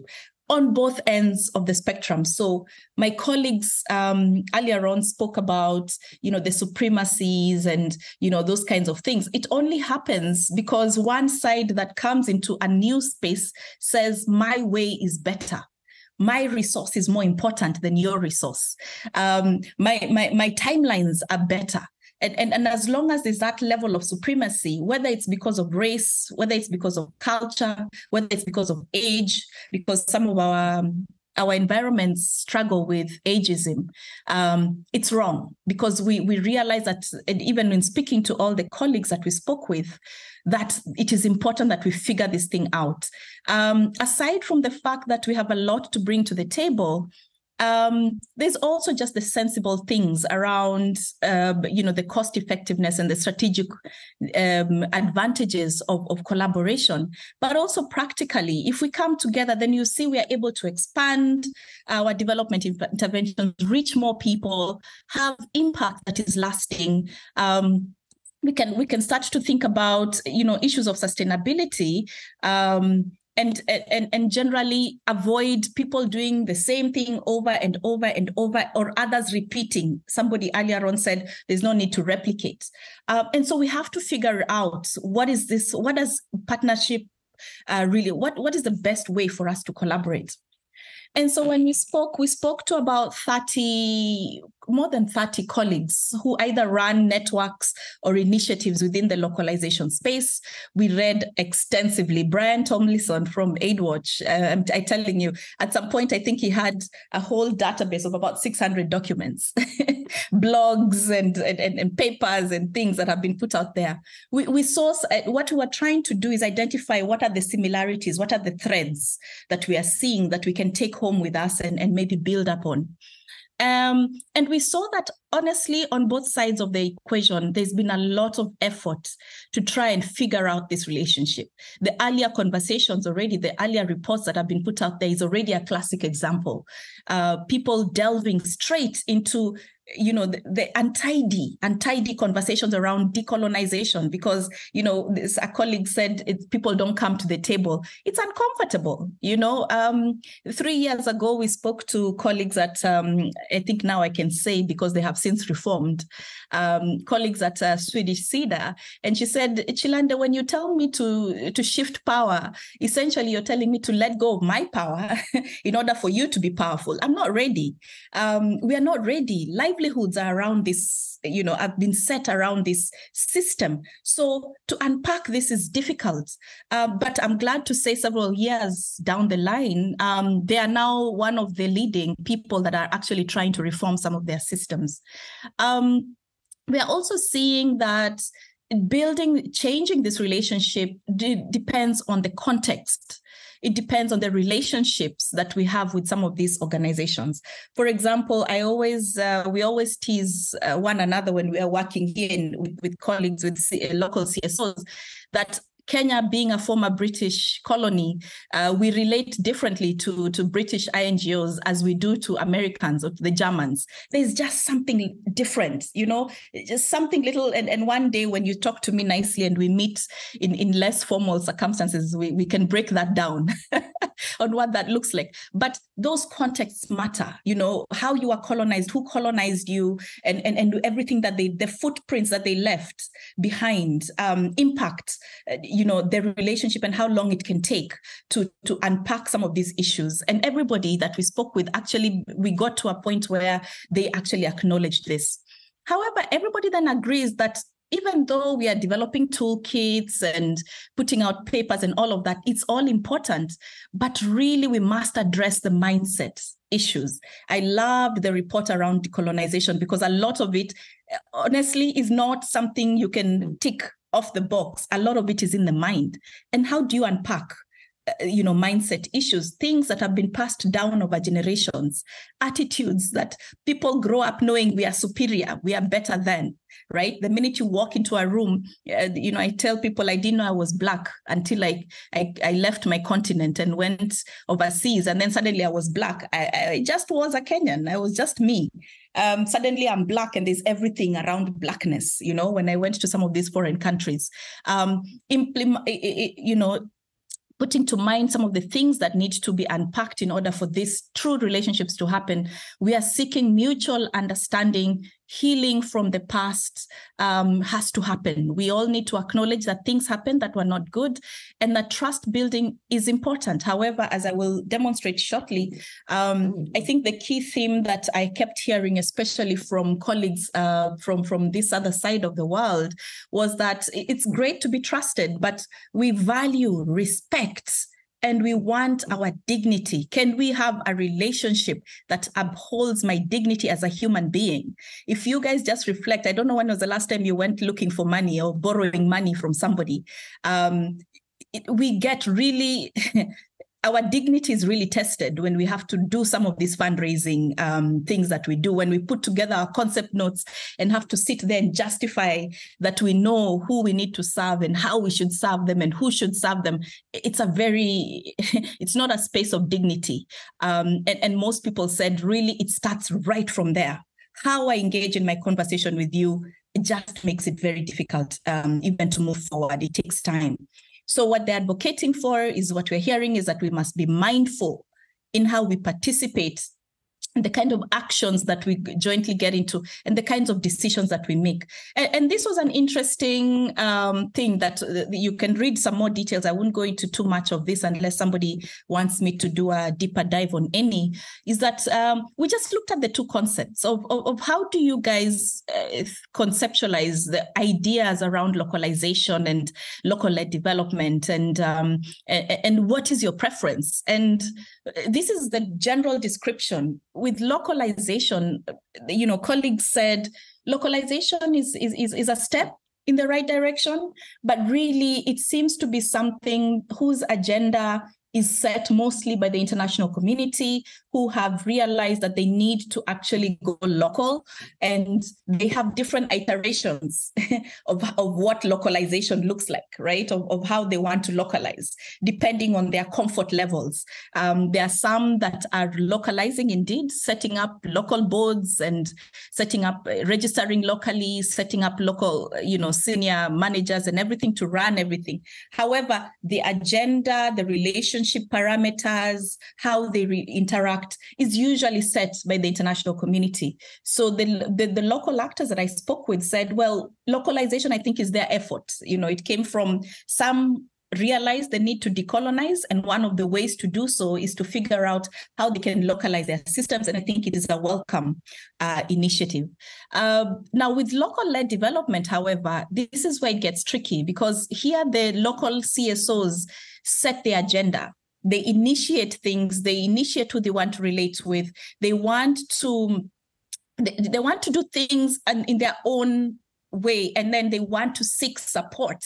on both ends of the spectrum. So my colleagues earlier on spoke about, the supremacies and, those kinds of things. It only happens because one side that comes into a new space says, my way is better. My resource is more important than your resource. My timelines are better. And as long as there's that level of supremacy, whether it's because of race, whether it's because of culture, whether it's because of age, because some of our environments struggle with ageism, it's wrong, because we realize that, and even in speaking to all the colleagues that we spoke with, that it is important that we figure this thing out. Aside from the fact that we have a lot to bring to the table, there's also just the sensible things around, the cost effectiveness and the strategic advantages of collaboration. But also practically, if we come together, then you see we are able to expand our development interventions, reach more people, have impact that is lasting. We can start to think about, issues of sustainability. And generally avoid people doing the same thing over and over and over, or others repeating. Somebody earlier on said there's no need to replicate. And so we have to figure out what is this, what does partnership really, what is the best way for us to collaborate? And so when we spoke to about 30 more than 30 colleagues who either run networks or initiatives within the localization space. We read extensively. Brian Tomlinson from AidWatch, I'm telling you, at some point, I think he had a whole database of about 600 documents, blogs and papers and things that have been put out there. We saw what we were trying to do is identify what are the similarities, what are the threads that we are seeing that we can take home with us and maybe build upon. And we saw that, honestly, on both sides of the equation, there's been a lot of effort to try and figure out this relationship. The earlier conversations already, the earlier reports that have been put out there is already a classic example. People delving straight into the untidy conversations around decolonization, because, a colleague said people don't come to the table. It's uncomfortable. 3 years ago, we spoke to colleagues at, I think now I can say because they have since reformed, colleagues at Swedish CEDA. And she said, Chilande, when you tell me to shift power, essentially you're telling me to let go of my power in order for you to be powerful. I'm not ready. We are not ready. Livelihoods are around this, have been set around this system. So to unpack this is difficult. But I'm glad to say several years down the line, they are now one of the leading people that are actually trying to reform some of their systems. We are also seeing that changing this relationship depends on the context. It depends on the relationships that we have with some of these organizations. For example, we always tease one another when we are working here with colleagues, with local CSOs, that Kenya being a former British colony, we relate differently to British NGOs as we do to Americans or to the Germans. There's just something different, just something little. And one day when you talk to me nicely and we meet in less formal circumstances, we can break that down on what that looks like. But those contexts matter, how you are colonized, who colonized you, and everything that the footprints that they left behind impact their relationship and how long it can take to unpack some of these issues. And everybody that we spoke with, actually, we got to a point where they actually acknowledged this. However, everybody then agrees that even though we are developing toolkits and putting out papers and all of that, it's all important, but really we must address the mindset issues. I loved the report around decolonization because a lot of it, honestly, is not something you can tick off the box. A lot of it is in the mind. And how do you unpack, mindset issues, things that have been passed down over generations, attitudes that people grow up knowing we are superior, we are better than, right? The minute you walk into a room, I tell people I didn't know I was Black until I left my continent and went overseas. And then suddenly I was Black. I just was a Kenyan. I was just me. Suddenly I'm Black and there's everything around Blackness, when I went to some of these foreign countries. Putting to mind some of the things that need to be unpacked in order for these true relationships to happen. We are seeking mutual understanding. Healing from the past has to happen. We all need to acknowledge that things happened that were not good and that trust building is important. However, as I will demonstrate shortly, I think the key theme that I kept hearing, especially from colleagues from this other side of the world, was that it's great to be trusted, but we value respect and we want our dignity. Can we have a relationship that upholds my dignity as a human being? If you guys just reflect, I don't know when was the last time you went looking for money or borrowing money from somebody. We get really, our dignity is really tested when we have to do some of these fundraising things that we do, when we put together our concept notes and have to sit there and justify that we know who we need to serve and how we should serve them and who should serve them. It's it's not a space of dignity. And most people said, really, it starts right from there. How I engage in my conversation with you, it just makes it very difficult even to move forward. It takes time. So what they're advocating for is what we're hearing is that we must be mindful in how we participate the kind of actions that we jointly get into, and the kinds of decisions that we make. And this was an interesting thing that you can read some more details. I won't go into too much of this unless somebody wants me to do a deeper dive on any, is that we just looked at the two concepts of how do you guys conceptualize the ideas around localization and local-led development, and what is your preference? And this is the general description. With localization, colleagues said localization is a step in the right direction, but really it seems to be something whose agenda is set mostly by the international community, who have realized that they need to actually go local, and they have different iterations of what localization looks like, right? Of how they want to localize, depending on their comfort levels. There are some that are localizing indeed, setting up local boards and setting up, registering locally, setting up local, senior managers and everything to run everything. However, the agenda, the relationship parameters, how they interact is usually set by the international community. So the local actors that I spoke with said, well, localization, I think, is their effort. It came from some realize the need to decolonize, and one of the ways to do so is to figure out how they can localize their systems, and I think it is a welcome initiative. Now, with local-led development, however, this is where it gets tricky, because here the local CSOs set the agenda. They initiate things, they initiate who they want to relate with, they want to do things in their own way, and then they want to seek support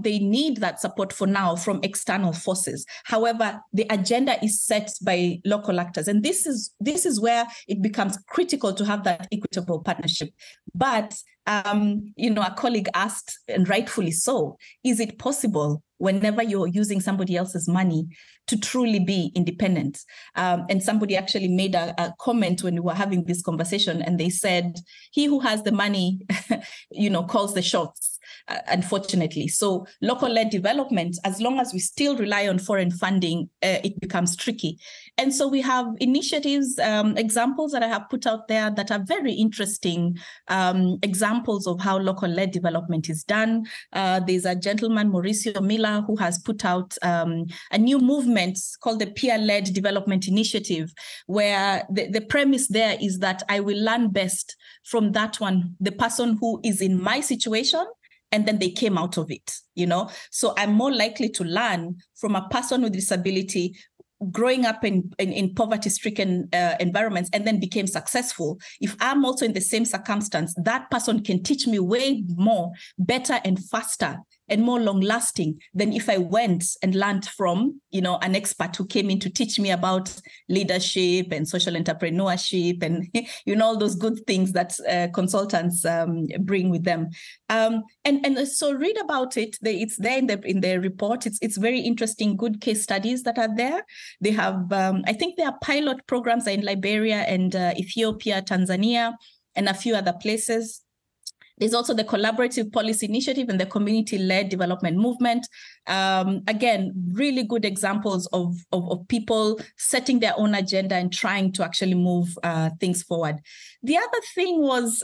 they need that support for now from external forces. However, the agenda is set by local actors. And this is where it becomes critical to have that equitable partnership. But, a colleague asked, and rightfully so, is it possible whenever you're using somebody else's money to truly be independent? And somebody actually made a comment when we were having this conversation, and they said, he who has the money, calls the shots. Unfortunately. So local-led development, as long as we still rely on foreign funding, it becomes tricky. And so we have initiatives, examples that I have put out there that are very interesting examples of how local-led development is done. There's a gentleman, Mauricio Miller, who has put out a new movement called the Peer-Led Development Initiative, where the premise there is that I will learn best from that one, the person who is in my situation, and then they came out of it, So I'm more likely to learn from a person with disability growing up in poverty-stricken environments and then became successful. If I'm also in the same circumstance, that person can teach me way more, better and faster and more long-lasting than if I went and learned from, an expert who came in to teach me about leadership and social entrepreneurship and, all those good things that consultants bring with them. And so read about it. It's there in the report. It's very interesting, good case studies that are there. They have, I think there are pilot programs in Liberia and Ethiopia, Tanzania, and a few other places. There's also the Collaborative Policy Initiative and the Community-Led Development Movement. Again, really good examples of people setting their own agenda and trying to actually move things forward. The other thing was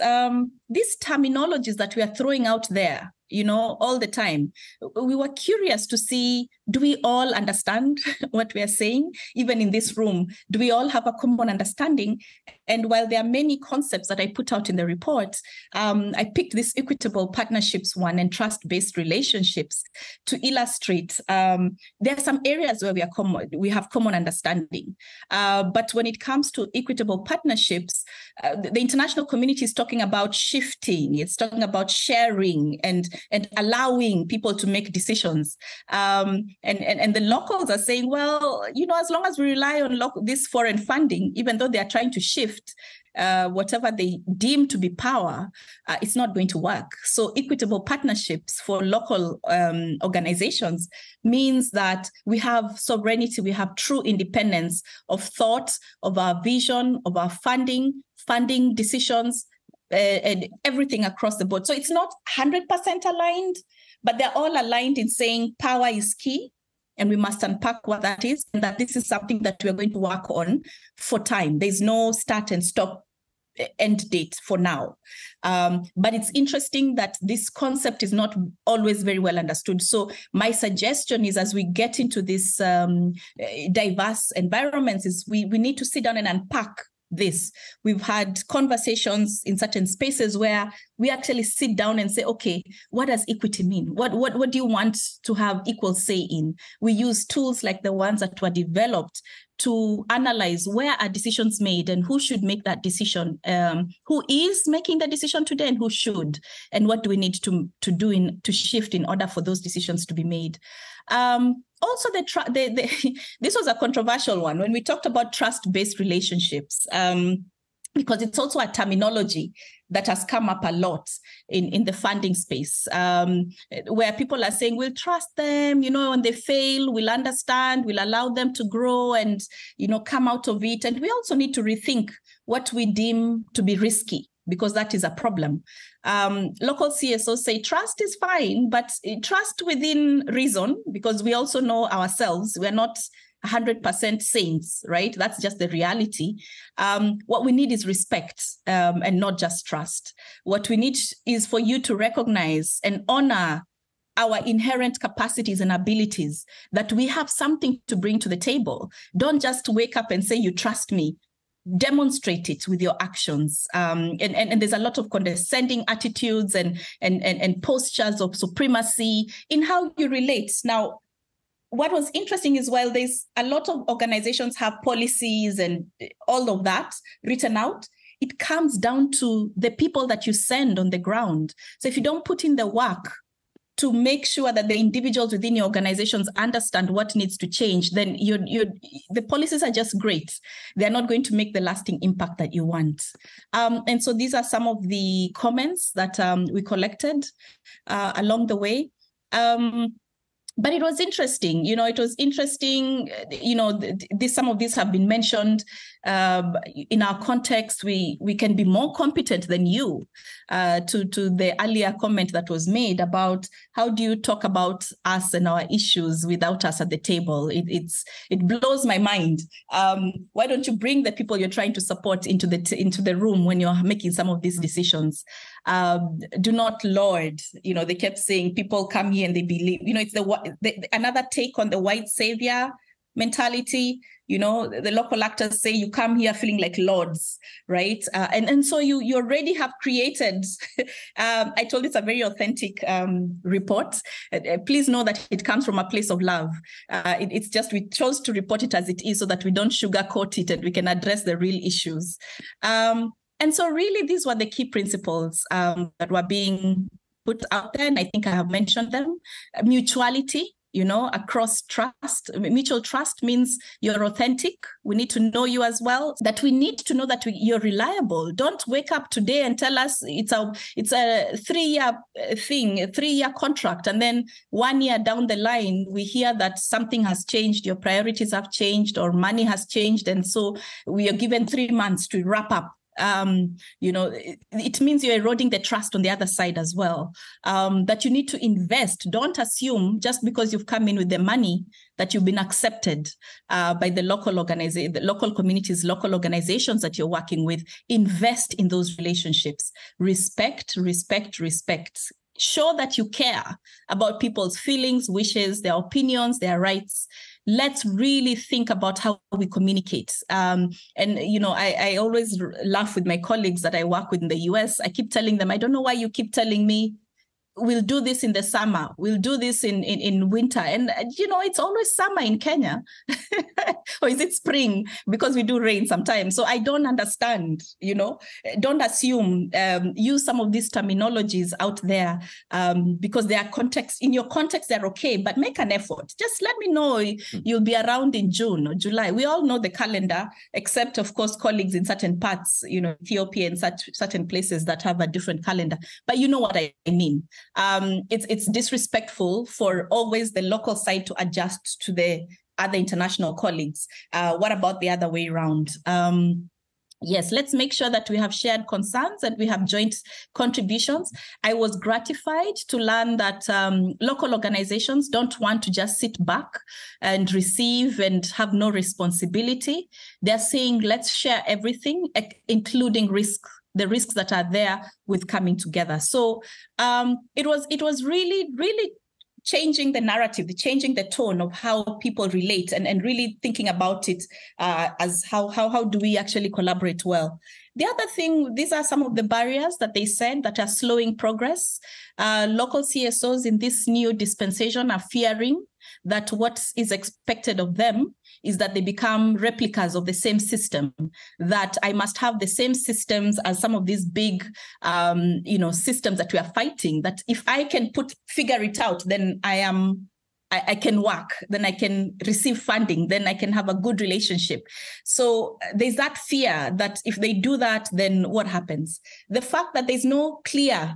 these terminologies that we are throwing out there, all the time. We were curious to see, do we all understand what we are saying? Even in this room, do we all have a common understanding? And while there are many concepts that I put out in the report, I picked this equitable partnerships one and trust-based relationships to illustrate there are some areas where we have common understanding. But when it comes to equitable partnerships, the international community is talking about shifting, it's talking about sharing and allowing people to make decisions. And the locals are saying, well, as long as we rely on this foreign funding, even though they are trying to shift whatever they deem to be power, it's not going to work. So equitable partnerships for local organizations means that we have sovereignty, we have true independence of thought, of our vision, of our funding decisions, and everything across the board. So it's not 100% aligned, but they're all aligned in saying power is key and we must unpack what that is, and that this is something that we're going to work on for time. There's no start and stop end date for now. But it's interesting that this concept is not always very well understood. So my suggestion is, as we get into this diverse environments, is we need to sit down and unpack this. We've had conversations in certain spaces where we actually sit down and say, okay, what does equity mean? What do you want to have equal say in? We use tools like the ones that were developed to analyze where are decisions made and who should make that decision, who is making the decision today and who should, and what do we need to do to shift in order for those decisions to be made. Also, this was a controversial one when we talked about trust-based relationships, because it's also a terminology that has come up a lot in the funding space, where people are saying, we'll trust them, when they fail, we'll understand, we'll allow them to grow and, come out of it. And we also need to rethink what we deem to be risky, because that is a problem. Local CSOs say trust is fine, but trust within reason, because we also know ourselves, we're not 100% saints, right? That's just the reality. What we need is respect, and not just trust. What we need is for you to recognize and honor our inherent capacities and abilities, that we have something to bring to the table. Don't just wake up and say, you trust me. Demonstrate it with your actions. And there's a lot of condescending attitudes and postures of supremacy in how you relate. Now, what was interesting is, while there's a lot of organizations have policies and all of that written out, it comes down to the people that you send on the ground. So if you don't put in the work to make sure that the individuals within your organizations understand what needs to change, then the policies are just great. They're not going to make the lasting impact that you want. And so these are some of the comments that we collected along the way. But it was interesting, some of these have been mentioned. In our context, we can be more competent than you, to the earlier comment that was made about how do you talk about us and our issues without us at the table. It blows my mind. Why don't you bring the people you're trying to support into the room when you're making some of these decisions? Do not lord. They kept saying people come here and they believe. It's another take on the white savior mentality. The local actors say you come here feeling like lords, right? And so you already have created, I told it's a very authentic report. Please know that it comes from a place of love. It's just we chose to report it as it is so that we don't sugarcoat it and we can address the real issues. And so really these were the key principles that were being put out there, and I think I have mentioned them. Mutuality, across trust. Mutual trust means you're authentic. We need to know you as well, that we need to know that you're reliable. Don't wake up today and tell us it's a 3-year thing, a 3-year contract. And then 1 year down the line, we hear that something has changed, your priorities have changed, or money has changed. And so we are given 3 months to wrap up. It means you're eroding the trust on the other side as well, that you need to invest. Don't assume just because you've come in with the money that you've been accepted by the local communities, local organizations that you're working with. Invest in those relationships. Respect. Show that you care about people's feelings, wishes, their opinions, their rights. Let's really think about how we communicate. I always laugh with my colleagues that I work with in the US. I keep telling them, I don't know why you keep telling me we'll do this in the summer, we'll do this in winter. And, it's always summer in Kenya. Or is it spring? Because we do rain sometimes. So I don't understand, don't assume, use some of these terminologies out there because they are in your context, they're okay, but make an effort. Just let me know you'll be around in June or July. We all know the calendar, except of course, colleagues in certain parts, Ethiopia and certain places that have a different calendar, but you know what I mean. It's disrespectful for always the local side to adjust to the other international colleagues. What about the other way around? yes, let's make sure that we have shared concerns and we have joint contributions. I was gratified to learn that local organizations don't want to just sit back and receive and have no responsibility. They're saying, let's share everything, including the risks that are there with coming together. So it was really, really changing the narrative, changing the tone of how people relate, and really thinking about it as how do we actually collaborate well. The other thing, these are some of the barriers that they said that are slowing progress. Local CSOs in this new dispensation are fearing that what is expected of them is that they become replicas of the same system, that I must have the same systems as some of these big, systems that we are fighting, that if I can figure it out, then I can work, then I can receive funding, then I can have a good relationship. So there's that fear that if they do that, then what happens? The fact that there's no clear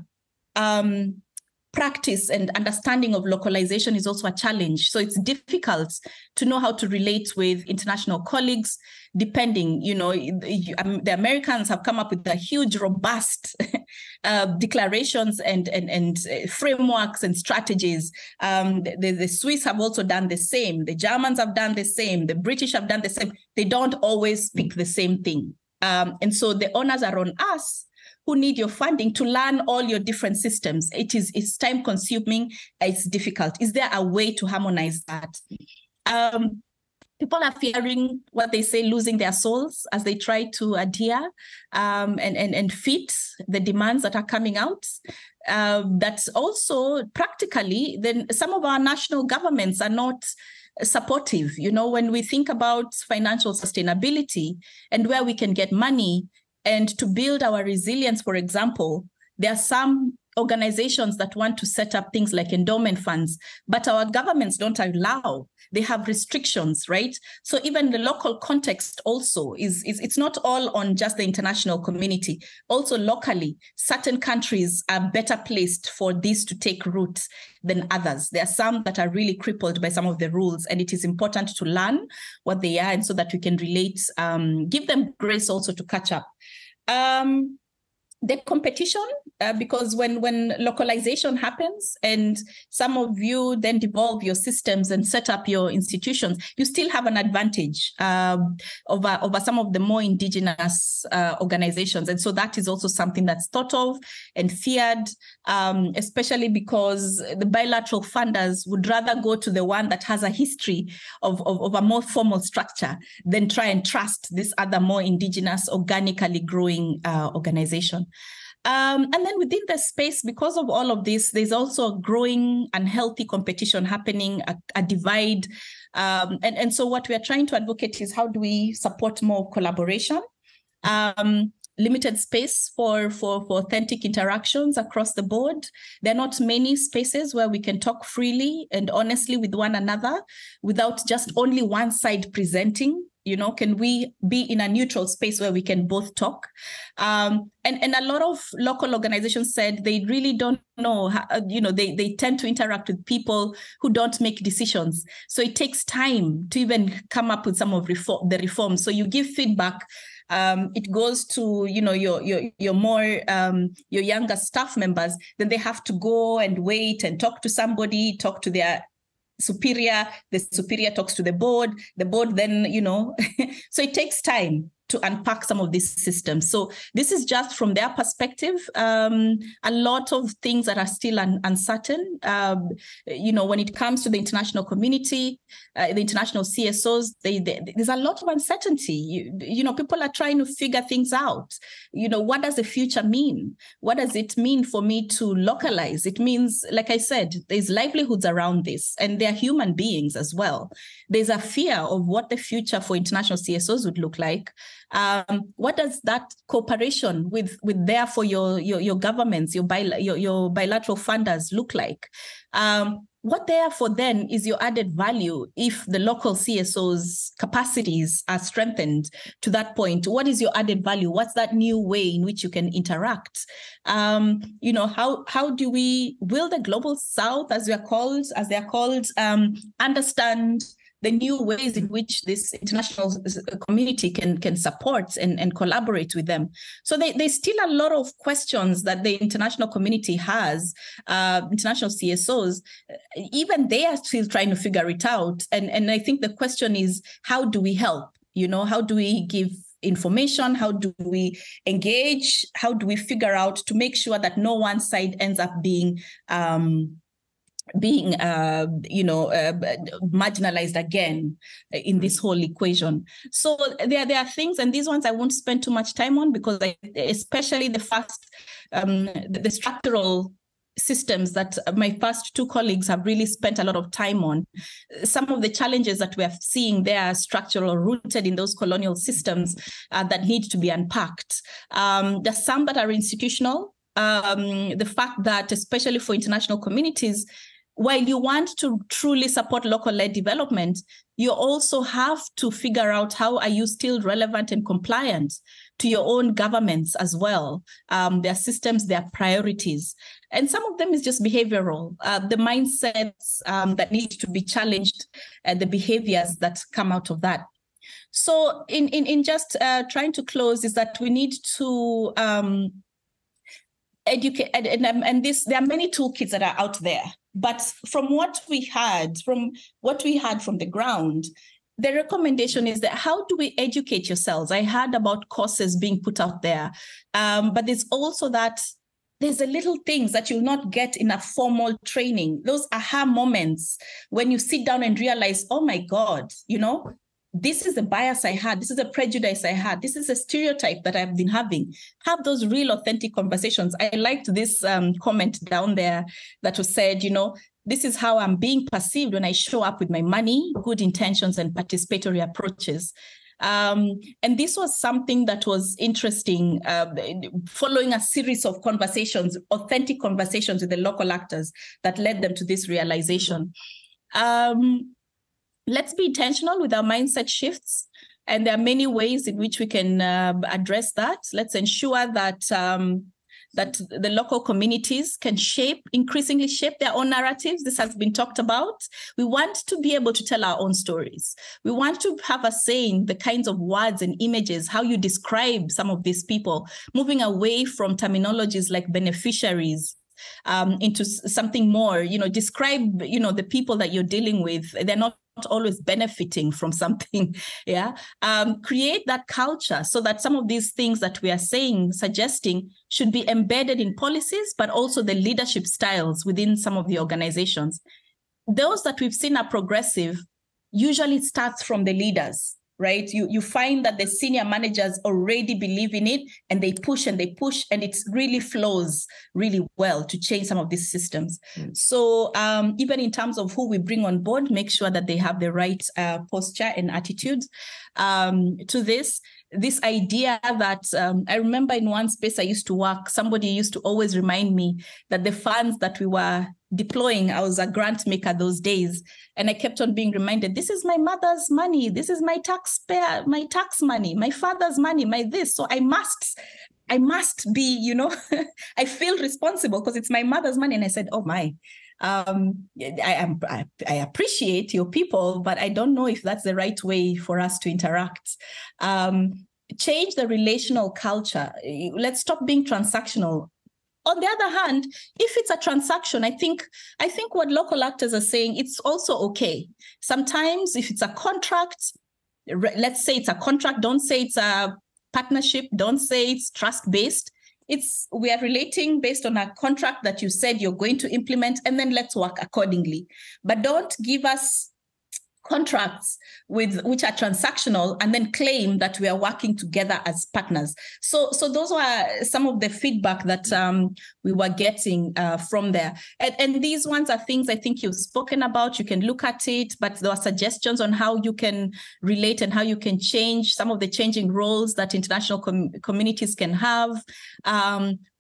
practice and understanding of localization is also a challenge. So it's difficult to know how to relate with international colleagues, depending, the Americans have come up with a huge, robust declarations and frameworks and strategies. The Swiss have also done the same. The Germans have done the same. The British have done the same. They don't always speak the same thing. And so the honors are on us who need your funding to learn all your different systems. It's time consuming, it's difficult. Is there a way to harmonize that? People are fearing what they say, losing their souls as they try to adhere and fit the demands that are coming out. That's also practically, then some of our national governments are not supportive. When we think about financial sustainability and where we can get money, and to build our resilience, for example, there are some organizations that want to set up things like endowment funds, but our governments don't allow. They have restrictions, right? So even the local context also it's not all on just the international community. Also locally, certain countries are better placed for this to take root than others. There are some that are really crippled by some of the rules, and it is important to learn what they are, and so that we can relate, give them grace also to catch up. The competition, because when localization happens and some of you then devolve your systems and set up your institutions, you still have an advantage over some of the more indigenous organizations. And so that is also something that's thought of and feared, especially because the bilateral funders would rather go to the one that has a history of a more formal structure than try and trust this other more indigenous, organically growing organization. And then within the space, because of all of this, there's also a growing unhealthy competition happening, a divide. And so what we are trying to advocate is how do we support more collaboration, limited space for authentic interactions across the board. There are not many spaces where we can talk freely and honestly with one another without just only one side presenting. Can we be in a neutral space where we can both talk? And a lot of local organizations said they really don't know how, they tend to interact with people who don't make decisions. So it takes time to even come up with some of the reforms. So you give feedback. It goes to your more your younger staff members. Then they have to go and wait and talk to somebody, talk to their superior. The superior talks to the board then so it takes time to unpack some of these systems. So this is just from their perspective, a lot of things that are still uncertain. When it comes to the international community, the international CSOs, there's a lot of uncertainty. People are trying to figure things out. What does the future mean? What does it mean for me to localize? It means, like I said, there's livelihoods around this, and they're human beings as well. There's a fear of what the future for international CSOs would look like. What does that cooperation with therefore your governments, your bilateral funders look like? What therefore then is your added value if the local CSOs' capacities are strengthened to that point? What is your added value? What's that new way in which you can interact? How do will the global South, as they're called, understand the new ways in which this international community can support and collaborate with them. So there's still a lot of questions that the international community has, international CSOs, even they are still trying to figure it out. And I think the question is, how do we help? How do we give information? How do we engage? How do we figure out to make sure that no one side ends up being marginalized again in this whole equation? So there are things, and these ones I won't spend too much time on, because especially the first, the structural systems that my first two colleagues have really spent a lot of time on. Some of the challenges that we are seeing there are structural or rooted in those colonial systems that need to be unpacked. There's some that are institutional. The fact that, especially for international communities, while you want to truly support local-led development, you also have to figure out how are you still relevant and compliant to your own governments as well, their systems, their priorities. And some of them is just behavioral, the mindsets that need to be challenged, the behaviors that come out of that. So in just trying to close is that we need to educate, and there are many toolkits that are out there. But from what we had from the ground, the recommendation is that how do we educate yourselves? I heard about courses being put out there, but there's also that there's a little things that you'll not get in a formal training. Those aha moments when you sit down and realize, oh my God, this is a bias I had. This is a prejudice I had. This is a stereotype that I've been having. Have those real authentic conversations. I liked this comment down there that was said, this is how I'm being perceived when I show up with my money, good intentions, and participatory approaches. And this was something that was interesting, following a series of conversations, authentic conversations with the local actors that led them to this realization. Let's be intentional with our mindset shifts. And there are many ways in which we can address that. Let's ensure that that the local communities can increasingly shape their own narratives. This has been talked about. We want to be able to tell our own stories. We want to have a say in the kinds of words and images, how you describe some of these people, moving away from terminologies like beneficiaries into something more, describe, the people that you're dealing with. They're not always benefiting from something, create that culture so that some of these things that we are suggesting should be embedded in policies, but also the leadership styles within some of the organizations. Those that we've seen are progressive usually starts from the leaders, right? You find that the senior managers already believe in it and they push, and it really flows really well to change some of these systems. So even in terms of who we bring on board, make sure that they have the right posture and attitude to this idea that I remember in one space I used to work, somebody used to always remind me that the funds that we were deploying, I was a grant maker those days, and I kept on being reminded, this is my mother's money, this is my tax money, my father's money, my this. So I must be, I feel responsible because it's my mother's money. And I said, oh my, I appreciate your people, but I don't know if that's the right way for us to interact. Change the relational culture. Let's stop being transactional. On the other hand, if it's a transaction, I think what local actors are saying, it's also okay. Sometimes if it's a contract, let's say it's a contract, don't say it's a partnership, don't say it's trust-based. We are relating based on a contract that you said you're going to implement, and then let's work accordingly. But don't give us contracts which are transactional and then claim that we are working together as partners. So those were some of the feedback that we were getting from there. And these ones are things I think you've spoken about. You can look at it, but there are suggestions on how you can relate and how you can change some of the changing roles that international communities can have.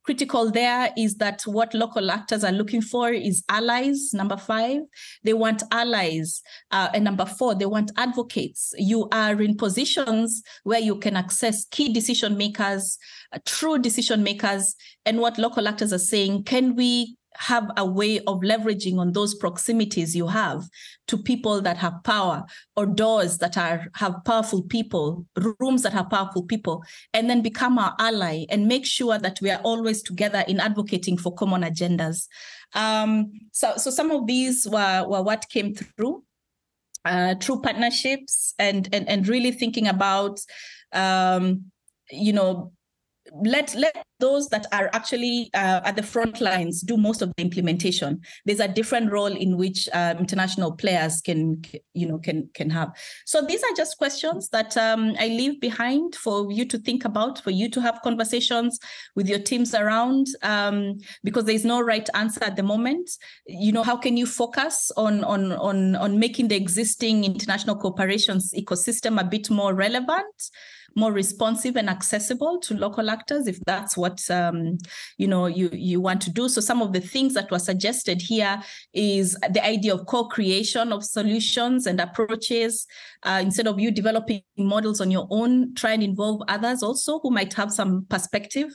Critical there is that what local actors are looking for is allies, number 5. They want allies. And number 4, they want advocates. You are in positions where you can access key decision makers, true decision makers. And what local actors are saying, can we have a way of leveraging on those proximities you have to people that have power, or doors that have powerful people, rooms that have powerful people, and then become our ally and make sure that we are always together in advocating for common agendas. So some of these were what came through partnerships and really thinking about, let those that are actually at the front lines do most of the implementation. There's a different role in which international players can have. So these are just questions that I leave behind for you to think about, for you to have conversations with your teams around, because there's no right answer at the moment. How can you focus on making the existing international cooperations ecosystem a bit more relevant, more responsive and accessible to local actors, if that's what you want to do. So some of the things that were suggested here is the idea of co-creation of solutions and approaches. Instead of you developing models on your own, try and involve others also who might have some perspective.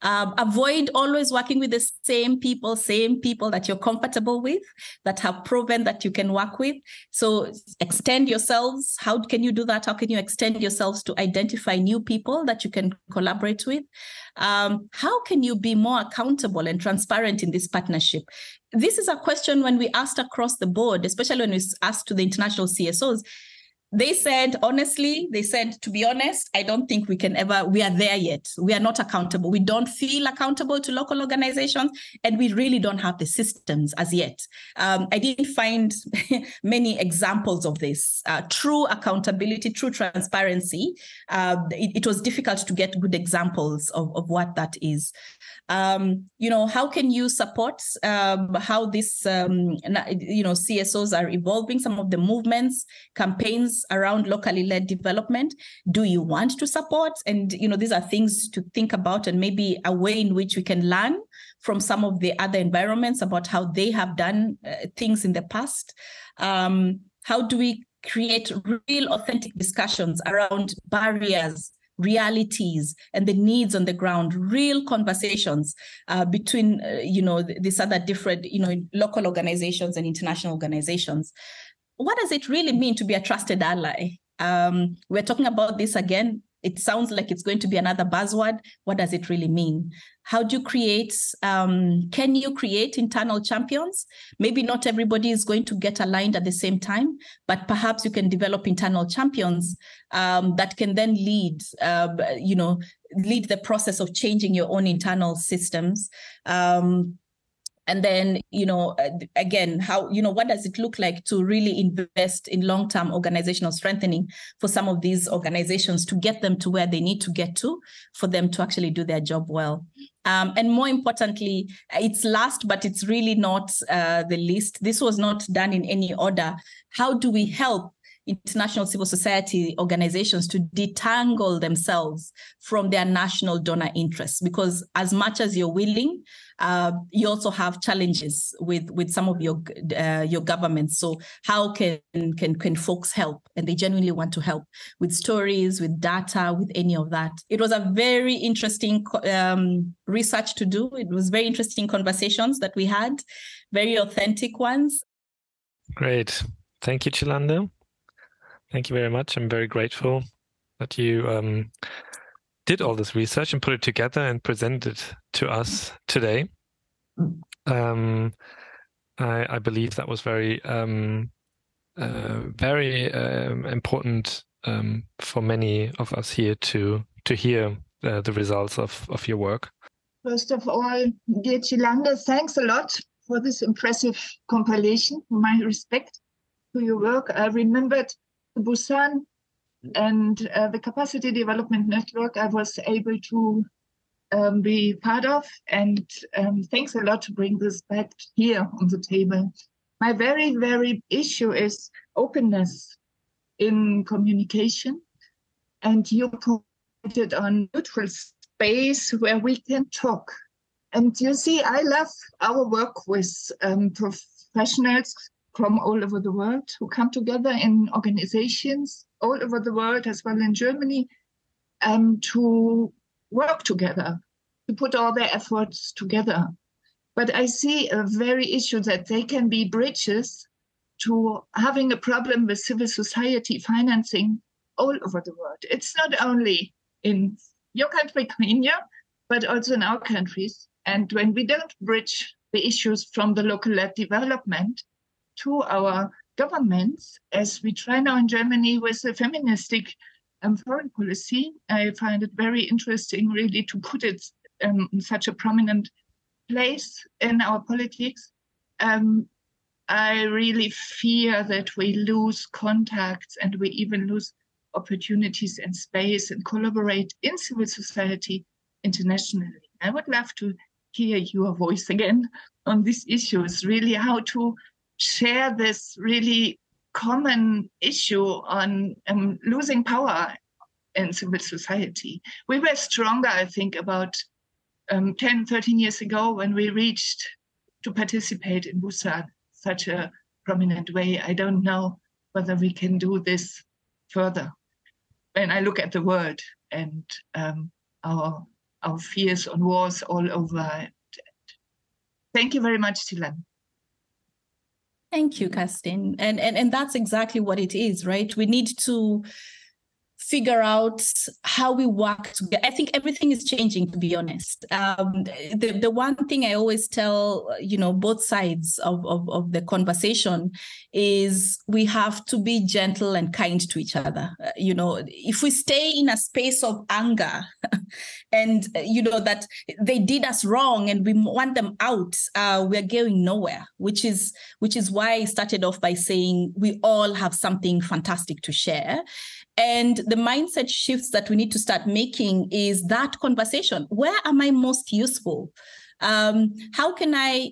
Avoid always working with the same people that you're comfortable with, that have proven that you can work with. So extend yourselves. How can you do that? How can you extend yourselves to identify new people that you can collaborate with? How can you be more accountable and transparent in this partnership? This is a question when we asked across the board, especially when we asked to the international CSOs. They said, to be honest, I don't think we are there yet. We are not accountable. We don't feel accountable to local organizations, and we really don't have the systems as yet. I didn't find many examples of this. True accountability, true transparency. It was difficult to get good examples of what that is. How can you support how this, CSOs are evolving, some of the movements, campaigns around locally led development? Do you want to support? And, these are things to think about, and maybe a way in which we can learn from some of the other environments about how they have done things in the past. How do we create real authentic discussions around barriers, realities, and the needs on the ground, real conversations between, these other different, local organizations and international organizations? What does it really mean to be a trusted ally? We're talking about this again. It sounds like it's going to be another buzzword. What does it really mean? How do you create, can you create internal champions? Maybe not everybody is going to get aligned at the same time, but perhaps you can develop internal champions that can then lead the process of changing your own internal systems. And then, again, how, what does it look like to really invest in long-term organizational strengthening for some of these organizations to get them to where they need to get to for them to actually do their job well? And more importantly, it's last, but it's really not the least. This was not done in any order. How do we help international civil society organizations to detangle themselves from their national donor interests? Because as much as you're willing, you also have challenges with some of your governments. So how can folks help? And they genuinely want to help with stories, with data, with any of that. It was a very interesting research to do. It was very interesting conversations that we had, very authentic ones. Great. Thank you, Chilande. Thank you very much. I'm very grateful that you did all this research and put it together and presented it to us today. I believe that was very, very important for many of us here to hear the results of your work. First of all, dear Chilande, thanks a lot for this impressive compilation. My respect to your work. I remembered Busan and the Capacity Development Network I was able to be part of, and thanks a lot to bring this back here on the table. My very, very issue is openness in communication, and you pointed on neutral space where we can talk. And you see, I love our work with professionals from all over the world who come together in organizations all over the world, as well in Germany, to work together, to put all their efforts together. But I see a very issue that they can be bridges to having a problem with civil society financing all over the world. It's not only in your country, Kenya, but also in our countries. And when we don't bridge the issues from the local-led development to our governments, as we try now in Germany with the feministic foreign policy, I find it very interesting really to put it in such a prominent place in our politics. I really fear that we lose contacts and we even lose opportunities and space and collaborate in civil society internationally. I would love to hear your voice again on these issues, really how to share this really common issue on losing power in civil society. We were stronger, I think, about 10, 13 years ago when we reached to participate in Busan such a prominent way. I don't know whether we can do this further. When I look at the world and our fears on wars all over. Thank you very much, Tilan. Thank you, Kerstin. And that's exactly what it is, right? We need to figure out how we work together. I think everything is changing, to be honest. The one thing I always tell, both sides of the conversation is we have to be gentle and kind to each other. If we stay in a space of anger and, that they did us wrong and we want them out, we're going nowhere, which is why I started off by saying we all have something fantastic to share. And the mindset shifts that we need to start making is that conversation. Where am I most useful? What can I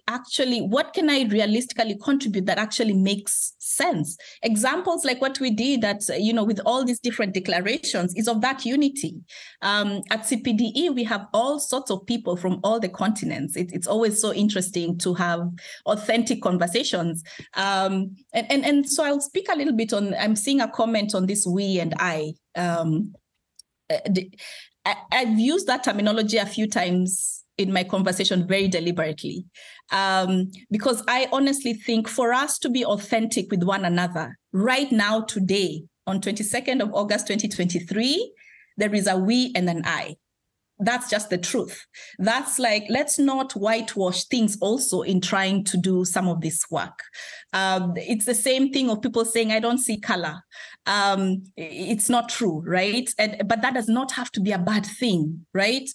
realistically contribute that actually makes sense? Examples like what we did with all these different declarations is of that unity. At CPDE, we have all sorts of people from all the continents. It's always so interesting to have authentic conversations. And so I'll speak a little bit on, I'm seeing a comment on this we and I. I've used that terminology a few times in my conversation very deliberately, because I honestly think for us to be authentic with one another right now, today, on 22nd of August, 2023, there is a we and an I. That's just the truth. That's like, let's not whitewash things also in trying to do some of this work. It's the same thing of people saying, I don't see color. It's not true, right? But that does not have to be a bad thing, right?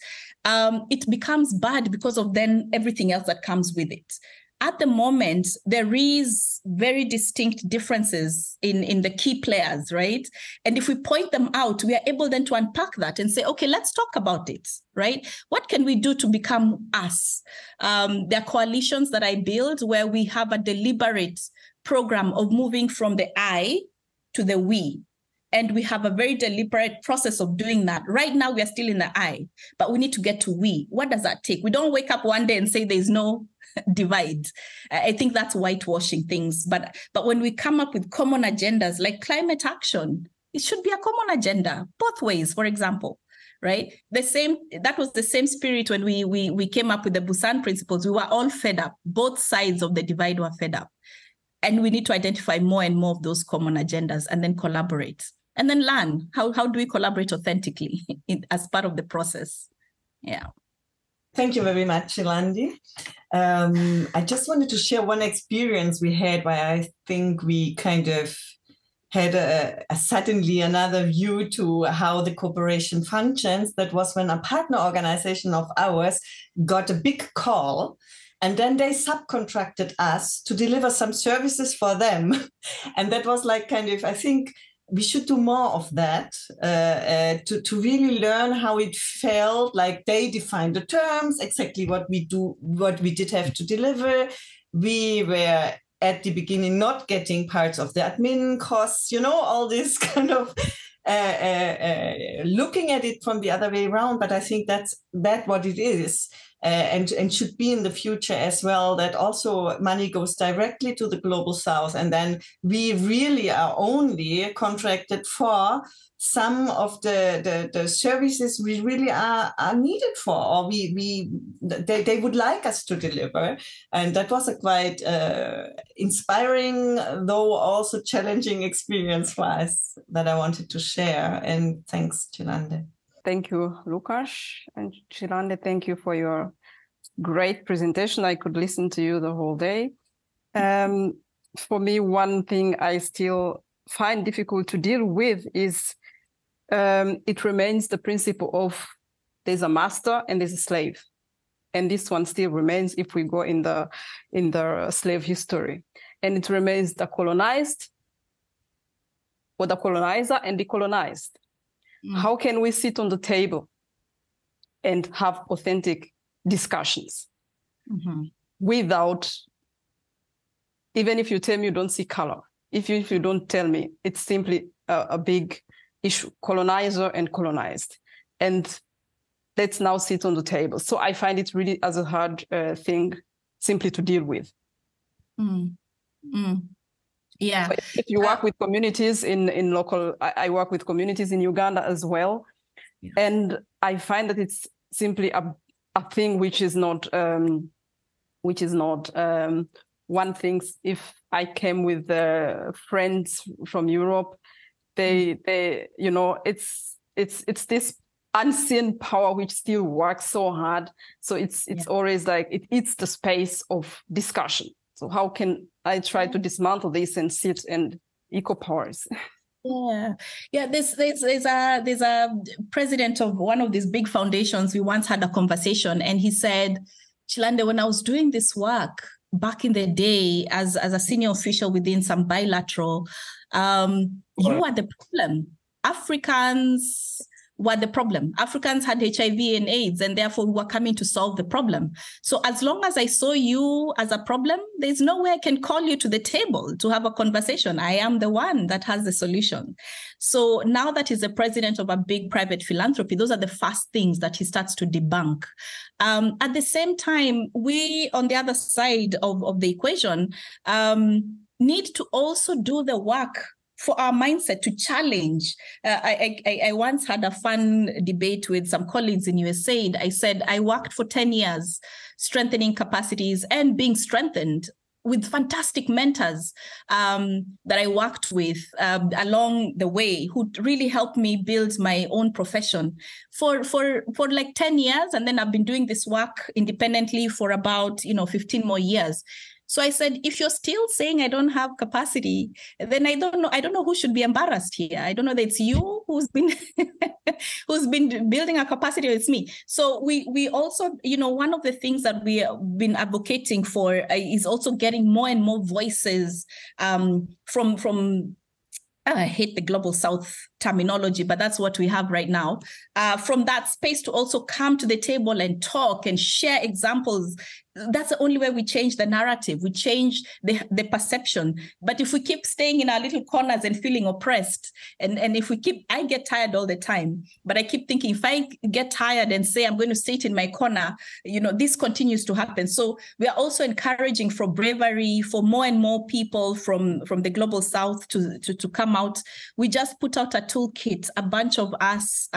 It becomes bad because of then everything else that comes with it. At the moment, there is very distinct differences in the key players, right? And if we point them out, we are able then to unpack that and say, okay, let's talk about it, right? What can we do to become us? There are coalitions that I build where we have a deliberate program of moving from the I to the we. And we have a very deliberate process of doing that. Right now, we are still in the I, but we need to get to we. What does that take? We don't wake up one day and say there's no divide. I think that's whitewashing things. But when we come up with common agendas like climate action, it should be a common agenda, both ways, for example, right? That was the same spirit when we came up with the Busan principles. We were all fed up. Both sides of the divide were fed up. And we need to identify more and more of those common agendas and then collaborate. And then learn how do we collaborate authentically as part of the process. Yeah. Thank you very much, Shilandi. I just wanted to share one experience we had where I think we kind of had a suddenly another view to how the cooperation functions. That was when a partner organization of ours got a big call, and then they subcontracted us to deliver some services for them. And that was like kind of, I think, we should do more of that to really learn how it felt like they defined the terms, exactly what we did have to deliver. We were at the beginning not getting parts of the admin costs, all this kind of looking at it from the other way around, but I think that's what it is. And should be in the future as well, that also money goes directly to the global south, and then we really are only contracted for some of the services we really are needed for, or they would like us to deliver. And that was a quite inspiring, though also challenging experience for us that I wanted to share. And thanks, Chilande. Thank you, Lukas. And Chilande, thank you for your great presentation. I could listen to you the whole day. For me, one thing I still find difficult to deal with is it remains the principle of there's a master and there's a slave. And this one still remains if we go in the slave history. And it remains the colonized or the colonizer and the colonized. How can we sit on the table and have authentic discussions without, even if you tell me you don't see color, if you don't tell me, it's simply a big issue, colonizer and colonized. And let's now sit on the table. So I find it really as a hard thing simply to deal with. Yeah. So if you work with communities in local, I work with communities in Uganda as well. Yeah. And I find that it's simply a thing which is not one thing. If I came with friends from Europe, they you know, it's this unseen power which still works so hard. So it's always like it eats the space of discussion. So how can I try to dismantle this and sit and eco powers? Yeah. There's a president of one of these big foundations. We once had a conversation, and he said, Chilande, when I was doing this work back in the day as a senior official within some bilateral, you were the problem. Africans were the problem. Africans had HIV and AIDS, and therefore we were coming to solve the problem. So as long as I saw you as a problem, there's no way I can call you to the table to have a conversation. I am the one that has the solution. So now that he's the president of a big private philanthropy, those are the first things that he starts to debunk. At the same time, we, on the other side of the equation, need to also do the work for our mindset to challenge. I once had a fun debate with some colleagues in USAID. I said, I worked for 10 years strengthening capacities and being strengthened with fantastic mentors that I worked with along the way, who really helped me build my own profession for like 10 years. And then I've been doing this work independently for about 15 more years. So I said, if you're still saying I don't have capacity, then I don't know who should be embarrassed here. I don't know that it's you who's been building a capacity, or it's me. So we also, one of the things that we have been advocating for is also getting more and more voices from I hate the Global South terminology, but that's what we have right now, from that space to also come to the table and talk and share examples. That's the only way we change the narrative. We change the perception. But if we keep staying in our little corners and feeling oppressed, and if we keep, I get tired all the time, but I keep thinking, if I get tired and say I'm going to sit in my corner, this continues to happen. So we are also encouraging for bravery, for more and more people from the Global South to come out. We just put out a toolkit, a bunch of us,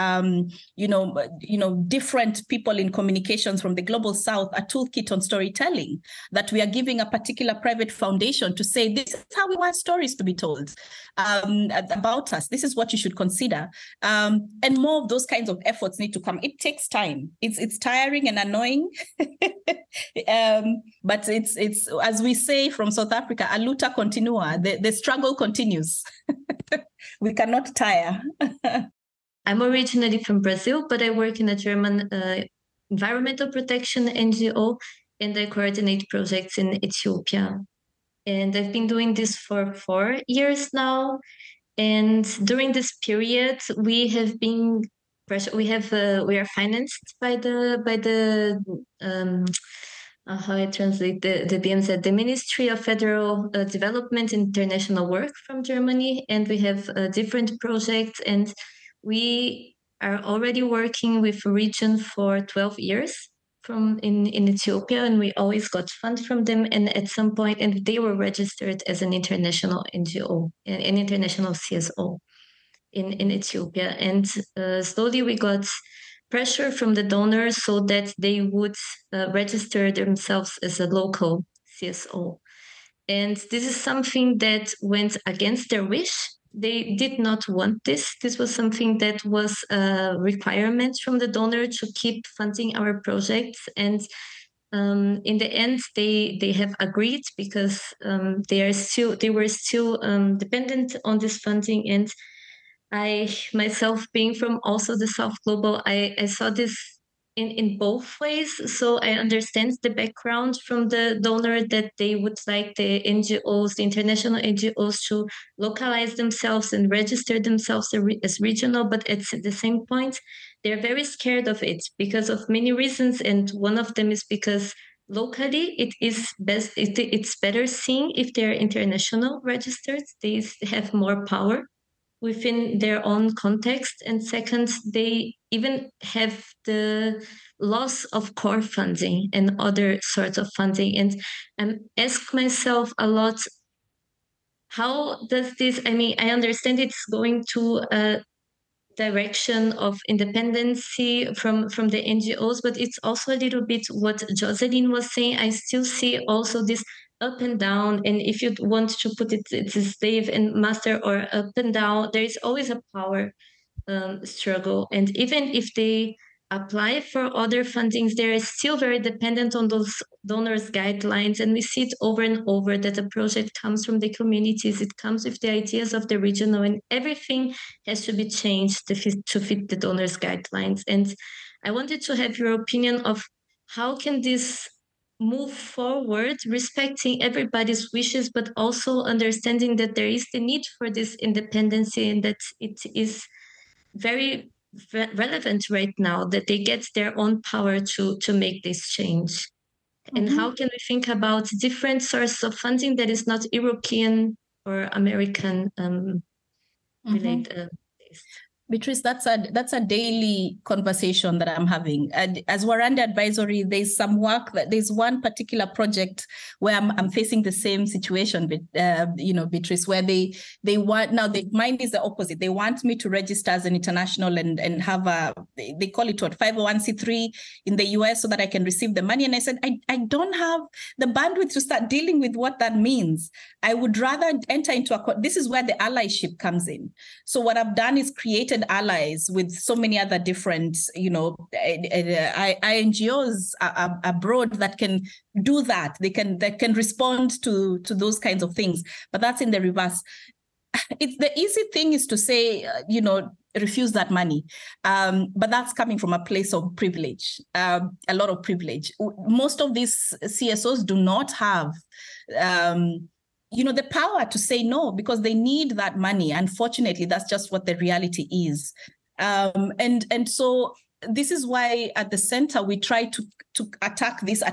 different people in communications from the Global South, a toolkit on storytelling that we are giving a particular private foundation to say, this is how we want stories to be told about us. This is what you should consider. And more of those kinds of efforts need to come. It takes time. It's tiring and annoying. But it's as we say from South Africa, a luta continua. The struggle continues. We cannot tire. I'm originally from Brazil, but I work in a German environmental protection NGO, and I coordinate projects in Ethiopia. And I've been doing this for 4 years now. And during this period, we are financed by the how I translate the BMZ, the Ministry of Federal Development and International Work from Germany. And we have different projects, and we are already working with a region for 12 years in Ethiopia, and we always got funds from them. And at some point, and they were registered as an international NGO, an international CSO in Ethiopia. And slowly we got pressure from the donors so that they would register themselves as a local CSO. And this is something that went against their wish. They did not want this. This was something that was a requirement from the donor to keep funding our projects. And in the end, they have agreed because they were still dependent on this funding. And I myself, being from also the South Global, I saw this in both ways. So I understand the background from the donor that they would like the NGOs, the international NGOs, to localize themselves and register themselves as regional. But at the same point, they're very scared of it because of many reasons. And one of them is because locally it is best, it's better seen if they're international registered. They have more power within their own context. And second, they even have the loss of core funding and other sorts of funding. And I ask myself a lot, how does this, I mean, I understand it's going to a direction of independency from the NGOs, but it's also a little bit what Jocelyn was saying. I still see also this up and down, and if you want to put it, it's a slave and master, or up and down. There is always a power struggle, and even if they apply for other fundings, they're still very dependent on those donors' guidelines. And we see it over and over that a project comes from the communities, it comes with the ideas of the regional, and everything has to be changed to fit the donors' guidelines. And I wanted to have your opinion of how can this move forward, respecting everybody's wishes, but also understanding that there is the need for this independency, and that it is very relevant right now that they get their own power to make this change. And how can we think about different sources of funding that is not European or American related? Beatrice, that's a daily conversation that I'm having. And as Waranda Advisory, there's some work there's one particular project where I'm facing the same situation, Beatrice, where they want, now mine is the opposite. They want me to register as an international and have they call it what, 501c3 in the US so that I can receive the money. And I said, I don't have the bandwidth to start dealing with what that means. I would rather enter into this is where the allyship comes in. So what I've done is created allies with so many other different, NGOs abroad that can do that. They can respond to those kinds of things. But that's in the reverse. It's the easy thing is to say, refuse that money. But that's coming from a place of privilege, a lot of privilege. Most of these CSOs do not have the power to say no because they need that money. Unfortunately, that's just what the reality is. And so this is why at the center, we try to attack this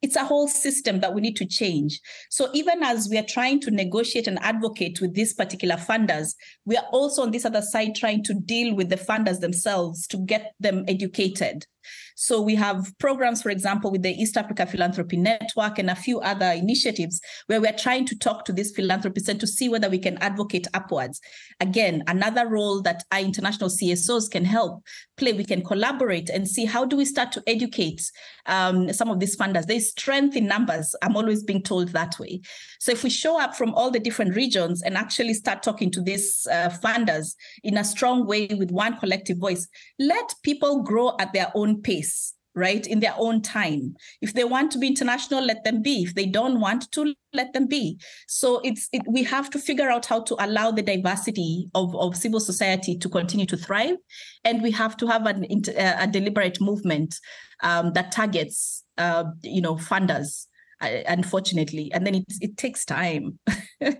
it's a whole system that we need to change. So even as we are trying to negotiate and advocate with these particular funders, we are also on this other side trying to deal with the funders themselves to get them educated. So we have programs, for example, with the East Africa Philanthropy Network and a few other initiatives where we're trying to talk to these philanthropists and to see whether we can advocate upwards. Again, another role that our international CSOs can help play. We can collaborate and see how do we start to educate some of these funders. There's strength in numbers. I'm always being told that way. So if we show up from all the different regions and actually start talking to these funders in a strong way with one collective voice, let people grow at their own pace, right? In their own time. If they want to be international, let them be. If they don't want to, let them be. So we have to figure out how to allow the diversity of civil society to continue to thrive. And we have to have a deliberate movement that targets, funders, unfortunately. And then it takes time. It's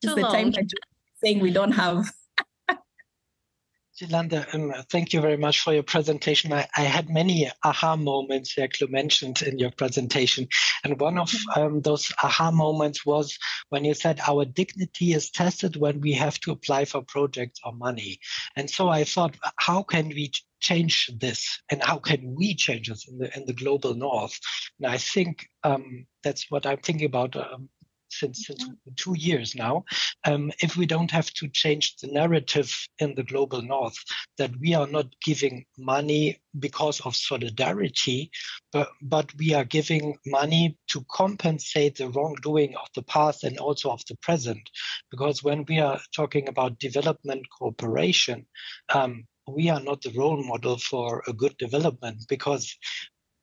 the time that you're saying we don't have. Yolanda, thank you very much for your presentation. I had many aha moments that you mentioned in your presentation. And one of those aha moments was when you said our dignity is tested when we have to apply for projects or money. And so I thought, how can we change this? And how can we change this in the global north? And I think that's what I'm thinking about since 2 years now, if we don't have to change the narrative in the global north, that we are not giving money because of solidarity, but we are giving money to compensate the wrongdoing of the past and also of the present. Because when we are talking about development cooperation, we are not the role model for a good development, because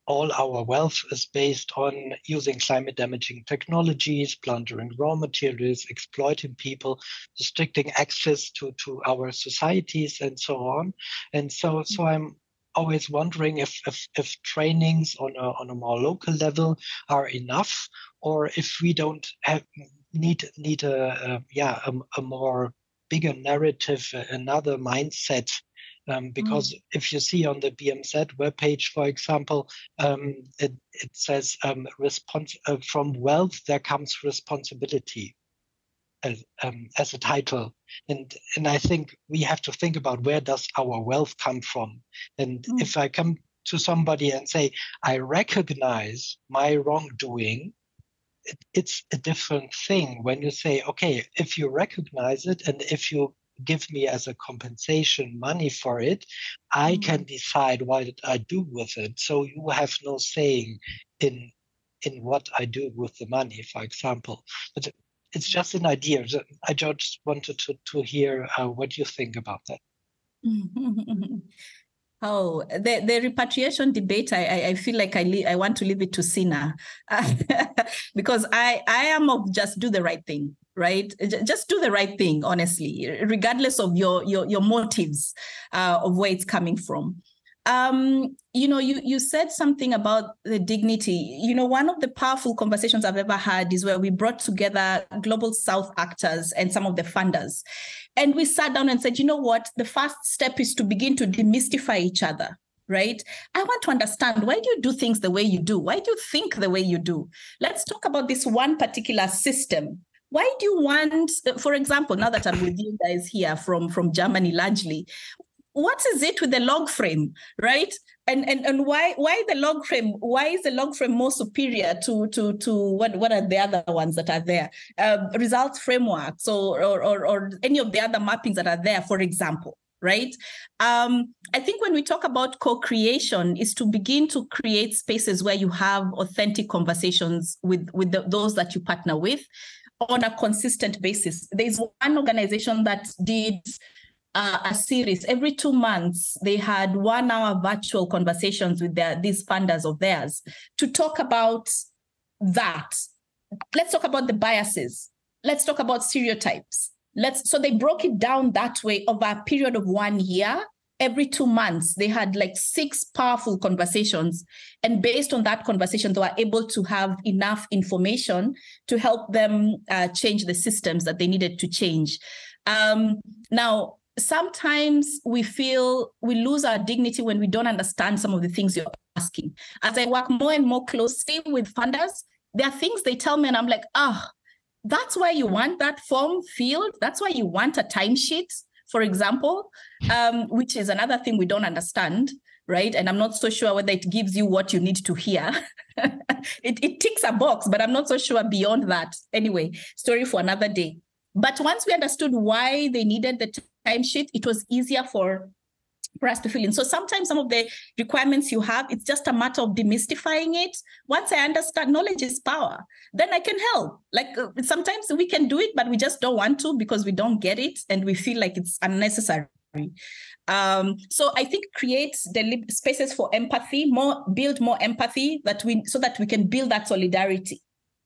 all our wealth is based on using climate damaging technologies, plundering raw materials, exploiting people, restricting access to our societies, and so on. And so I'm always wondering if trainings on a more local level are enough, or if we don't need a more bigger narrative, another mindset. Because if you see on the BMZ webpage, for example, it says from wealth there comes responsibility as a title. And I think we have to think about where does our wealth come from. And if I come to somebody and say, I recognize my wrongdoing, it's a different thing when you say, okay, if you recognize it and if you give me as a compensation money for it, I can decide what I do with it. So you have no saying in what I do with the money, for example. But it's just an idea. I just wanted to hear what you think about that. Oh, the repatriation debate, I feel like I want to leave it to Sina because I am of just do the right thing, right? Just do the right thing, honestly, regardless of your motives of where it's coming from. You said something about the dignity. One of the powerful conversations I've ever had is where we brought together Global South actors and some of the funders. And we sat down and said, you know what? The first step is to begin to demystify each other, right? I want to understand, why do you do things the way you do? Why do you think the way you do? Let's talk about this one particular system. Why do you want, for example, now that I'm with you guys here from Germany largely, what is it with the log frame, right? And why the log frame? Why is the log frame more superior to what are the other ones that are there? Results frameworks or any of the other mappings that are there, for example, right? I think when we talk about co-creation is to begin to create spaces where you have authentic conversations with those that you partner with on a consistent basis. There's one organization that did a series. Every 2 months, they had 1 hour virtual conversations with these funders of theirs to talk about that. Let's talk about the biases. Let's talk about stereotypes. So they broke it down that way over a period of 1 year. Every 2 months, they had like 6 powerful conversations. And based on that conversation, they were able to have enough information to help them change the systems that they needed to change. Now, sometimes we feel we lose our dignity when we don't understand some of the things you're asking. As I work more and more closely with funders, there are things they tell me and I'm like, that's why you want that form filled. That's why you want a timesheet, for example, which is another thing we don't understand, right? And I'm not so sure whether it gives you what you need to hear. It ticks a box, but I'm not so sure beyond that. Anyway, story for another day. But once we understood why they needed the timesheet, it was easier for us to fill in. So sometimes some of the requirements you have, it's just a matter of demystifying it. Once I understand knowledge is power, then I can help. Like sometimes we can do it, but we just don't want to because we don't get it and we feel like it's unnecessary. So I think create the spaces for empathy, build more empathy so that we can build that solidarity.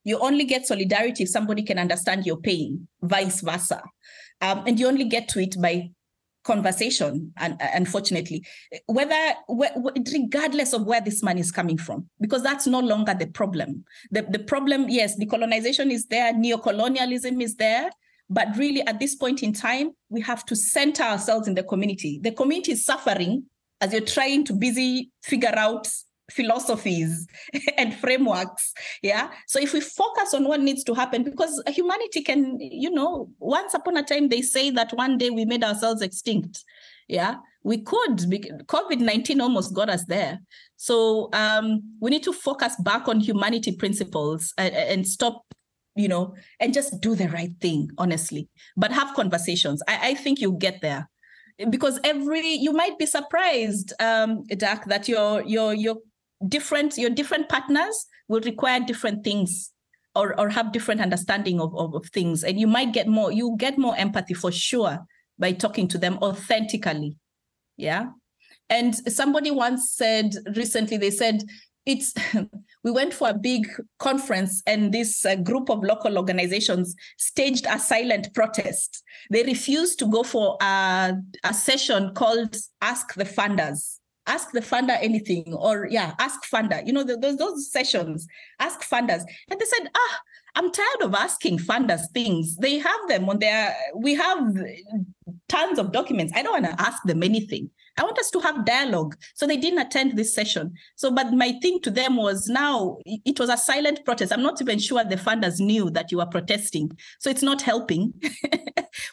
You only get solidarity if somebody can understand your pain, vice versa. And you only get to it by conversation, and unfortunately, regardless of where this money is coming from, because that's no longer the problem. The problem, yes, decolonization is there, neocolonialism is there, But really, at this point in time, we have to center ourselves in the community. The community is suffering as you're trying to busy figure out philosophies and frameworks. Yeah. So if we focus on what needs to happen, because humanity can, once upon a time, they say that one day we made ourselves extinct. Yeah, we could. COVID-19 almost got us there. So we need to focus back on humanity principles and stop, and just do the right thing, honestly, but have conversations. I think you'll get there. Because you might be surprised, Dak, that your different partners will require different things or have different understanding of things. And you get more empathy for sure by talking to them authentically. Yeah. And somebody once said recently, they said, we went for a big conference and this group of local organizations staged a silent protest. They refused to go for a session called Ask the Funders. Ask the funder anything, or ask funder. Those sessions, ask funders. And they said, I'm tired of asking funders things. They have them we have tons of documents. I don't want to ask them anything. I want us to have dialogue. So they didn't attend this session. But my thing to them was, now it was a silent protest. I'm not even sure the funders knew that you were protesting. So it's not helping.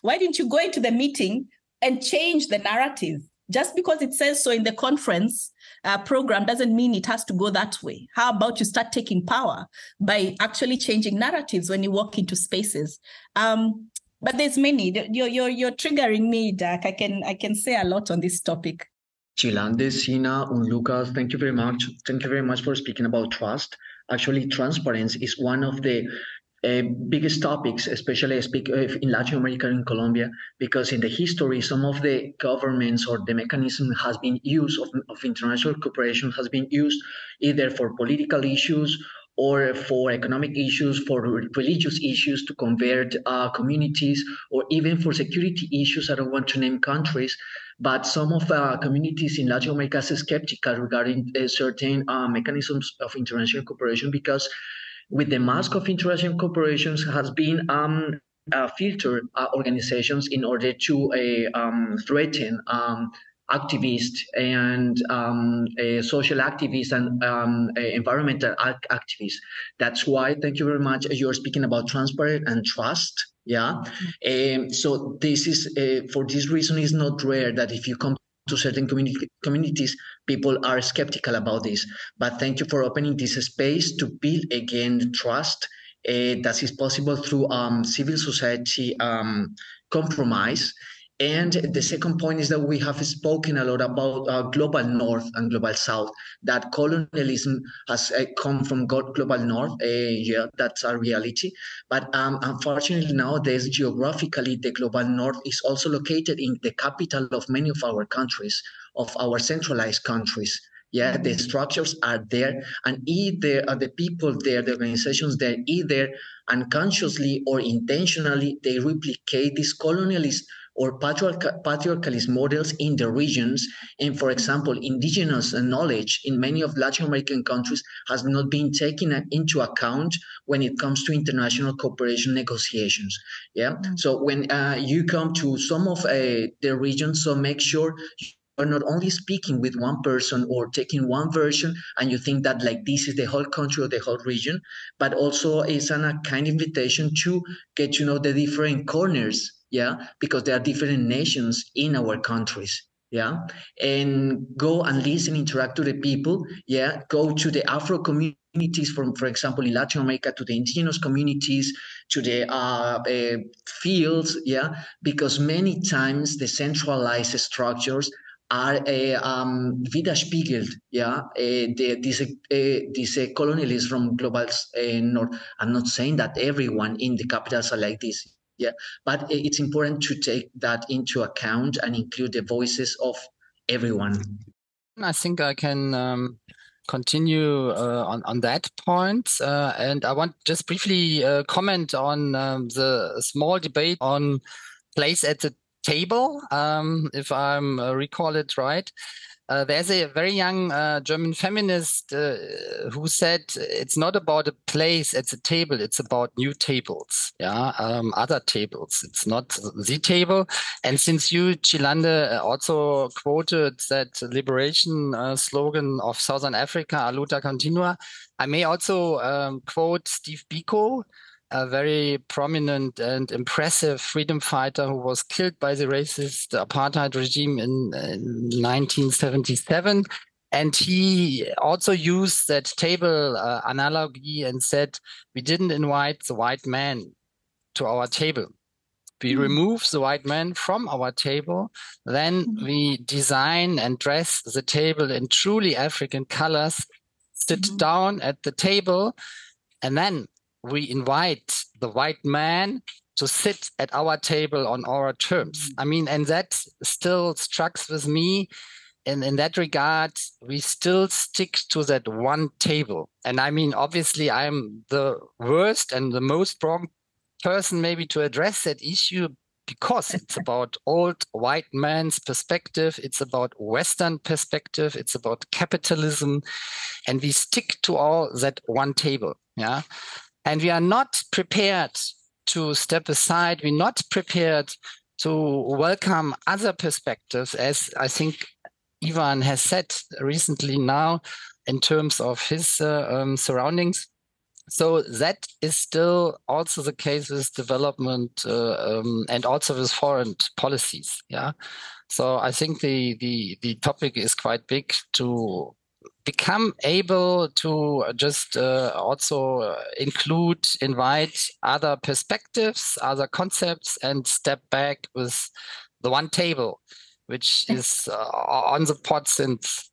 Why didn't you go into the meeting and change the narrative? Just because it says so in the conference program doesn't mean it has to go that way. How about you start taking power by actually changing narratives when you walk into spaces? But there's many. You're triggering me, Dak. I can say a lot on this topic. Chilande, Sina, and Lucas, thank you very much. Thank you very much for speaking about trust. Actually, transparency is one of the biggest topics, especially I speak in Latin America and Colombia, because in the history, some of the governments or the mechanism has been used of international cooperation has been used either for political issues or for economic issues, for religious issues, to convert communities, or even for security issues. I don't want to name countries, but some of the communities in Latin America are skeptical regarding certain mechanisms of international cooperation, because with the mask of international corporations has been filtered organizations in order to threaten activists and social activists and environmental activists. That's why, thank you very much, you're speaking about transparency and trust. Yeah. So this is, for this reason, it's not rare that if you come to certain communities, people are skeptical about this. But thank you for opening this space to build again trust that is possible through civil society compromise. And the second point is that we have spoken a lot about global north and global south, that colonialism has come from global north. Yeah, that's a reality. But unfortunately nowadays, geographically, the global north is also located in the capital of many of our countries, of our centralized countries. Yeah, the structures are there, and either the people there, the organizations there, either unconsciously or intentionally, they replicate these colonialist or patriarchalist models in the regions. And for example, indigenous knowledge in many of Latin American countries has not been taken into account when it comes to international cooperation negotiations. Yeah. So when you come to some of the regions, so make sure you're not only speaking with one person or taking one version and you think that like this is the whole country or the whole region, but also it's a kind of invitation to get to know the different corners. Yeah, because there are different nations in our countries. Yeah, and go and listen, interact to the people. Yeah, go to the Afro communities from, for example, in Latin America, to the indigenous communities, to the fields. Yeah, because many times the centralized structures are widerspiegelt. Yeah, this colonialism from global north. I'm not saying that everyone in the capitals are like this. Yeah, but it's important to take that into account and include the voices of everyone. I think I can continue on that point. And I want just briefly comment on the small debate on place at the table, if I recall it right. there's a very young German feminist who said it's not about a place at the table, it's about new tables, other tables. It's not the table. And since you, Chilande, also quoted that liberation slogan of Southern Africa, A Luta Continua, I may also quote Steve Biko, a very prominent and impressive freedom fighter who was killed by the racist apartheid regime in 1977. And he also used that table analogy and said, we didn't invite the white man to our table. We remove the white man from our table, then we design and dress the table in truly African colors, sit down at the table, and then we invite the white man to sit at our table on our terms. I mean, and that still strikes with me. And in that regard, we still stick to that one table. And I mean, obviously, I'm the worst and the most wrong person maybe to address that issue, because it's about old white man's perspective. It's about Western perspective. It's about capitalism. And we stick to all that one table. Yeah. And we are not prepared to step aside. We're not prepared to welcome other perspectives, as I think Ivan has said recently now in terms of his surroundings. So that is still also the case with development and also with foreign policies. Yeah. So I think the topic is quite big to become able to just also invite other perspectives, other concepts, and step back with the one table, which is on the pot since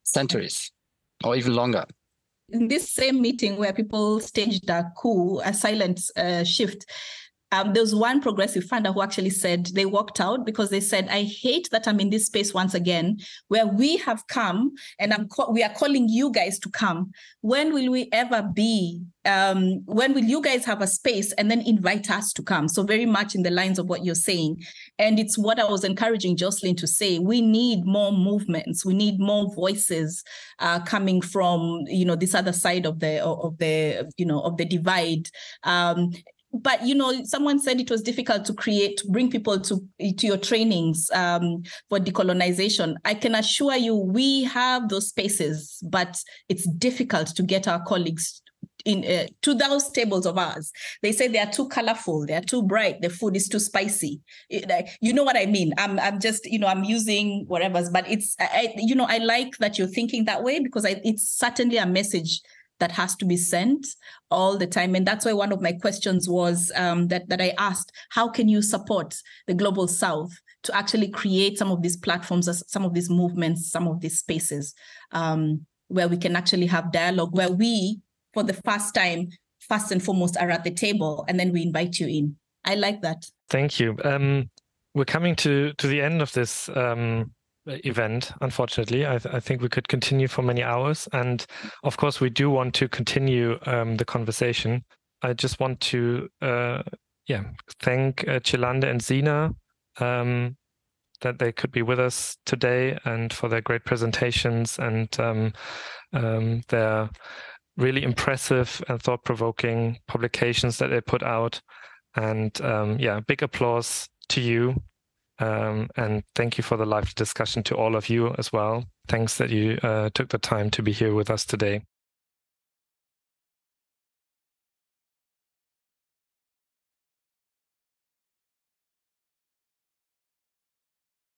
centuries or even longer. In this same meeting where people staged a coup, a silent shift, there was one progressive funder who actually said they walked out because they said, I hate that I'm in this space once again, where we have come and we are calling you guys to come. When will we ever be? When will you guys have a space and then invite us to come? So very much in the lines of what you're saying. And it's what I was encouraging Jocelyn to say. We need more movements. We need more voices coming from, this other side of the divide. But, someone said it was difficult to bring people to your trainings for decolonization. I can assure you we have those spaces, but it's difficult to get our colleagues to those tables of ours. They say they are too colorful, they are too bright, the food is too spicy. You know what I mean? I'm just, I'm using whatever, but it's, I like that you're thinking that way, because it's certainly a message that has to be sent all the time. And that's why one of my questions was that I asked, how can you support the Global South to actually create some of these platforms, some of these movements, some of these spaces where we can actually have dialogue, where we, for the first time, first and foremost, are at the table, and then we invite you in. I like that. Thank you. We're coming to the end of this event, unfortunately. I think we could continue for many hours, and of course we do want to continue the conversation. I just want to thank Chilande and Zina that they could be with us today, and for their great presentations and their really impressive and thought-provoking publications that they put out. And big applause to you. And thank you for the lively discussion to all of you as well. Thanks that you took the time to be here with us today.